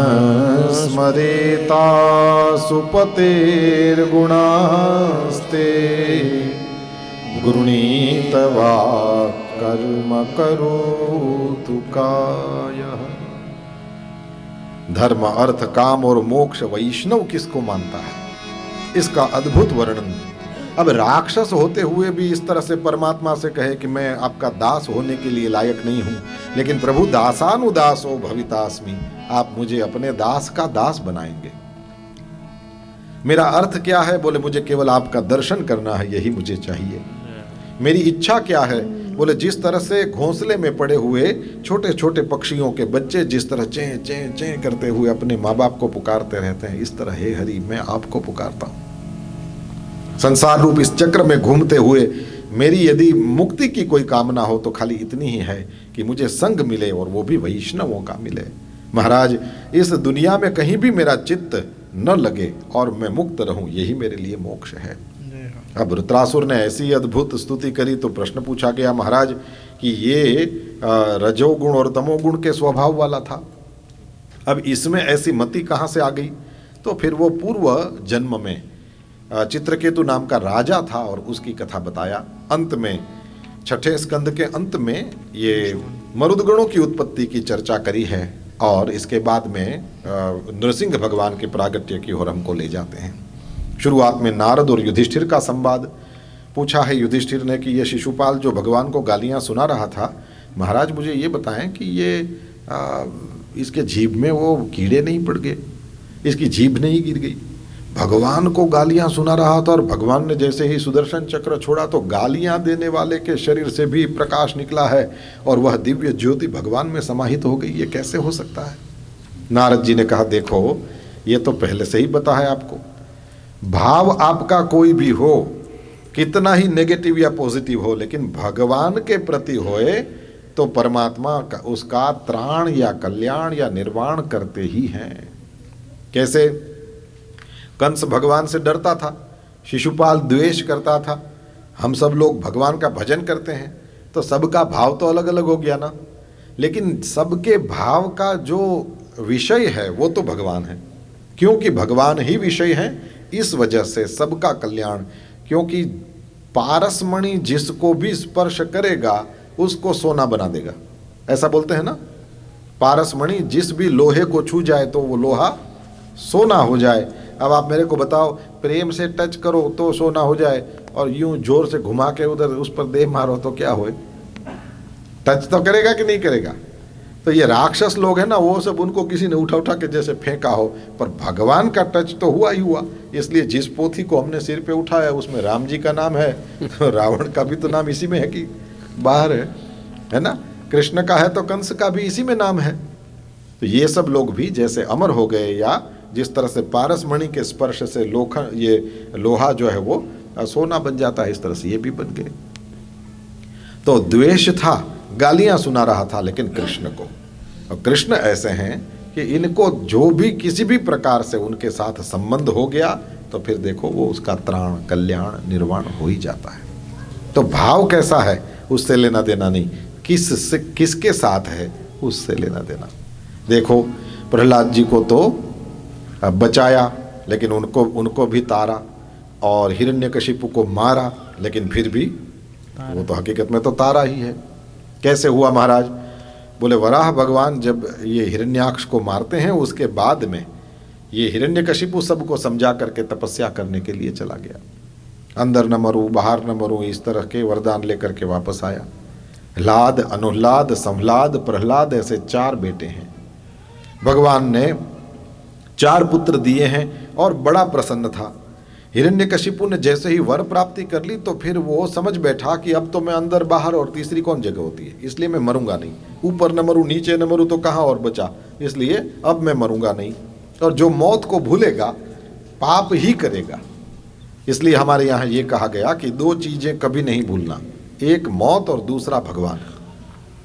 स्मरेता सुपतेर्गुणास्ते गृणीतवा कर्म करोतु कायः। धर्म अर्थ काम और मोक्ष वैष्णव किसको मानता है, इसका अद्भुत वर्णन। अब राक्षस होते हुए भी इस तरह से परमात्मा से कहे कि मैं आपका दास होने के लिए लायक नहीं हूं, लेकिन प्रभु दासानुदासो भवितास्मि, आप मुझे अपने दास का दास बनाएंगे। मेरा अर्थ क्या है? बोले मुझे केवल आपका दर्शन करना है, यही मुझे चाहिए। मेरी इच्छा क्या है? बोले जिस तरह से घोंसले में पड़े हुए छोटे छोटे पक्षियों के बच्चे जिस तरह चें चें चें करते हुए अपने माँ बाप को पुकारते रहते हैं, इस तरह हे हरि मैं आपको पुकारता हूँ। संसार रूप इस चक्र में घूमते हुए मेरी यदि मुक्ति की कोई कामना हो तो खाली इतनी ही है कि मुझे संग मिले, और वो भी वैष्णवों का मिले। महाराज इस दुनिया में कहीं भी मेरा चित्त न लगे और मैं मुक्त रहूं, यही मेरे लिए मोक्ष है। अब वृत्रासुर ने ऐसी अद्भुत स्तुति करी तो प्रश्न पूछा गया महाराज कि ये रजोगुण और तमोगुण के स्वभाव वाला था, अब इसमें ऐसी मति कहाँ से आ गई? तो फिर वो पूर्व जन्म में चित्रकेतु नाम का राजा था और उसकी कथा बताया। अंत में 6ठे स्कंद के अंत में ये मरुदगणों की उत्पत्ति की चर्चा करी है, और इसके बाद में नृसिंह भगवान के प्रागट्य की ओर हमको ले जाते हैं। शुरुआत में नारद और युधिष्ठिर का संवाद पूछा है युधिष्ठिर ने कि ये शिशुपाल जो भगवान को गालियां सुना रहा था, महाराज मुझे ये बताएं कि ये इसके जीभ में वो कीड़े नहीं पड़ गए, इसकी जीभ नहीं गिर गई। भगवान को गालियां सुना रहा था और भगवान ने जैसे ही सुदर्शन चक्र छोड़ा तो गालियां देने वाले के शरीर से भी प्रकाश निकला है और वह दिव्य ज्योति भगवान में समाहित हो गई। ये कैसे हो सकता है? नारद जी ने कहा देखो ये तो पहले से ही बता है आपको, भाव आपका कोई भी हो, कितना ही नेगेटिव या पॉजिटिव हो, लेकिन भगवान के प्रति होए तो परमात्मा का उसका त्राण या कल्याण या निर्वाण करते ही हैं। कैसे? कंस भगवान से डरता था, शिशुपाल द्वेष करता था, हम सब लोग भगवान का भजन करते हैं तो सबका भाव तो अलग अलग हो गया ना, लेकिन सबके भाव का जो विषय है वो तो भगवान है। क्योंकि भगवान ही विषय है, इस वजह से सबका कल्याण। क्योंकि पारसमणि जिसको भी स्पर्श करेगा उसको सोना बना देगा, ऐसा बोलते हैं ना। पारसमणि जिस भी लोहे को छू जाए तो वो लोहा सोना हो जाए। अब आप मेरे को बताओ, प्रेम से टच करो तो सोना हो जाए, और यूं जोर से घुमा के उधर उस पर देह मारो तो क्या होए? टच तो करेगा कि नहीं करेगा? तो ये राक्षस लोग हैं ना, वो सब उनको किसी ने उठा उठा के जैसे फेंका हो, पर भगवान का टच तो हुआ ही हुआ। इसलिए जिस पोथी को हमने सिर पे उठाया उसमें राम जी का नाम है, तो रावण का भी तो नाम इसी में है कि बाहर है ना। कृष्ण का है तो कंस का भी इसी में नाम है। तो ये सब लोग भी जैसे अमर हो गए, या जिस तरह से पारसमणि के स्पर्श से लोहा जो है वो सोना बन जाता है, इस तरह से ये भी बन गए। तो द्वेष था, गालियां सुना रहा था लेकिन कृष्ण को। और कृष्ण ऐसे हैं कि इनको जो भी किसी भी प्रकार से उनके साथ संबंध हो गया तो फिर देखो वो उसका त्राण, कल्याण, निर्वाण हो ही जाता है। तो भाव कैसा है उससे लेना देना नहीं, किसके साथ है उससे लेना देना। देखो प्रहलाद जी को तो बचाया लेकिन उनको भी तारा, और हिरण्यकशिपु को मारा लेकिन फिर भी वो तो हकीकत में तो तारा ही है। कैसे हुआ महाराज? बोले वराह भगवान जब ये हिरण्याक्ष को मारते हैं उसके बाद में ये हिरण्यकशिपु सबको समझा करके तपस्या करने के लिए चला गया। अंदर न मरूं, बाहर न मरूं, इस तरह के वरदान लेकर के वापस आया। ह्लाद, अनुह्लाद, संह्लाद, प्रहलाद, ऐसे 4 बेटे हैं। भगवान ने 4 पुत्र दिए हैं और बड़ा प्रसन्न था। हिरण्यकशिपु ने जैसे ही वर प्राप्ति कर ली तो फिर वो समझ बैठा कि अब तो मैं अंदर बाहर और तीसरी कौन जगह होती है, इसलिए मैं मरूंगा नहीं। ऊपर न मरूं, नीचे न मरूं तो कहाँ और बचा, इसलिए अब मैं मरूंगा नहीं। और जो मौत को भूलेगा पाप ही करेगा। इसलिए हमारे यहाँ ये कहा गया कि 2 चीज़ें कभी नहीं भूलना, एक मौत और दूसरा भगवान।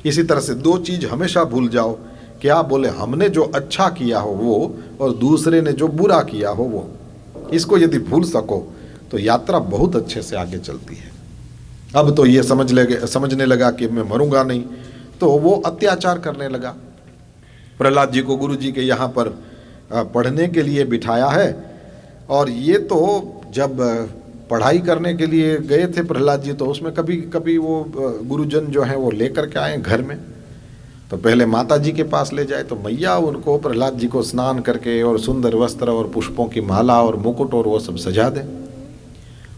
इसी तरह से 2 चीज़ हमेशा भूल जाओ। क्या? बोले हमने जो अच्छा किया हो वो, और दूसरे ने जो बुरा किया हो वो। इसको यदि भूल सको तो यात्रा बहुत अच्छे से आगे चलती है। अब तो ये समझने लगा कि मैं मरूंगा नहीं, तो वो अत्याचार करने लगा। प्रहलाद जी को गुरु जी के यहाँ पर पढ़ने के लिए बिठाया है, और ये तो जब पढ़ाई करने के लिए गए थे प्रहलाद जी, तो उसमें कभी कभी वो गुरुजन जो हैं वो लेकर के आए घर में। तो पहले माता जी के पास ले जाए तो मैया उनको, प्रहलाद जी को स्नान करके और सुंदर वस्त्र और पुष्पों की माला और मुकुट और वो सब सजा दें,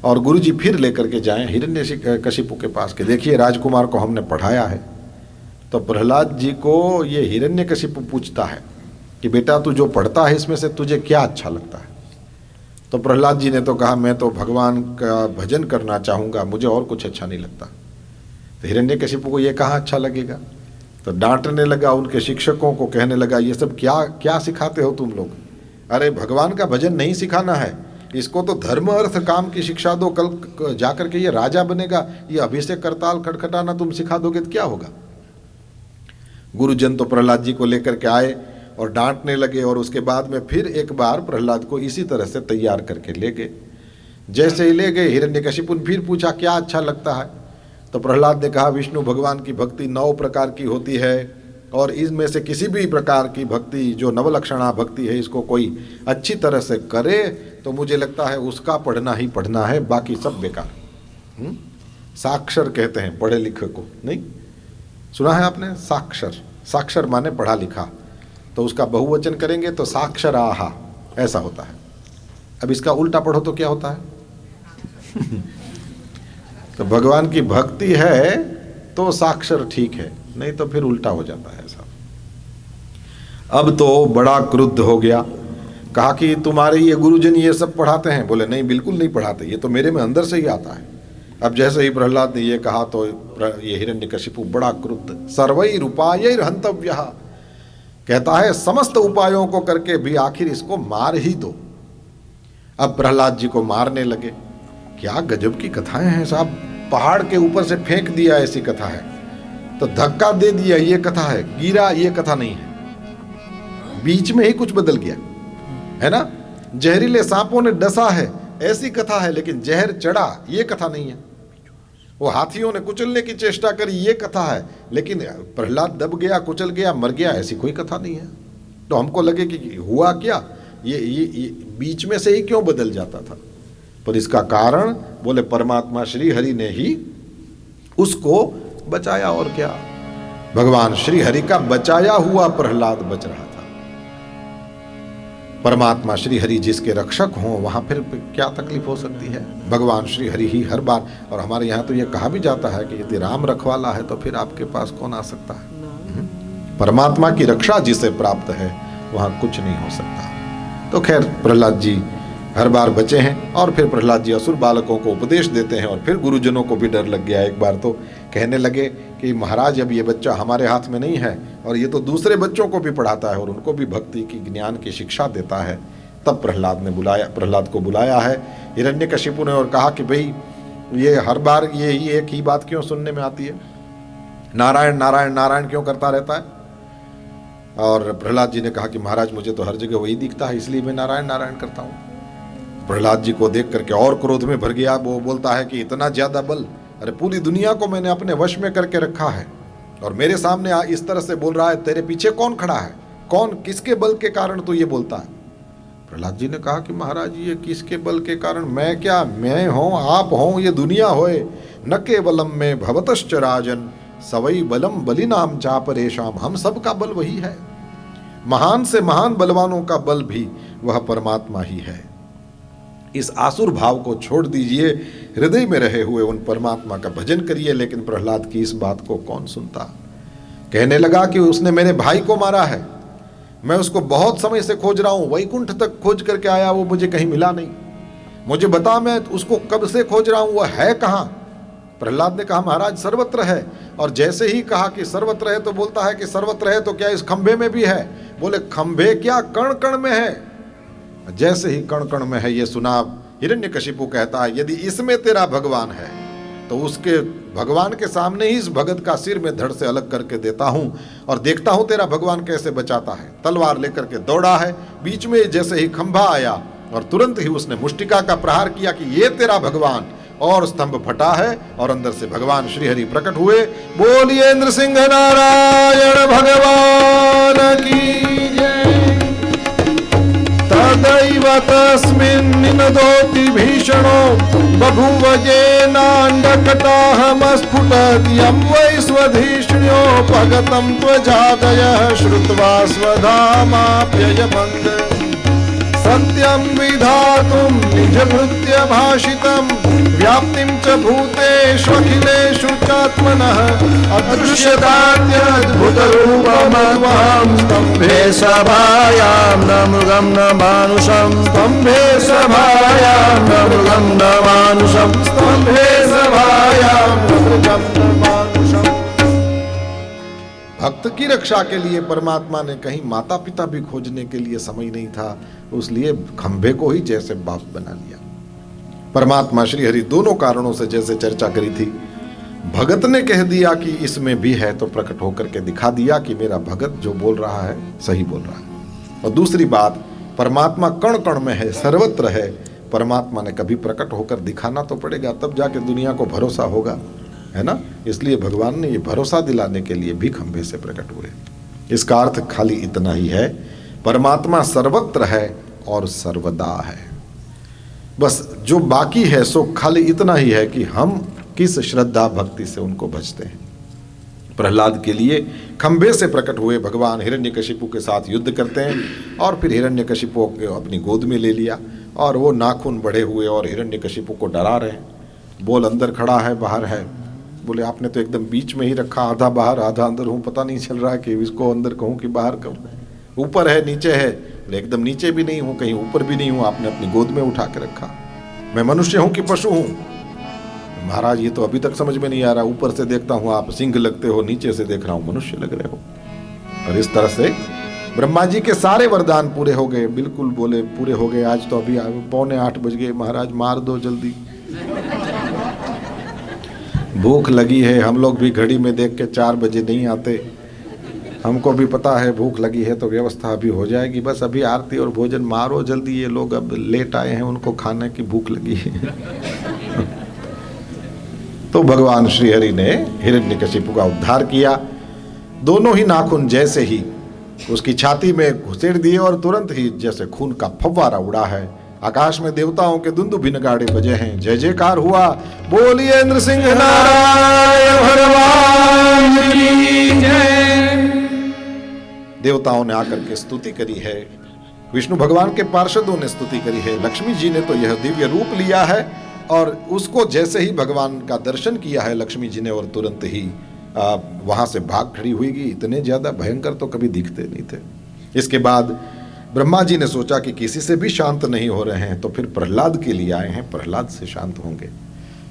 और गुरु जी फिर लेकर के जाएं हिरण्यकशिपु के पास के देखिए राजकुमार को हमने पढ़ाया है। तो प्रहलाद जी को ये हिरण्यकशिपु पूछता है कि बेटा तू जो पढ़ता है इसमें से तुझे क्या अच्छा लगता है? तो प्रहलाद जी ने तो कहा मैं तो भगवान का भजन करना चाहूँगा, मुझे और कुछ अच्छा नहीं लगता। तो हिरण्यकशिपु को ये कहाँ अच्छा लगेगा, तो डांटने लगा उनके शिक्षकों को, कहने लगा ये सब क्या क्या सिखाते हो तुम लोग? अरे भगवान का भजन नहीं सिखाना है, इसको तो धर्म अर्थ काम की शिक्षा दो, कल जाकर के ये राजा बनेगा, ये अभिषेक करताल खटखटाना तुम सिखा दोगे तो क्या होगा? गुरुजन तो प्रहलाद जी को लेकर के आए और डांटने लगे, और उसके बाद में फिर एक बार प्रहलाद को इसी तरह से तैयार करके ले गए। जैसे ही ले गए हिरण्यकशिपु ने फिर पूछा क्या अच्छा लगता है? तो प्रहलाद ने कहा विष्णु भगवान की भक्ति 9 प्रकार की होती है, और इसमें से किसी भी प्रकार की भक्ति जो नवलक्षणा भक्ति है इसको कोई अच्छी तरह से करे तो मुझे लगता है उसका पढ़ना ही पढ़ना है, बाकी सब बेकार। साक्षर कहते हैं पढ़े लिखे को, नहीं सुना है आपने? साक्षर, साक्षर माने पढ़ा लिखा, तो उसका बहुवचन करेंगे तो साक्षराहा ऐसा होता है। अब इसका उल्टा पढ़ो तो क्या होता है? तो भगवान की भक्ति है तो साक्षर ठीक है, नहीं तो फिर उल्टा हो जाता है ऐसा। अब तो बड़ा क्रुद्ध हो गया, कहा कि तुम्हारे ये गुरुजन ये सब पढ़ाते हैं? बोले नहीं बिल्कुल नहीं पढ़ाते, ये तो मेरे में अंदर से ही आता है। अब जैसे ही प्रहलाद ने ये कहा तो ये हिरण्यकशिपु बड़ा क्रुद्ध, सर्वैर उपायैर हन्तव्यः, कहता है समस्त उपायों को करके भी आखिर इसको मार ही दो। अब प्रहलाद जी को मारने लगे। क्या गजब की कथाएं हैं साहब, पहाड़ के ऊपर से फेंक दिया ऐसी कथा है, तो धक्का दे दिया ये कथा है, गिरा ये कथा नहीं है, बीच में ही कुछ बदल गया है ना। जहरीले सांपों ने डसा है ऐसी कथा है, लेकिन जहर चढ़ा ये कथा नहीं है। वो हाथियों ने कुचलने की चेष्टा करी, ये कथा है, लेकिन प्रहलाद दब गया, कुचल गया, मर गया, ऐसी कोई कथा नहीं है। तो हमको लगे कि हुआ क्या, ये बीच में से ही क्यों बदल जाता था। पर इसका कारण बोले परमात्मा श्री हरि ने ही उसको बचाया, और क्या। भगवान श्री हरि का बचाया हुआ प्रहलाद बच रहा था। परमात्मा श्री हरि जिसके रक्षक हों वहां फिर क्या तकलीफ हो सकती है। भगवान श्री हरि ही हर बार, और हमारे यहाँ तो यह कहा भी जाता है कि यदि राम रखवाला है तो फिर आपके पास कौन आ सकता है। परमात्मा की रक्षा जिसे प्राप्त है वहां कुछ नहीं हो सकता। तो खैर प्रहलाद जी हर बार बचे हैं, और फिर प्रहलाद जी असुर बालकों को उपदेश देते हैं, और फिर गुरुजनों को भी डर लग गया। एक बार तो कहने लगे कि महाराज अब ये बच्चा हमारे हाथ में नहीं है, और ये तो दूसरे बच्चों को भी पढ़ाता है और उनको भी भक्ति की ज्ञान की शिक्षा देता है। तब प्रहलाद को बुलाया है हिरण्यकशिपु ने, और कहा कि भाई ये हर बार ये ही एक ही बात क्यों सुनने में आती है, नारायण नारायण नारायण क्यों करता रहता है। और प्रहलाद जी ने कहा कि महाराज मुझे तो हर जगह वही दिखता है, इसलिए मैं नारायण नारायण करता हूँ। प्रहलाद जी को देख करके और क्रोध में भर गया। वो बोलता है कि इतना ज्यादा बल, अरे पूरी दुनिया को मैंने अपने वश में करके रखा है, और मेरे सामने इस तरह से बोल रहा है, तेरे पीछे कौन खड़ा है, कौन किसके बल के कारण तू ये बोलता है। प्रहलाद जी ने कहा कि महाराज ये किसके बल के कारण, मैं क्या, मैं हूँ, आप हों, ये दुनिया होए, न केवलम में भवतश्च राजन सवई बलम बलिनाम चापरेशाम, हम सब का बल वही है। महान से महान बलवानों का बल भी वह परमात्मा ही है। इस आसुर भाव को छोड़ दीजिए, हृदय में रहे हुए उन परमात्मा का भजन करिए। लेकिन प्रहलाद की इस बात को कौन सुनता। कहने लगा कि उसने मेरे भाई को मारा है, मैं उसको बहुत समय से खोज रहा हूं, वैकुंठ तक खोज करके आया, वो मुझे कहीं मिला नहीं, मुझे बता मैं उसको कब से खोज रहा हूं, वह है कहां। प्रहलाद ने कहा महाराज सर्वत्र है। और जैसे ही कहा कि सर्वत्र है तो बोलता है कि सर्वत्र है तो क्या इस खंभे में भी है। बोले खंभे क्या, कण कण में है। जैसे ही कण कण में है ये सुना, हिरण्यकशिपु कहता है यदि इसमें तेरा भगवान है तो उसके भगवान के सामने ही इस भगत का सिर में धड़ से अलग करके देता हूं, और देखता हूं तेरा भगवान कैसे बचाता है। तलवार लेकर के दौड़ा है, बीच में जैसे ही खंभा आया और तुरंत ही उसने मुष्टिका का प्रहार किया कि ये तेरा भगवान, और स्तंभ फटा है और अंदर से भगवान श्रीहरि प्रकट हुए। बोलिए नृसिंह नारायण भगवान की जय। तदैव तस्मिन् निनदोति भीषणो बभूव येनाण्डकटाहमस्फुटत् यं वै स्वधीष्ण्योपगतं त्वजादयः श्रुत्वा स्वधामाप्ययमन्द सत्यं विधातुं निजभृत्य भाषितं व्याप्तिं च भूतेष्वखिलेषु चात्मनः अदृश्यताद्यद्भुतरूपमहं स्तम्भे सभायां न मृगं न मानुषं स्तम्भे सभायां न मृगं न मानुषं स्तम्भे सभायां न मृगं न मानुषं। भक्त की रक्षा के लिए परमात्मा ने कहीं माता पिता भी खोजने के लिए समय नहीं था, उसलिए खंभे को ही जैसे बाप बना लिया। परमात्मा श्री हरि दोनों कारणों से जैसे चर्चा करी थी, भगत ने कह दिया कि इसमें भी है तो प्रकट होकर के दिखा दिया कि मेरा भगत जो बोल रहा है सही बोल रहा है। और दूसरी बात, परमात्मा कण कण में है, सर्वत्र है, परमात्मा ने कभी प्रकट होकर दिखाना तो पड़ेगा, तब जाके दुनिया को भरोसा होगा, है ना। इसलिए भगवान ने ये भरोसा दिलाने के लिए भी खंभे से प्रकट हुए। इसका अर्थ खाली इतना ही है, परमात्मा सर्वत्र है और सर्वदा है। बस जो बाकी है सो खाली इतना ही है कि हम किस श्रद्धा भक्ति से उनको भजते हैं। प्रहलाद के लिए खंभे से प्रकट हुए भगवान हिरण्यकशिपु के साथ युद्ध करते हैं, और फिर हिरण्यकशिपु को अपनी गोद में ले लिया, और वो नाखून बढ़े हुए और हिरण्यकशिपु को डरा रहे हैं। बोल अंदर खड़ा है बाहर है। बोले आपने तो एकदम बीच में ही रखा, आधा बाहर आधा अंदर हूँ, पता नहीं चल रहा है कि इसको अंदर कहूँ कि बाहर कहूँ, ऊपर है नीचे है। बोले एकदम नीचे भी नहीं हूँ, कहीं ऊपर भी नहीं हूँ, आपने अपनी गोद में उठा के रखा। मैं मनुष्य हूँ कि पशु हूँ। महाराज ये तो अभी तक समझ में नहीं आ रहा, ऊपर से देखता हूँ आप सिंह लगते हो, नीचे से देख रहा हूँ मनुष्य लग रहे हो। और इस तरह से ब्रह्मा जी के सारे वरदान पूरे हो गए, बिल्कुल बोले पूरे हो गए। आज तो अभी 7:45 बज गए, महाराज मार दो जल्दी, भूख लगी है। हम लोग भी घड़ी में देख के 4 बजे नहीं आते, हमको भी पता है भूख लगी है तो व्यवस्था अभी हो जाएगी। बस अभी आरती और भोजन मारो जल्दी, ये लोग अब लेट आए हैं, उनको खाने की भूख लगी है। तो भगवान श्री हरि ने हिरण्यकशिपु का उद्धार किया। दोनों ही नाखून जैसे ही उसकी छाती में घुसेड़ दिए और तुरंत ही जैसे खून का फव्वारा उड़ा है। आकाश में देवताओं के दुंदुभि नगाड़े बजे हैं, जय जयकार हुआ, बोलिए नृसिंह नारायण भगवान की जय। देवताओं ने आकर के स्तुति करी है, विष्णु भगवान के पार्षदों ने स्तुति करी है, लक्ष्मी जी ने तो यह दिव्य रूप लिया है और उसको जैसे ही भगवान का दर्शन किया है लक्ष्मी जी ने और तुरंत ही वहां से भाग खड़ी हुई। इतने ज्यादा भयंकर तो कभी दिखते नहीं थे। इसके बाद ब्रह्मा जी ने सोचा कि किसी से भी शांत नहीं हो रहे हैं तो फिर प्रहलाद के लिए आए हैं, प्रहलाद से शांत होंगे।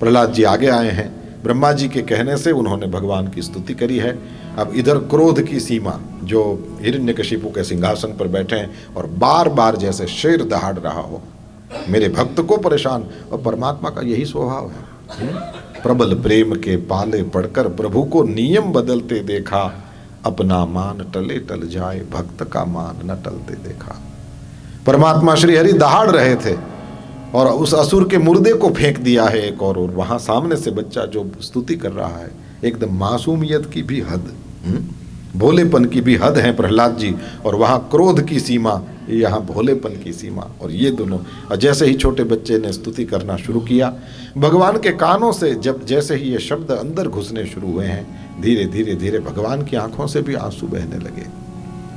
प्रहलाद जी आगे आए हैं, ब्रह्मा जी के कहने से उन्होंने भगवान की स्तुति करी है। अब इधर क्रोध की सीमा, जो हिरण्यकशिपु के सिंहासन पर बैठे हैं और बार बार जैसे शेर दहाड़ रहा हो, मेरे भक्त को परेशान। और परमात्मा का यही स्वभाव है, प्रबल प्रेम के पाले पड़कर प्रभु को नियम बदलते देखा, अपना मान टले टल जाए भक्त का मान न टलते देखा। परमात्मा श्री हरि दहाड़ रहे थे और उस असुर के मुर्दे को फेंक दिया है एक और वहां सामने से बच्चा जो स्तुति कर रहा है, एकदम मासूमियत की भी हद, भोलेपन की भी हद है प्रहलाद जी, और वहां क्रोध की सीमा, यहाँ भोलेपन की सीमा। और ये दोनों जैसे ही छोटे बच्चे ने स्तुति करना शुरू किया, भगवान के कानों से जब जैसे ही ये शब्द अंदर घुसने शुरू हुए हैं, धीरे धीरे धीरे भगवान की आंखों से भी आंसू बहने लगे।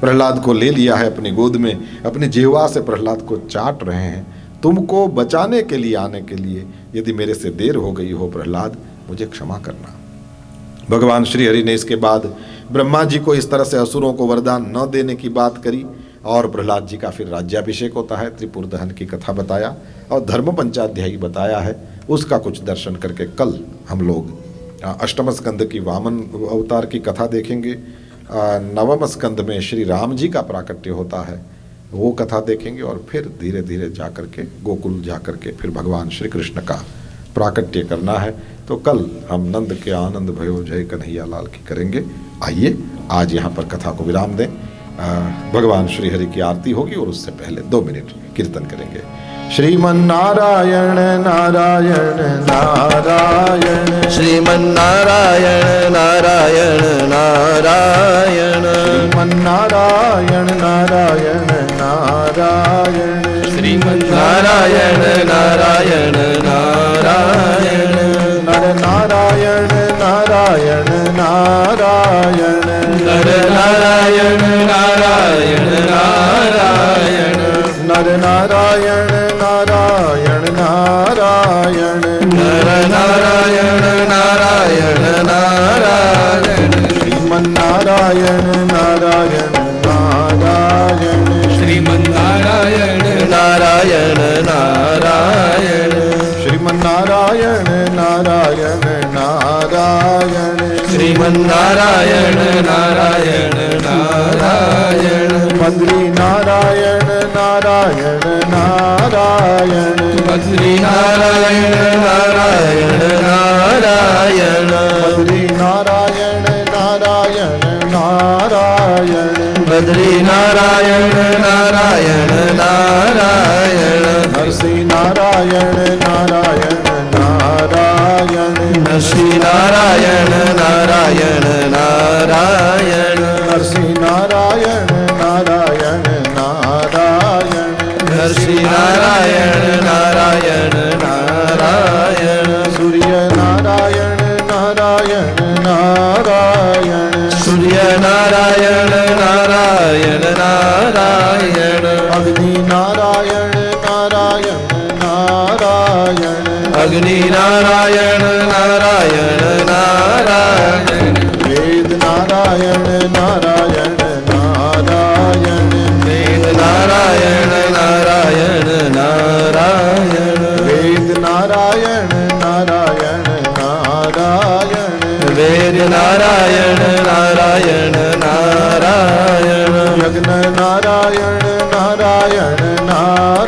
प्रहलाद को ले लिया है अपनी गोद में, अपनी जिह्वा से प्रहलाद को चाट रहे हैं। तुमको बचाने के लिए आने के लिए यदि मेरे से देर हो गई हो प्रहलाद, मुझे क्षमा करना। भगवान श्री हरि ने इसके बाद ब्रह्मा जी को इस तरह से असुरों को वरदान न देने की बात करी और प्रहलाद जी का फिर राज्याभिषेक होता है। त्रिपुर दहन की कथा बताया और धर्म पंचाध्यायी बताया है, उसका कुछ दर्शन करके कल हम लोग अष्टम स्कंद की वामन अवतार की कथा देखेंगे। नवम स्कंद में श्री राम जी का प्राकट्य होता है, वो कथा देखेंगे और फिर धीरे धीरे जाकर के गोकुल जाकर के फिर भगवान श्री कृष्ण का प्राकट्य करना है। तो कल हम नंद के आनंद भयो जय कन्हैया लाल की करेंगे। आइए आज यहाँ पर कथा को विराम दें। भगवान श्री हरि की आरती होगी और उससे पहले 2 मिनट कीर्तन करेंगे। श्रीमन नारायण नारायण नारायण, श्रीमन नारायण नारायण नारायण, श्रीमन नारायण नारायण नारायण, श्रीमन नारायण नारायण नारायण, नर नारायण नारायण नारायण, नर नारायण नारायण नारायण, नर नारायण नारायण नारायण, नर नारायण नारायण नारायण, श्रीमन नारायण नारायण नारायण, श्रीमन नारायण नारायण नारायण, श्रीमन नारायण नारायण नारायण, श्रीमन नारायण नारायण नारायण, बद्री नारायण नारायण नारायण, बद्री नारायण नारायण नारायण, बद्री नारायण नारायण नारायण, बद्री नारायण नारायण नारायण, नरसी नारायण नारायण नारायण, नरसी नारायण नारायण नारायण, नरसी नारायण नारायण नारायण, नरसी नारायण नारायण नारायण, सूर्य नारायण नारायण नारायण, सूर्य नारायण नारायण नारायण, अग्नि नारायण नारायण नारायण, अग्नि नारायण नारायण नारायण, वेद नारायण नारायण नारायण, वेद नारायण नारायण नारायण, वेद नारायण नारायण नारायण, वेद नारायण नारायण नारायण, यज्ञ नारायण नारायण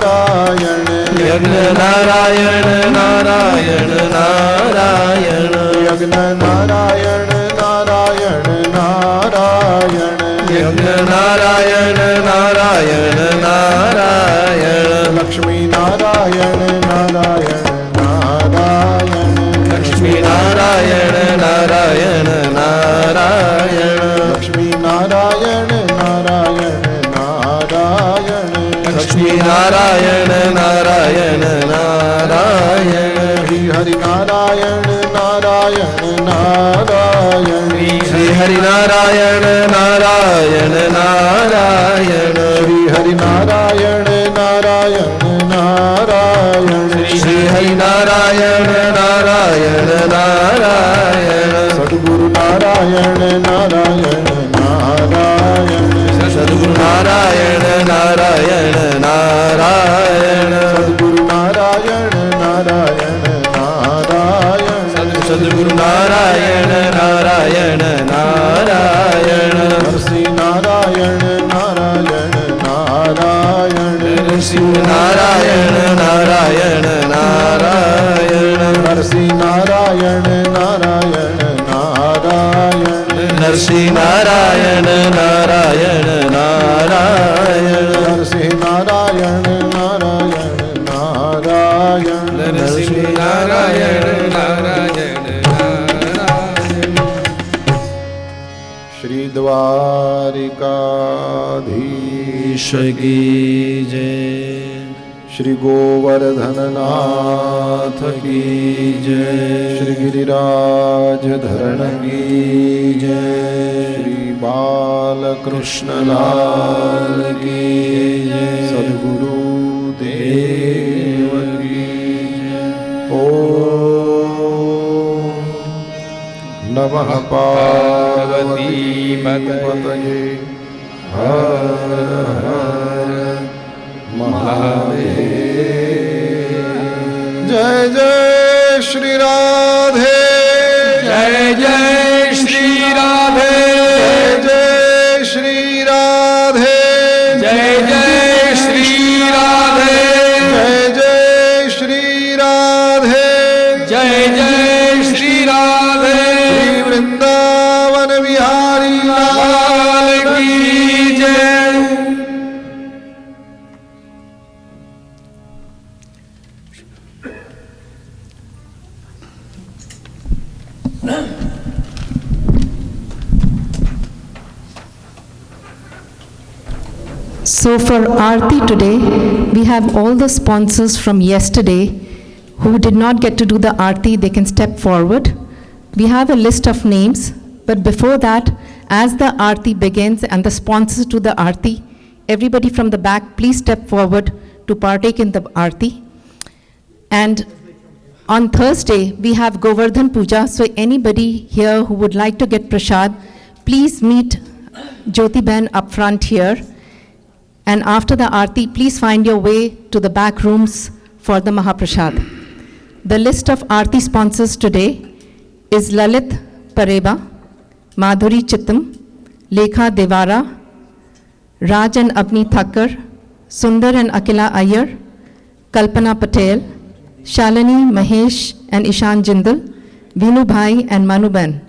नारायण, यज्ञ नारायण नारायण नारायण, यज्ञ नारायण नारायण नारायण, यज्ञ नारायण नारायण नारायण, लक्ष्मी नारायण नारायण नारायण, लक्ष्मी नारायण नारायण नारायण श्री हरि नारायण नारायण नारायण श्री हरि नारायण नारायण नारायण सद्गुरु नारायण नारायण नारायण सद्गुरु नारायण नारायण नारायण सद्गुरु नारायण नारायण नारायण सद्गुरु नारायण नारायण नारायण नरसिंह नारायण नारायण नारायण नरसिंह नारायण नारायण नारायण नरसिंह नारायण नारायण नारायण नरसिंह नारायण नारायण नारायण नरसिंह नारायण नारायण नारायण नरसिंह नारायण नारायण नारायण श्री द्वारिकाधीश की जय श्री गोवर्धननाथ की जय श्री गिरिराज धरण की जय श्री बालकृष्ण लाल की जय सद्गुरु देव की जय। ओम नमः पार्वती पतये हर हर महादेव। जय जय श्री राधे जय जय श्री राधे जय श्री राधे जय जय श्री राधे जय जय श्री राधे जय जय श्री राधे श्री वृंदावन बिहारी लाल की जय। So for Aarti today, we have all the sponsors from yesterday who did not get to do the Aarti. They can step forward. We have a list of names, but before that, as the Aarti begins and the sponsors to the Aarti, everybody from the back, please step forward to partake in the Aarti. And on Thursday, we have Govardhan Puja, so anybody here who would like to get prasad, please meet Jyoti Ben up front here. And after the Aarti, please find your way to the back rooms for the Mahaprasad. The list of Aarti sponsors today is Lalit Pareba, Madhuri Chittam, Lekha Devara, Raj and Avni Thakkar, Sundar and Akila Iyer, Kalpana Patel, Shalini, Mahesh and Ishan Jindal, Vinu Bhai and Manu Ben.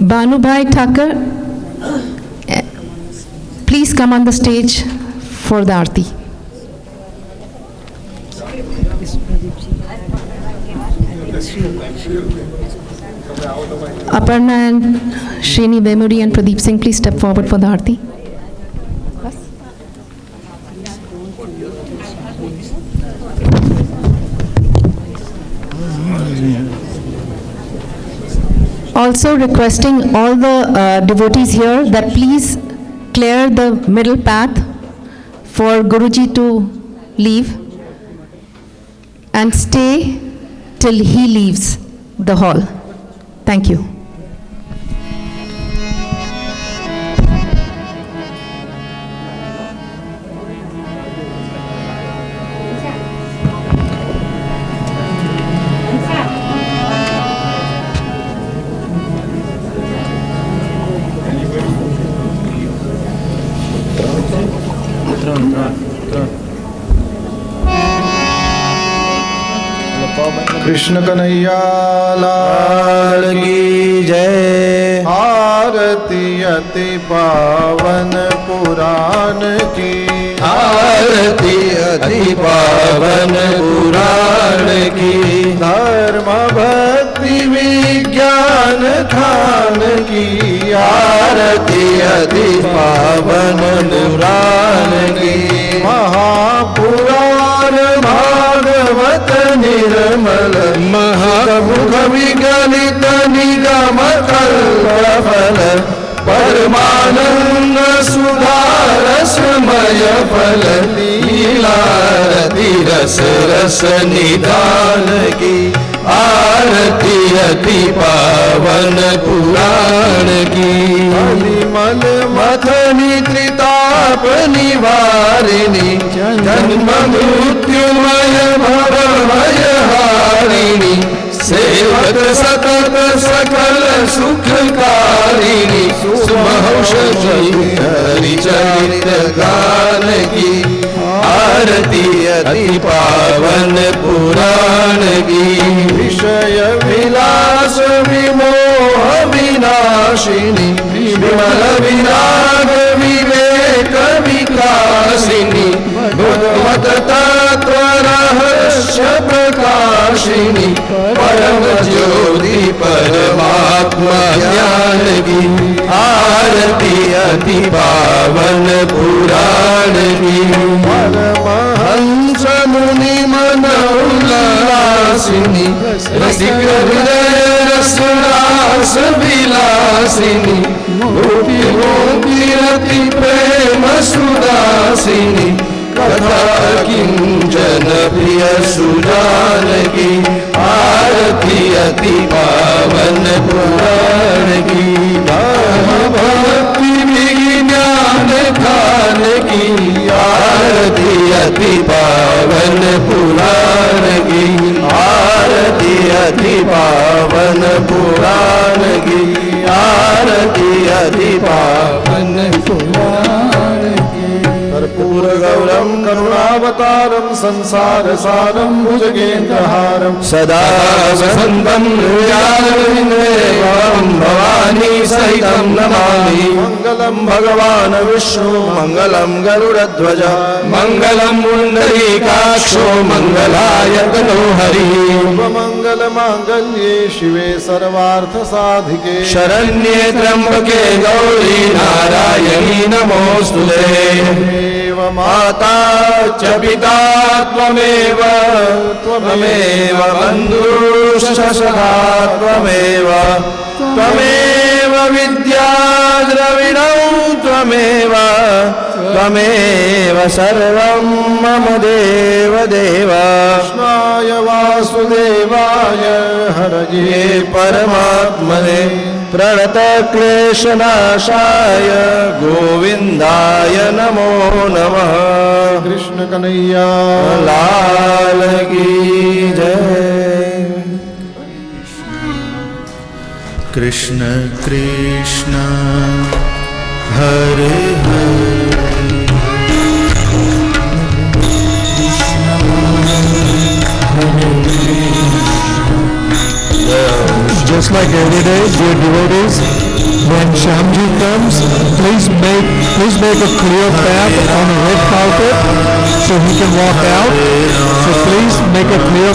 Bhanubhai Thakkar, please come on the stage for the Aarti. Aparna and Srini Vemuri and Pradeep Singh, please step forward for the Aarti. Also requesting all the devotees here that please clear the middle path for Guruji to leave and stay till he leaves the hall. Thank you. Krishna Kanhaiya Lal की जय। आरती अति पावन पुराण की, आरती अति पावन पुराण की, धर्म भक्ति विज्ञान खान की, आरती अति पावन पुराण की, महापुराण भागवत निर्मल महामुख विगलित निगम कल्पफल परमानंद सुधारसमय फल लीलारति रस रस निधान की आरती अति पावन पुराण की मल मथनी त्रिताप निवारिणी जन्म मृत्युमय भवभय हारिणी सेवक सतत सकल सुखकारिणी सुमहौषधि हरिचरित गान की आरती अति पावन पुराण की विषय विलास विमोह विनाशिनी विमल विराग विवेक विकासिनी भगवत तत्व रहस्य प्रकाशिनी परम ज्योति परमात्मा ज्ञान की आरती अति पावन पुराण की परमहंस मुनि मन उल्लासिनी रसिक हृदय रसरास विलासिनी गोपी गोपी रति प्रेम सुदासिनी कथा किंचन प्रिय सुजान की आरती अति पावन पुराण की भक्ति विज्ञान खान की आरती अति पावन पुराण की आरती अति पावन पुराण की आरती अति पावन पुराण की कर्पूर गौरम करुणावतारम संसार सारम भुजगेन्द्रहारम सदा वसंतम हृदयारविंदेवं भवानी सहितं नमामि मंगलम भगवान विष्णु मंगलम गरुड़ध्वज मंगलम पुंडरीकाक्षो मंगलाय तनो हरि मंगल मांगल्ये शिवे सर्वार्थ साधिके शरण्ये त्र्यंबके गौरी नारायणी नमोस्तुते माता च पिता त्वमेव त्वमेव बन्धुश्च सखा त्वमेव त्वमेव विद्या द्रविणं त्वमेव त्वमेव सर्वं मम देव देव कृष्णाय वासुदेवाय हरये परमात्मने प्रणतक्लेशनाशाय गोविन्दाय नमो नमः कृष्ण कन्हैया लाल की जय Krishna Krishna Hare Hare Just like every day, dear devotees, when Shyamji comes, please make a clear path on a red carpet so he can walk out. So please make a clear